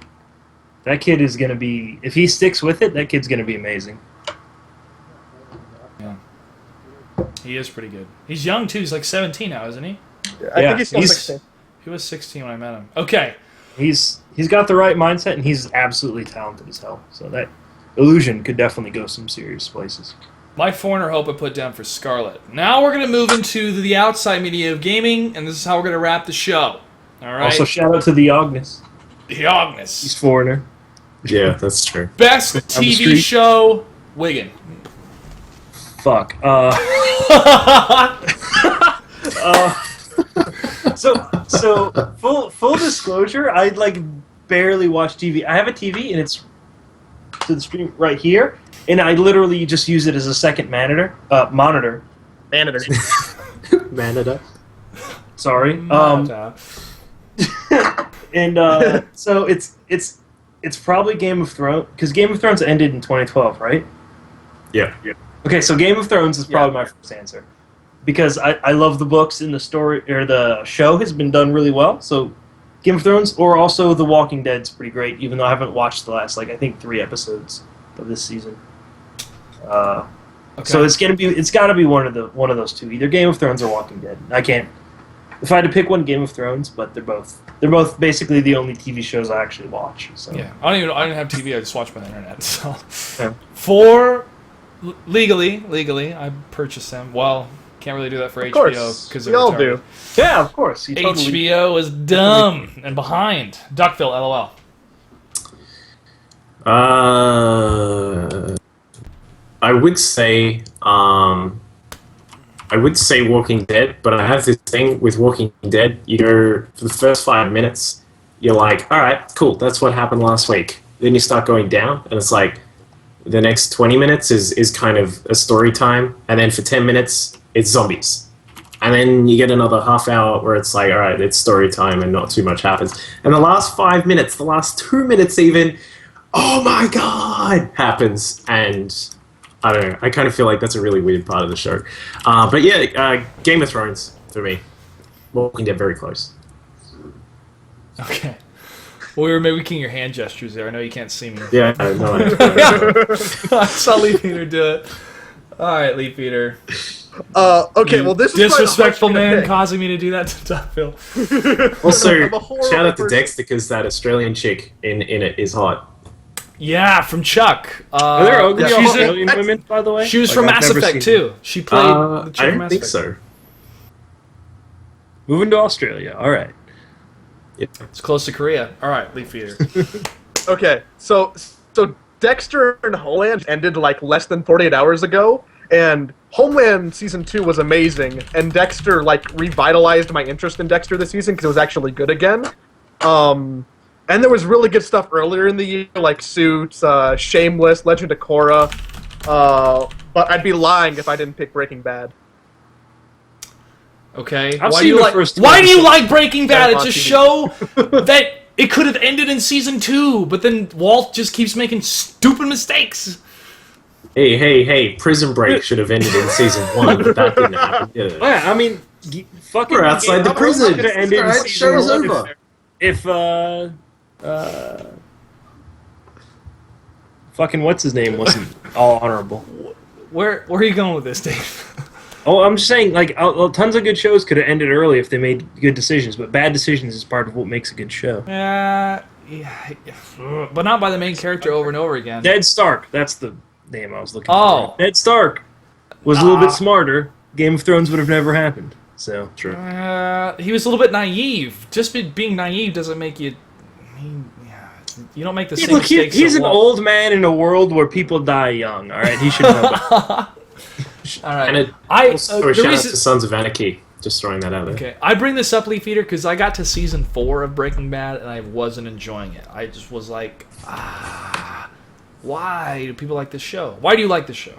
That kid is gonna be, if he sticks with it, that kid's gonna be amazing. He is pretty good. He's young too. He's like 17 now, isn't he? I Yeah, think he's still he's- 16. He was 16 when I met him. Okay. He's got the right mindset, and he's absolutely talented as hell. So that Illusion could definitely go some serious places. My Foreigner Hope I put down for Scarlet. Now we're going to move into the outside media of gaming, and this is how we're going to wrap the show. All right? Also, shout out to the Agnes. the He's Agnes. foreigner. Yeah, that's true. Best the TV street. show, Wigan. Fuck. So full disclosure, I like barely watch TV. I have a TV and it's to the screen right here, and I literally just use it as a second monitor. Monitor. Manada. Sorry. And so it's probably Game of Thrones, because Game of Thrones ended in 2012, right? Yeah. Okay, so Game of Thrones is probably my first answer, because I love the books, and the story or the show has been done really well. So Game of Thrones, or also The Walking Dead's pretty great, even though I haven't watched the last, like, I think 3 episodes of this season. So it's got to be one of those two, either Game of Thrones or Walking Dead. I can't. If I had to pick one, Game of Thrones, but they're both basically the only TV shows I actually watch. So Yeah, I don't have TV. I just watch my internet. So, Yeah. for legally, I purchased them. Well, can't really do that for Of HBO course, because we all do. yeah, of course. You totally- HBO is dumb and behind. Duckville, LOL. I would say Walking Dead, but I have this thing with Walking Dead. You go for the first 5 minutes, you're like, all right, cool, that's what happened last week. Then you start going down, and it's like the next 20 minutes is kind of a story time, and then for 10 minutes it's zombies, and then you get another half hour where it's like, all right, it's story time and not too much happens. And the last 5 minutes, the last 2 minutes even, oh my god, happens. And I don't know, I kind of feel like that's a really weird part of the show. But yeah, Game of Thrones for me. Walking Dead very close. Okay. Well, we were making your hand gestures there. I know you can't see me. Yeah, no, I saw Lee Peter do it. All right, Leaf Eater. Okay, well, this is Disrespectful probably the hardest man thing causing me to do that to Phil. Also, I'm a horrible shout out to person. Dexter because that Australian chick in it is hot. Yeah, from Chuck. Are there ugly yeah, she's in- Australian women, by the way? She was Like, from I've Mass never Effect seen too. She played the chick I from don't Mass think Effect. so. Moving to Australia. All right. It's close to Korea. All right, Leaf Eater. Okay, so Dexter and Homeland ended like less than 48 hours ago, and Homeland season 2 was amazing, and Dexter like revitalized my interest in Dexter this season because it was actually good again. And there was really good stuff earlier in the year, like Suits, Shameless, Legend of Korra. But I'd be lying if I didn't pick Breaking Bad. Okay. I've Why seen do you the like? first two Why do you episodes. like Breaking Bad? Yeah, It's a on TV. show that it could have ended in season 2, but then Walt just keeps making stupid mistakes. Hey! Prison Break should have ended in season 1, but that didn't happen. Did it? Well, yeah, I mean, fucking. We're outside the prison. Could have ended in Alright, season show's 1 over. if fucking what's his name wasn't all honorable. Where are you going with this, Dave? Oh, I'm just saying, like, tons of good shows could have ended early if they made good decisions, but bad decisions is part of what makes a good show. Yeah, but not by the main character over and over again. Ned Stark, that's the name I was looking Oh. for. Ned Stark was a little bit smarter. Game of Thrones would have never happened. So True. He was a little bit naive. Just being naive doesn't make you. You don't make the same look, mistakes. he's that an Walt- old man in a world where people die young. All right, he should know that. All right. And it I also the shout out reason- to Sons of Anarchy. Just throwing that out there. Okay, I bring this up, Leaf Eater, because I got to season 4 of Breaking Bad and I wasn't enjoying it. I just was like, why do people like this show? Why do you like this show?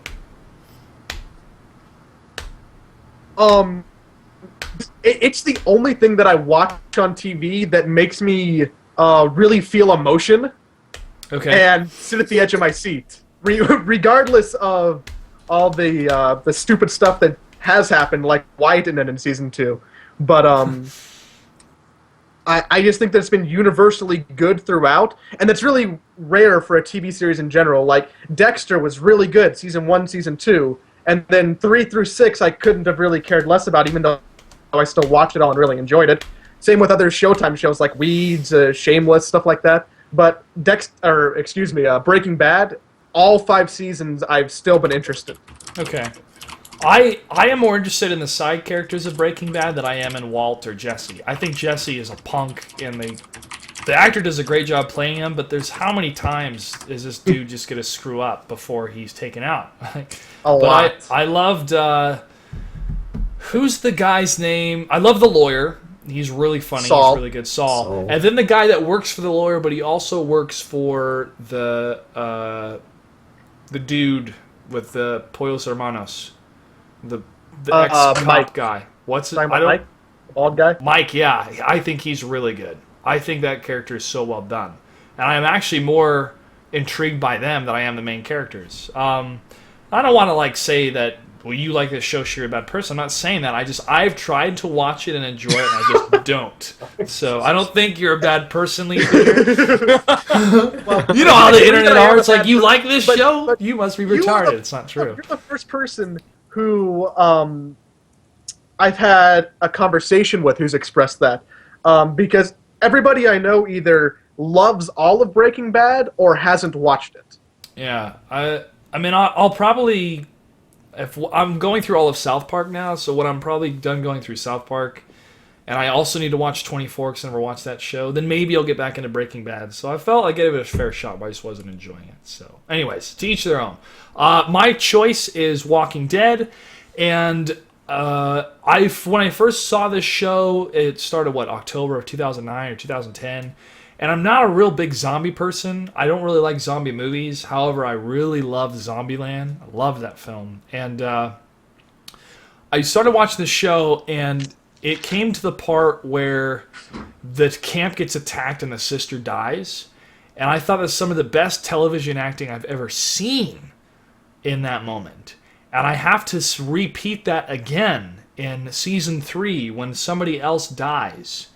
It's the only thing that I watch on TV that makes me really feel emotion Okay. and sit at the edge of my seat, regardless of all the stupid stuff that has happened, like why it didn't end in season 2. But I just think that it's been universally good throughout, and that's really rare for a TV series in general. Like Dexter was really good, season 1, season 2, and then 3 through 6 I couldn't have really cared less about, even though I still watched it all and really enjoyed it. Same with other Showtime shows like Weeds, Shameless, stuff like that. But Breaking Bad, all 5 seasons I've still been interested. Okay. I am more interested in the side characters of Breaking Bad than I am in Walt or Jesse. I think Jesse is a punk, and the actor does a great job playing him, but there's how many times is this dude just going to screw up before he's taken out? A lot. I loved, who's the guy's name? I love the lawyer. He's really funny. Saul. He's really good. Saul. Saul. And then the guy that works for the lawyer, but he also works for the dude with the Pollos Hermanos. The ex-cop Mike. guy. What's it? Talking I about don't. Mike, the bald guy. Mike, yeah, I think he's really good. I think that character is so well done, and I'm actually more intrigued by them than I am the main characters. I don't want to like say that. Well, you like this show, so you're a bad person. I'm not saying that. I've tried to watch it and enjoy it, and I just don't. So I don't think you're a bad person, Lee. Well, You know how the internet I am are. a It's like bad you person, like this but- show. but You must be you are retarded. the- It's not true. You're the first person who I've had a conversation with who's expressed that. Because everybody I know either loves all of Breaking Bad or hasn't watched it. Yeah, I mean, I'll probably, if I'm going through all of South Park now, so when I'm probably done going through South Park, and I also need to watch 24 because I never watched that show, then maybe I'll get back into Breaking Bad. So I felt I gave it a fair shot, but I just wasn't enjoying it. So, anyways, to each their own. My choice is Walking Dead, and when I first saw this show, it started October of 2009 or 2010. And I'm not a real big zombie person. I don't really like zombie movies. However, I really loved Zombieland. I loved that film. And I started watching the show, and it came to the part where the camp gets attacked and the sister dies. And I thought that was some of the best television acting I've ever seen in that moment. And I have to repeat that again in season 3 when somebody else dies.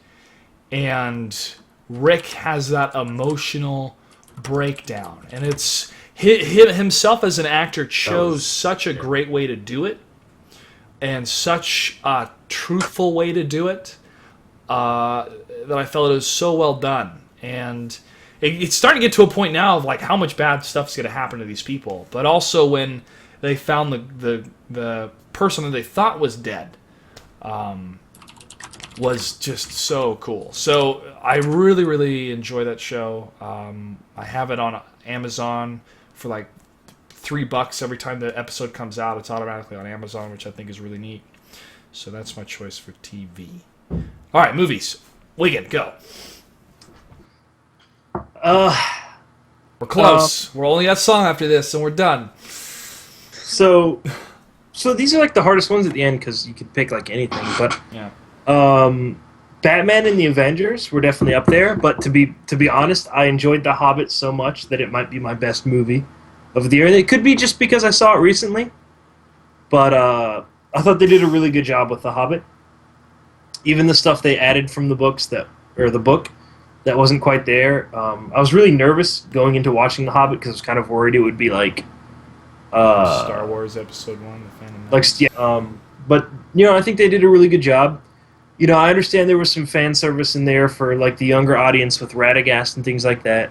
And Rick has that emotional breakdown, and himself as an actor chose was- such a great way to do it, and such a truthful way to do it, that I felt it was so well done. And it's starting to get to a point now of like how much bad stuff's going to happen to these people, but also when they found the person that they thought was dead, was just so cool. So I really, really enjoy that show. I have it on Amazon for like $3 every time the episode comes out. It's automatically on Amazon, which I think is really neat. So that's my choice for TV. All right, movies. Wigan, go. We're close. We're only a song after this, and we're done. So these are like the hardest ones at the end because you could pick like anything. But Yeah. Batman and the Avengers were definitely up there. But to be honest, I enjoyed The Hobbit so much that it might be my best movie of the year. It could be just because I saw it recently, but I thought they did a really good job with The Hobbit. Even the stuff they added from the book that wasn't quite there. I was really nervous going into watching The Hobbit because I was kind of worried it would be like Star Wars Episode 1, The Phantom Menace. but I think they did a really good job. I understand there was some fan service in there for like the younger audience with Radagast and things like that,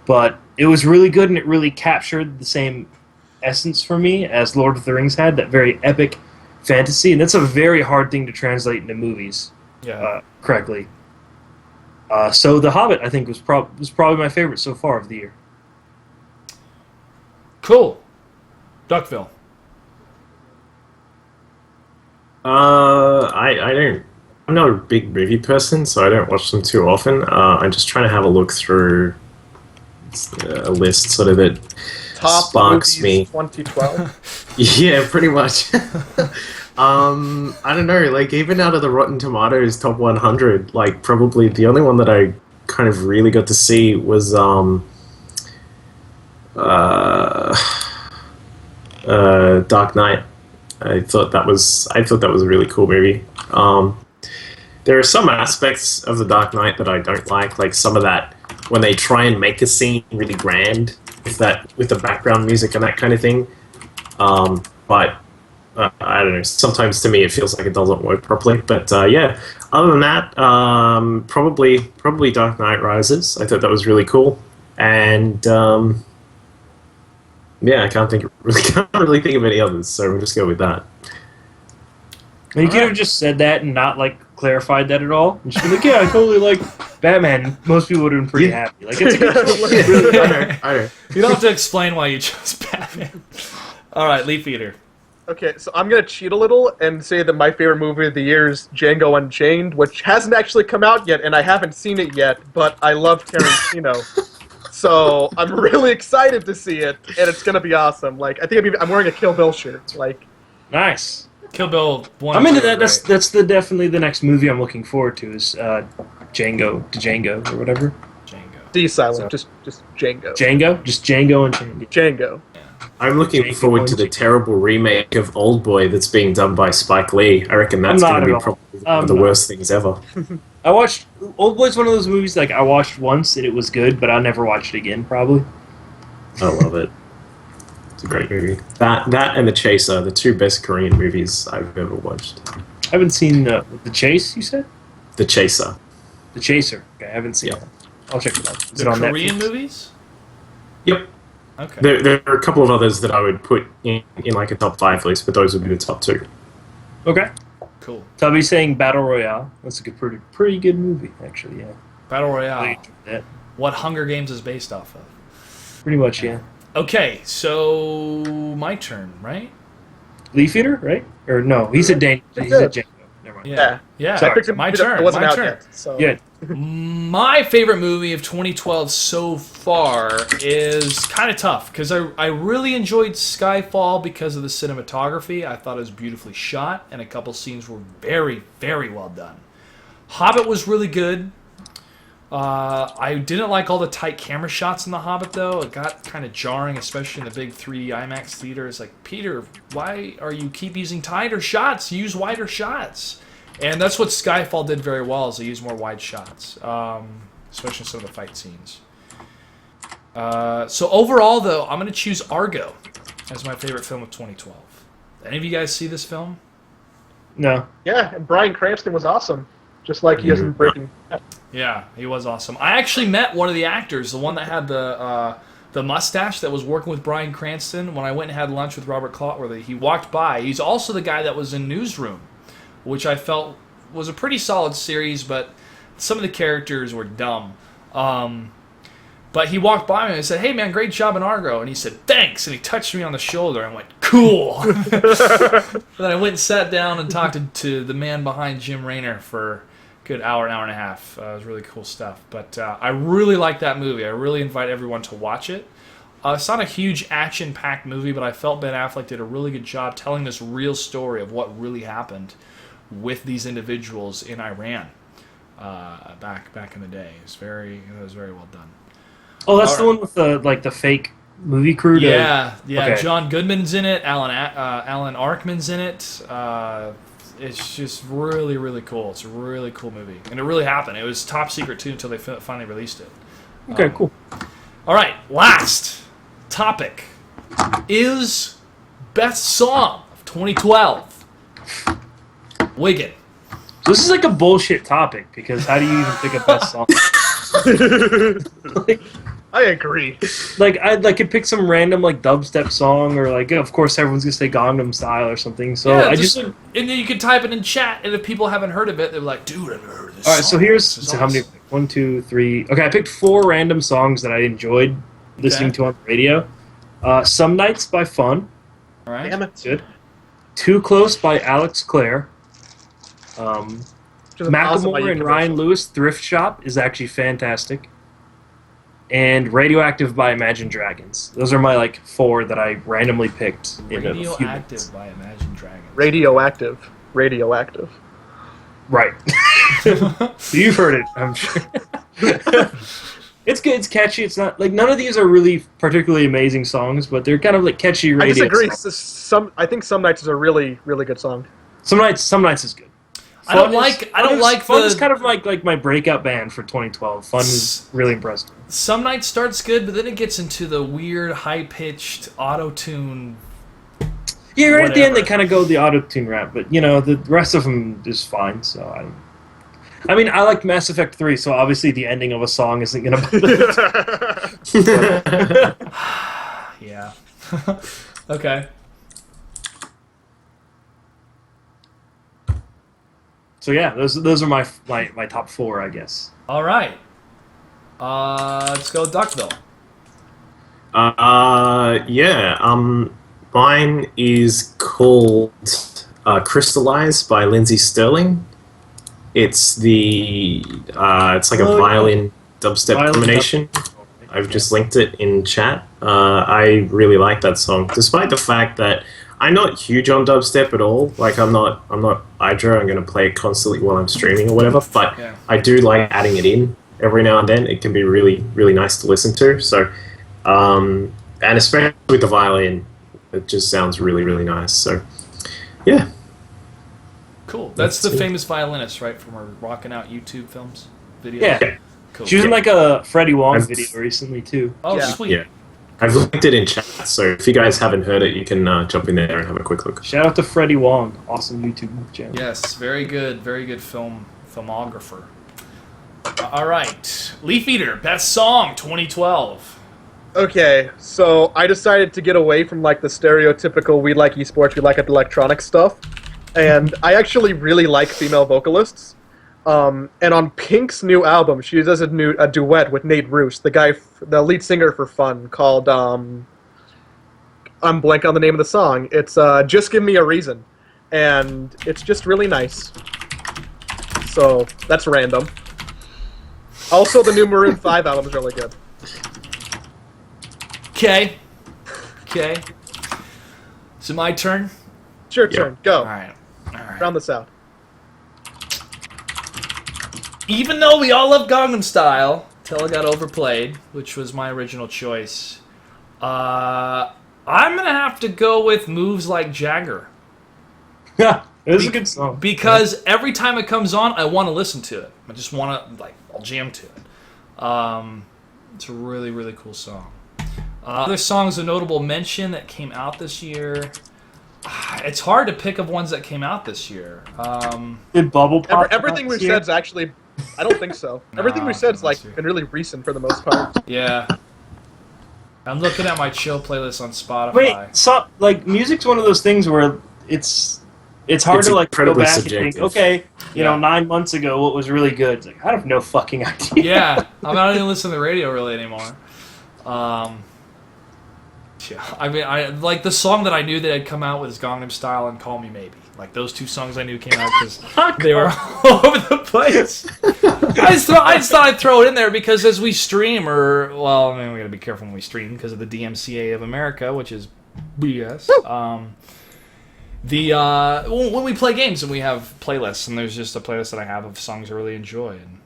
but it was really good and it really captured the same essence for me as Lord of the Rings had, that very epic fantasy, and that's a very hard thing to translate into movies Yeah. correctly. So The Hobbit, I think, was probably my favorite so far of the year. Cool. Duckville. I'm not a big movie person, so I don't watch them too often. I'm just trying to have a look through a list sort of that Top sparks me. movies 2012. Yeah, pretty much. I don't know, like even out of the Rotten Tomatoes top 100, like probably the only one that I kind of really got to see was Dark Knight. I thought that was a really cool movie. There are some aspects of the Dark Knight that I don't like some of that when they try and make a scene really grand with the background music and that kind of thing. But I don't know. Sometimes to me it feels like it doesn't work properly. But yeah, other than that, probably Dark Knight Rises. I thought that was really cool, and yeah, I can't really think of any others. So we'll just go with that. And you could have just said that and not like clarified that at all. And just be like, yeah, I totally like Batman. Most people would have been pretty happy. Like it's a good Really, I know. You don't have to explain why you chose Batman. All right, Leaf Eater. Okay, so I'm gonna cheat a little and say that my favorite movie of the year is Django Unchained, which hasn't actually come out yet, and I haven't seen it yet. But I love Tarantino, so I'm really excited to see it, and it's gonna be awesome. Like I think I'm wearing a Kill Bill shirt. Like nice. Kill Bill 1. I'm and into 2 are that. great. That's definitely the next movie I'm looking forward to is Django or whatever. Django. D silent, So- just Django. Just Django and Chandy. Django. I'm looking Django forward to the Unchained. terrible remake of Old Boy that's being done by Spike Lee. I reckon that's I'm going not to be at all. probably one I'm of the not. worst things ever. I watched Old Boy's one of those movies like I watched once and it was good, but I'll never watch it again probably. I love it. It's a great movie. That and The Chaser, the two best Korean movies I've ever watched. I haven't seen The Chase. You said The Chaser. The Chaser. Okay, I haven't seen Yeah. it. I'll check it out. Is The it on Korean Netflix? movies? Yep. Okay. There are a couple of others that I would put in like a top 5 list, but those would be the top 2. Okay. Cool. Tubby's saying Battle Royale. That's a pretty good movie actually. Yeah. Battle I Royale. enjoyed that. What Hunger Games is based off of. Pretty much, yeah. Okay, so my turn, right? Leaf Eater, right? Or no? He said Django. He said Django. Never mind. Yeah. Yeah. So I picked a my movie that turn. wasn't my out turn. yet. So Yeah. My favorite movie of 2012 so far is kind of tough because I really enjoyed Skyfall because of the cinematography. I thought it was beautifully shot and a couple scenes were very, very well done. Hobbit was really good. I didn't like all the tight camera shots in The Hobbit, though. It got kind of jarring, especially in the big 3D IMAX theater. It's like, Peter, why are you keep using tighter shots? Use wider shots. And that's what Skyfall did very well, is they used more wide shots, especially in some of the fight scenes. So overall, though, I'm going to choose Argo as my favorite film of 2012. Any of you guys see this film? No. Yeah, and Bryan Cranston was awesome, just like he is in Breaking Bad. Yeah, he was awesome. I actually met one of the actors, the one that had the mustache that was working with Bryan Cranston when I went and had lunch with Robert Clotworthy. He walked by. He's also the guy that was in Newsroom, which I felt was a pretty solid series, but some of the characters were dumb. But he walked by me and I said, "Hey man, great job in Argo." And he said, "Thanks." And he touched me on the shoulder. I went, "Cool." Then I went and sat down and talked to the man behind Jim Raynor for a good hour and a half. It was really cool stuff. But I really like that movie. I really invite everyone to watch it. It's not a huge action-packed movie, but I felt Ben Affleck did a really good job telling this real story of what really happened with these individuals in Iran back in the day. It was very well done. Oh, that's the one with the fake movie crew. Yeah. Okay. John Goodman's in it. Alan Arkman's in it. It's just really, really cool. It's a really cool movie, and it really happened. It was top secret too until they finally released it. Okay, cool. All right, last topic is best song of 2012. Wigan. This is like a bullshit topic because how do you even pick a best song? I agree. Like I could pick some random like dubstep song or like of course everyone's gonna say Gangnam Style or something. So Yeah, I just and then you can type it in chat, and if people haven't heard of it, they're like, "Dude, I've never heard of this." all right. song. So here's This is so how many? awesome." 1, 2, 3. Okay, I picked 4 random songs that I enjoyed listening to on the radio. Some Nights by Fun, All right. Damn it. good. Too Close by Alex Clare. Which is awesome by Macklemore and Universal. Ryan Lewis, Thrift Shop is actually fantastic. And Radioactive by Imagine Dragons. Those are my 4 that I randomly picked in a few minutes. Radioactive by Imagine Dragons. Radioactive. Radioactive. Right. You've heard it, I'm sure. It's good. It's catchy. It's not none of these are really particularly amazing songs, but they're kind of catchy radio. I disagree. songs. I think Some Nights is a really, really good song. Some nights is good. I don't like Fun the- is kind of like my breakout band for 2012. Fun is really impressed. Some Nights starts good, but then it gets into the weird, high-pitched auto-tune. Yeah, right at the end they Whatever. kind of go the auto-tune rap, but the rest of them is fine. So I mean, I like Mass Effect 3, so obviously the ending of a song isn't gonna. Yeah. Okay. So yeah, those are my top 4, I guess. All right. Let's go Duckville. Mine is called Crystallize by Lindsey Sterling. It's it's like a violin dubstep Violin combination. I've just linked it in chat. I really like that song, despite the fact that I'm not huge on dubstep at all. Like I'm not Hydra. I'm going to play it constantly while I'm streaming or whatever. But Yeah. I do like adding it in every now and then. It can be really, really nice to listen to. So, and especially with the violin, it just sounds really, really nice. So, yeah. Cool. That's the That's it. famous violinist, right, from her Rockin' Out YouTube films? Videos? Yeah, Cool. she was in a Freddie Wong I've- video recently too. Oh, Yeah. sweet. Yeah. I've linked it in chat, so if you guys haven't heard it, you can jump in there and have a quick look. Shout out to Freddie Wong, awesome YouTube channel. Yes, very good filmographer. All right. Leaf Eater, best song 2012. Okay, so I decided to get away from the stereotypical we like esports, we like electronic stuff, and I actually really like female vocalists. And on Pink's new album, she does a duet with Nate Roos, the lead singer for Fun, called I'm blank on the name of the song. It's Just Give Me a Reason, and it's just really nice. So that's random. Also, the new Maroon 5 album is really good. Okay. Is it my turn? It's your turn. Go. All right. Round this out. Even though we all love Gangnam Style, till it got overplayed, which was my original choice, I'm gonna have to go with Moves Like Jagger. Yeah, it was a good song. Because every time it comes on, I want to listen to it. I just want to, I'll jam to it. It's a really, really cool song. Other songs of notable mention that came out this year. It's hard to pick of ones that came out this year. Did Bubble Pop? Everything we've said is actually. I don't think so. Everything we've said is like been really recent for the most part. Yeah. I'm looking at my chill playlist on Spotify. Wait, so like music's one of those things where it's hard It's to like go incredibly back and think, subjective. okay, you know, Yeah. 9 months ago, what was really good? It's like, I have no fucking idea. Yeah, I don't even listen to the radio really anymore. Yeah, I mean, I like the song that I knew that had come out was Gangnam Style and Call Me Maybe. Like those two songs I knew came out because they were all over the place. I just thought I'd throw it in there because as we stream, well, I mean, we gotta be careful when we stream because of the DMCA of America, which is BS. When we play games and we have playlists, and there's just a playlist that I have of songs I really enjoy, and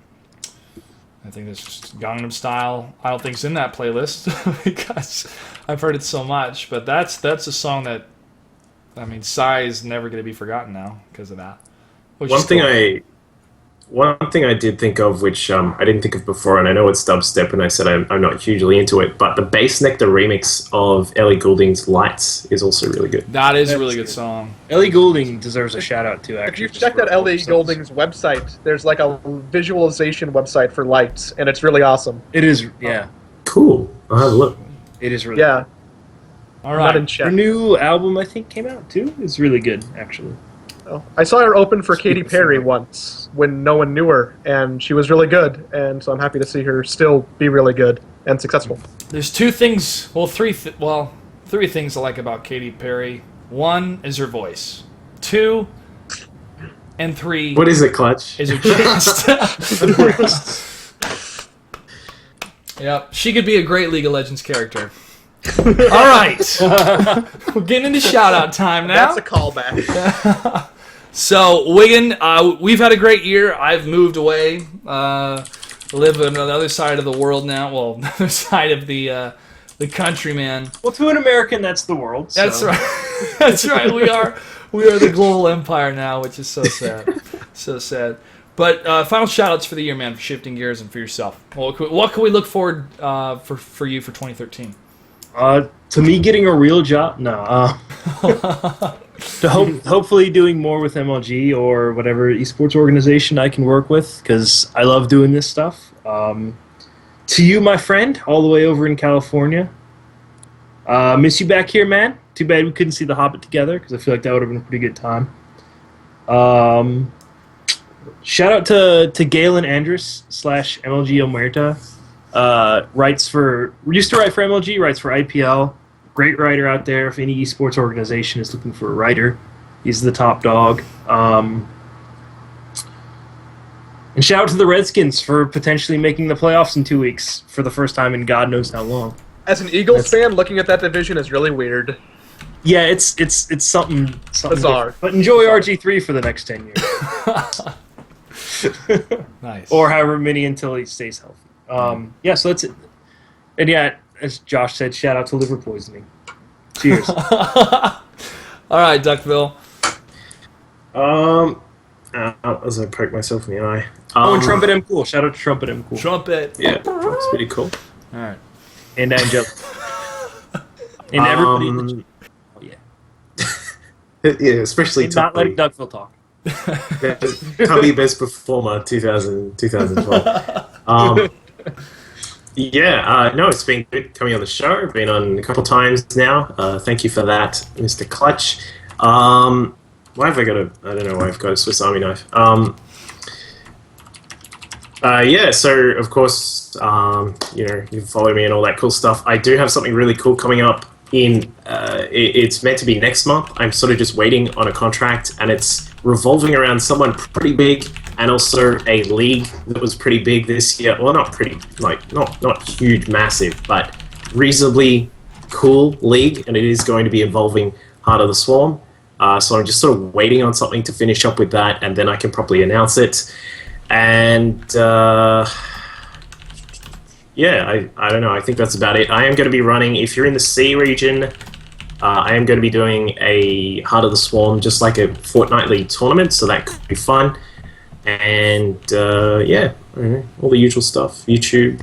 I think that's just Gangnam Style. I don't think it's in that playlist because I've heard it so much, but that's a song that, I mean, Psy is never going to be forgotten now because of that. Which is cool. One thing I did think of, which I didn't think of before, and I know it's dubstep, and I said I'm not hugely into it, but the Bass Nectar remix of Ellie Goulding's Lights is also really good. That is a really good song. Ellie Goulding deserves a shout out too. If Actually, you've checked out Ellie Goulding's website, there's like a visualization website for Lights, and it's really awesome. it is, yeah, Cool. I'll have a look. it is really. Yeah, All not in right. check. Her new album, I think, came out too. It's really good, actually. Oh, I saw her open for Katy Perry once when no one knew her, and she was really good. And so I'm happy to see her still be really good and successful. There's three things I like about Katy Perry. One is her voice. 2 and 3 What is it, Clutch? is her chest. Yep, she could be a great League of Legends character. All right, we're getting into shout-out time now. That's a callback. So, Wigan, we've had a great year. I've moved away, live on the other side of the world now. Well, the other side of the country, man. Well, to an American, that's the world. So. That's right. That's right. We are the global empire now, which is so sad. So sad. But final shout-outs for the year, man, for shifting gears and for yourself. What can we look forward for you for 2013? To me, getting a real job. No. To hopefully doing more with MLG or whatever esports organization I can work with, because I love doing this stuff. To you, my friend, all the way over in California. Miss you back here, man. Too bad we couldn't see The Hobbit together, because I feel like that would have been a pretty good time. Shout out to Galen Andrus / MLG Omerta. Used to write for MLG, writes for IPL. Great writer out there. If any esports organization is looking for a writer, he's the top dog. And shout out to the Redskins for potentially making the playoffs in 2 weeks for the first time in God knows how long. As an Eagles fan, looking at that division is really weird. Yeah, it's something Bizarre. different. But enjoy RG3 for the next 10 years. Nice. Or however many until he stays healthy. Yeah, so that's it. And yeah, as Josh said, shout out to liver poisoning. Cheers. All right, Duckville. As I poke myself in the eye. And Trumpet M Cool. Shout out to Trumpet M Cool. Trumpet. Yeah, that's pretty cool. All right. And Angela. And everybody in the oh, yeah. Yeah, especially And not letting Tuck. Duckville talk. Cubby Best Performer 2012. No, it's been good coming on the show. I've been on a couple times now. Thank you for that, Mr. Clutch. Why have I got I don't know why I've got a Swiss Army knife. So of course, you can follow me and all that cool stuff. I do have something really cool coming up it's meant to be next month. I'm sort of just waiting on a contract, and it's revolving around someone pretty big and also a league that was pretty big this year. Well, not pretty, not huge, massive, but reasonably cool league, and it is going to be involving Heart of the Swarm. So I'm just sort of waiting on something to finish up with that, and then I can properly announce it. And I don't know. I think that's about it. I am going to be running, if you're in the C region, I am going to be doing a Heart of the Swarm, just like a fortnightly tournament, so that could be fun. And all the usual stuff. YouTube,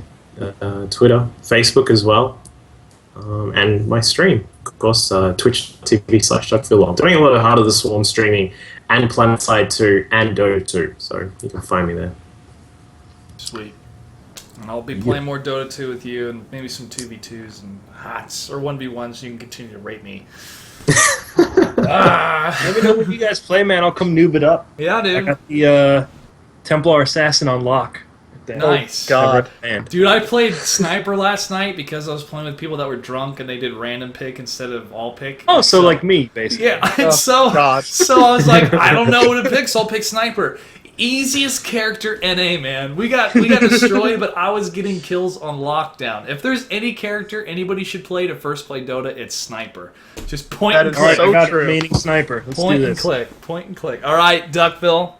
Twitter, Facebook as well, and my stream, of course, twitch.tv/DuckPhil. I'm doing a lot of Heart of the Swarm streaming and PlanetSide 2 and Dota 2, so you can find me there. Sweet. And I'll be playing more Dota 2 with you, and maybe some 2v2s and HOTS, or 1v1s, so you can continue to rate me. Let me know when you guys play, man. I'll come noob it up. Yeah, I dude. got the Templar Assassin on lock. Nice. God. Man. Dude, I played Sniper last night because I was playing with people that were drunk and they did random pick instead of all pick. Oh, so like me, basically. Yeah, and Oh, so God. I was like, I don't know what to pick, so I'll pick Sniper. Easiest character NA, man. We got destroyed, but I was getting kills on lockdown. If there's any character anybody should play to first play Dota, it's Sniper. Just point That and is All right, click. I got true. remaining sniper. Let's Point do and this. click. Point and click. All right, Duckville.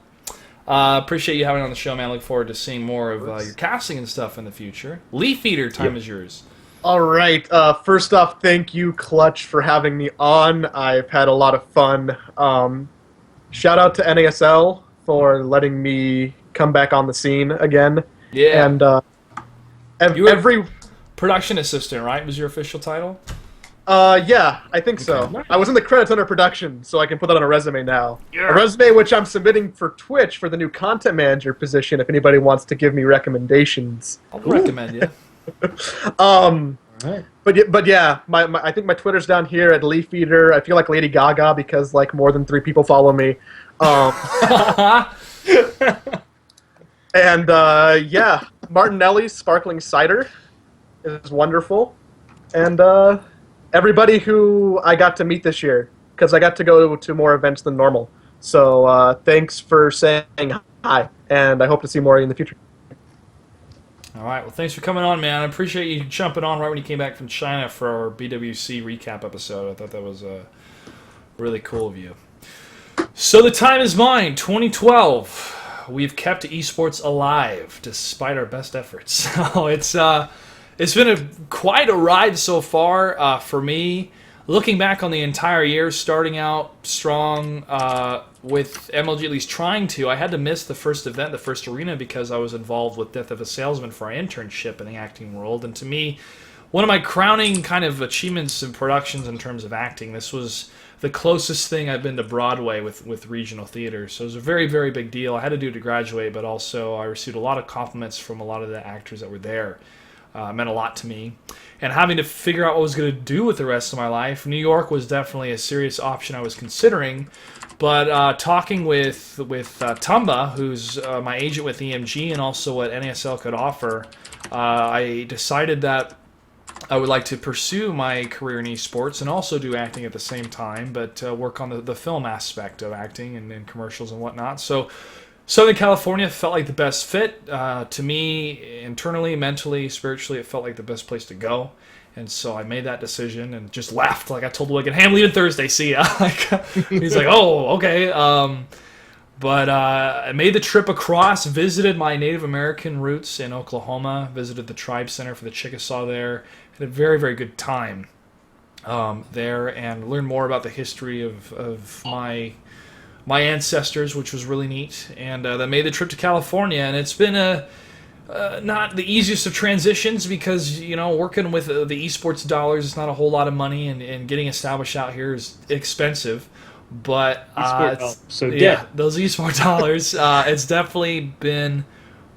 Appreciate you having on the show, man. Look forward to seeing more of your casting and stuff in the future. Leaf Eater, time is yours. All right. First off, thank you, Clutch, for having me on. I've had a lot of fun. Shout out to NASL for letting me come back on the scene again. Yeah. And You were- every Production assistant, right? Was your official title? yeah, I think so. Okay. I was in the credits under production, so I can put that on a resume now. Yeah. A resume which I'm submitting for Twitch for the new content manager position. If anybody wants to give me recommendations. I'll recommend you. All right. But yeah, my I think my Twitter's down here at Leaf Eater. I feel like Lady Gaga because like more than 3 people follow me. And yeah, Martinelli's Sparkling Cider is wonderful. And everybody who I got to meet this year, because I got to go to more events than normal. So thanks for saying hi, and I hope to see more of you in the future. All right. Well, thanks for coming on, man. I appreciate you jumping on right when you came back from China for our BWC recap episode. I thought that was really cool of you. So the time is mine, 2012. We've kept esports alive despite our best efforts. So it's been quite a ride so far for me. Looking back on the entire year, starting out strong with MLG at least trying to. I had to miss the first event, the first arena, because I was involved with Death of a Salesman for our internship in the acting world. And to me, one of my crowning kind of achievements in productions in terms of acting, this was the closest thing I've been to Broadway with regional theater. So it was a very, very big deal. I had to do it to graduate, but also I received a lot of compliments from a lot of the actors that were there. It meant a lot to me. And having to figure out what I was going to do with the rest of my life, New York was definitely a serious option I was considering. But talking with Tumba, who's my agent with EMG, and also what NASL could offer, I decided that I would like to pursue my career in esports and also do acting at the same time, but work on the film aspect of acting and commercials and whatnot. So Southern California felt like the best fit. To me, internally, mentally, spiritually, it felt like the best place to go. And so I made that decision and just left. Like I told Wigan, hey, I'm leaving Thursday, see ya. He's like, oh, okay. But I made the trip across, visited my Native American roots in Oklahoma, visited the Tribe Center for the Chickasaw there, had a very, very good time there, and learned more about the history of my ancestors, which was really neat. And then made the trip to California, and it's been not the easiest of transitions because, you know, working with the esports dollars is not a whole lot of money, and getting established out here is expensive. But those esports dollars, it's definitely been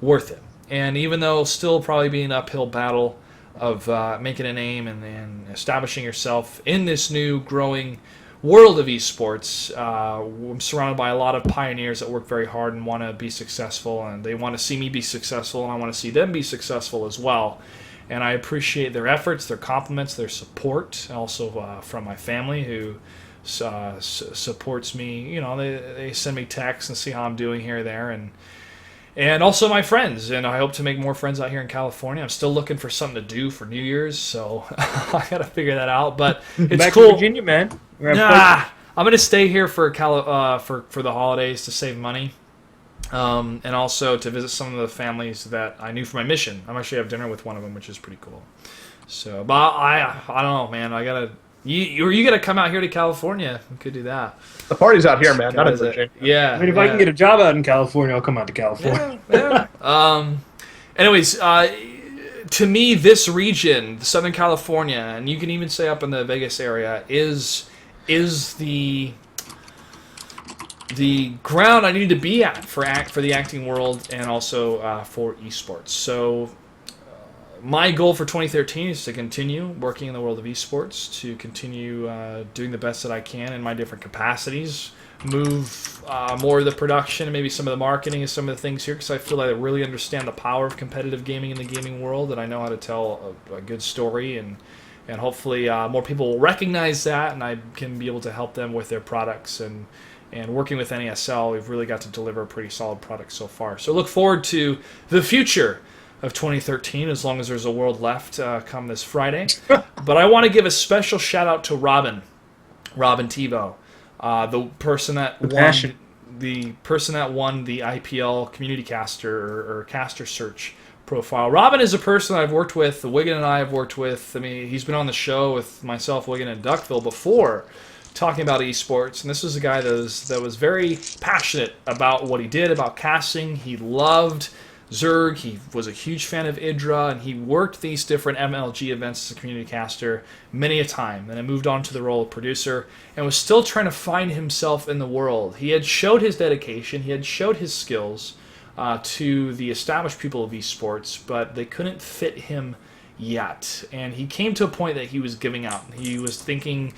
worth it. And even though still probably being an uphill battle of making a name and establishing yourself in this new growing world of esports, I'm surrounded by a lot of pioneers that work very hard and want to be successful, and they want to see me be successful, and I want to see them be successful as well. And I appreciate their efforts, their compliments, their support, also from my family who supports me. You know, they send me texts and see how I'm doing here or there, and also my friends. And I hope to make more friends out here in California. I'm still looking for something to do for New Year's, so I got to figure that out. But it's Back cool. to Virginia, man. Nah, I'm gonna stay here for the holidays to save money, and also to visit some of the families that I knew for my mission. I'm actually have dinner with one of them, which is pretty cool. So, but I don't know, man. I gotta. You gotta come out here to California. We could do that. The party's out here, man, not in Virginia. Yeah. I mean, if I can get a job out in California, I'll come out to California. Yeah. Anyways, to me, this region, Southern California, and you can even say up in the Vegas area, is the ground I need to be at for the acting world and also for esports. So my goal for 2013 is to continue working in the world of esports, to continue doing the best that I can in my different capacities, move more of the production and maybe some of the marketing and some of the things here, because I feel like I really understand the power of competitive gaming in the gaming world, and I know how to tell a good story, and hopefully more people will recognize that, and I can be able to help them with their products. And working with NASL, we've really got to deliver a pretty solid product so far. So look forward to the future of 2013, as long as there's a world left come this Friday. But I want to give a special shout out to Robin Tivo, the person that won the IPL Community Caster or Caster Search profile. Robin is a person I've worked with. Wigan and I have worked with. I mean, he's been on the show with myself, Wigan, and Duckville before, talking about esports, and this was a guy that was very passionate about what he did, about casting. He loved Zerg. He was a huge fan of Idra, and he worked these different MLG events as a community caster many a time. And then moved on to the role of producer, and was still trying to find himself in the world. He had showed his dedication, he had showed his skills to the established people of esports, but they couldn't fit him yet. And he came to a point that he was giving up. He was thinking,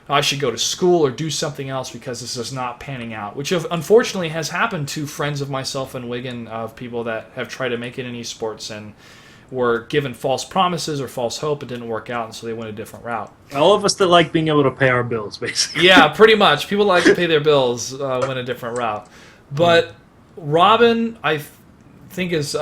I should go to school or do something else because this is not panning out, which unfortunately has happened to friends of myself and Wigan, of people that have tried to make it in esports and were given false promises or false hope. It didn't work out, and so they went a different route. All of us that like being able to pay our bills, basically. Yeah, pretty much. People like to pay their bills, went a different route. But Robin, I think is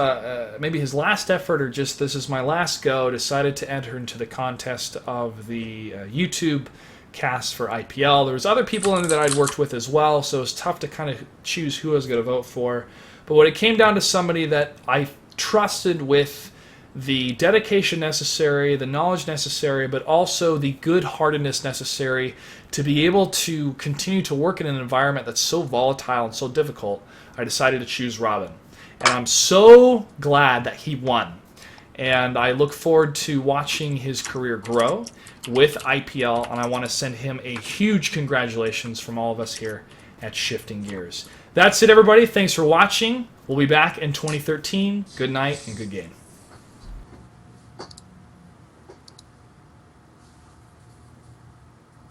maybe his last effort, or just this is my last go, decided to enter into the contest of the YouTube cast for IPL. There was other people in there that I'd worked with as well, so it was tough to kind of choose who I was going to vote for. But when it came down to somebody that I trusted with the dedication necessary, the knowledge necessary, but also the good-heartedness necessary to be able to continue to work in an environment that's so volatile and so difficult, I decided to choose Robin. And I'm so glad that he won. And I look forward to watching his career grow with IPL, and I want to send him a huge congratulations from all of us here at Shifting Gears. That's it, everybody. Thanks for watching. We'll be back in 2013. Good night and good game.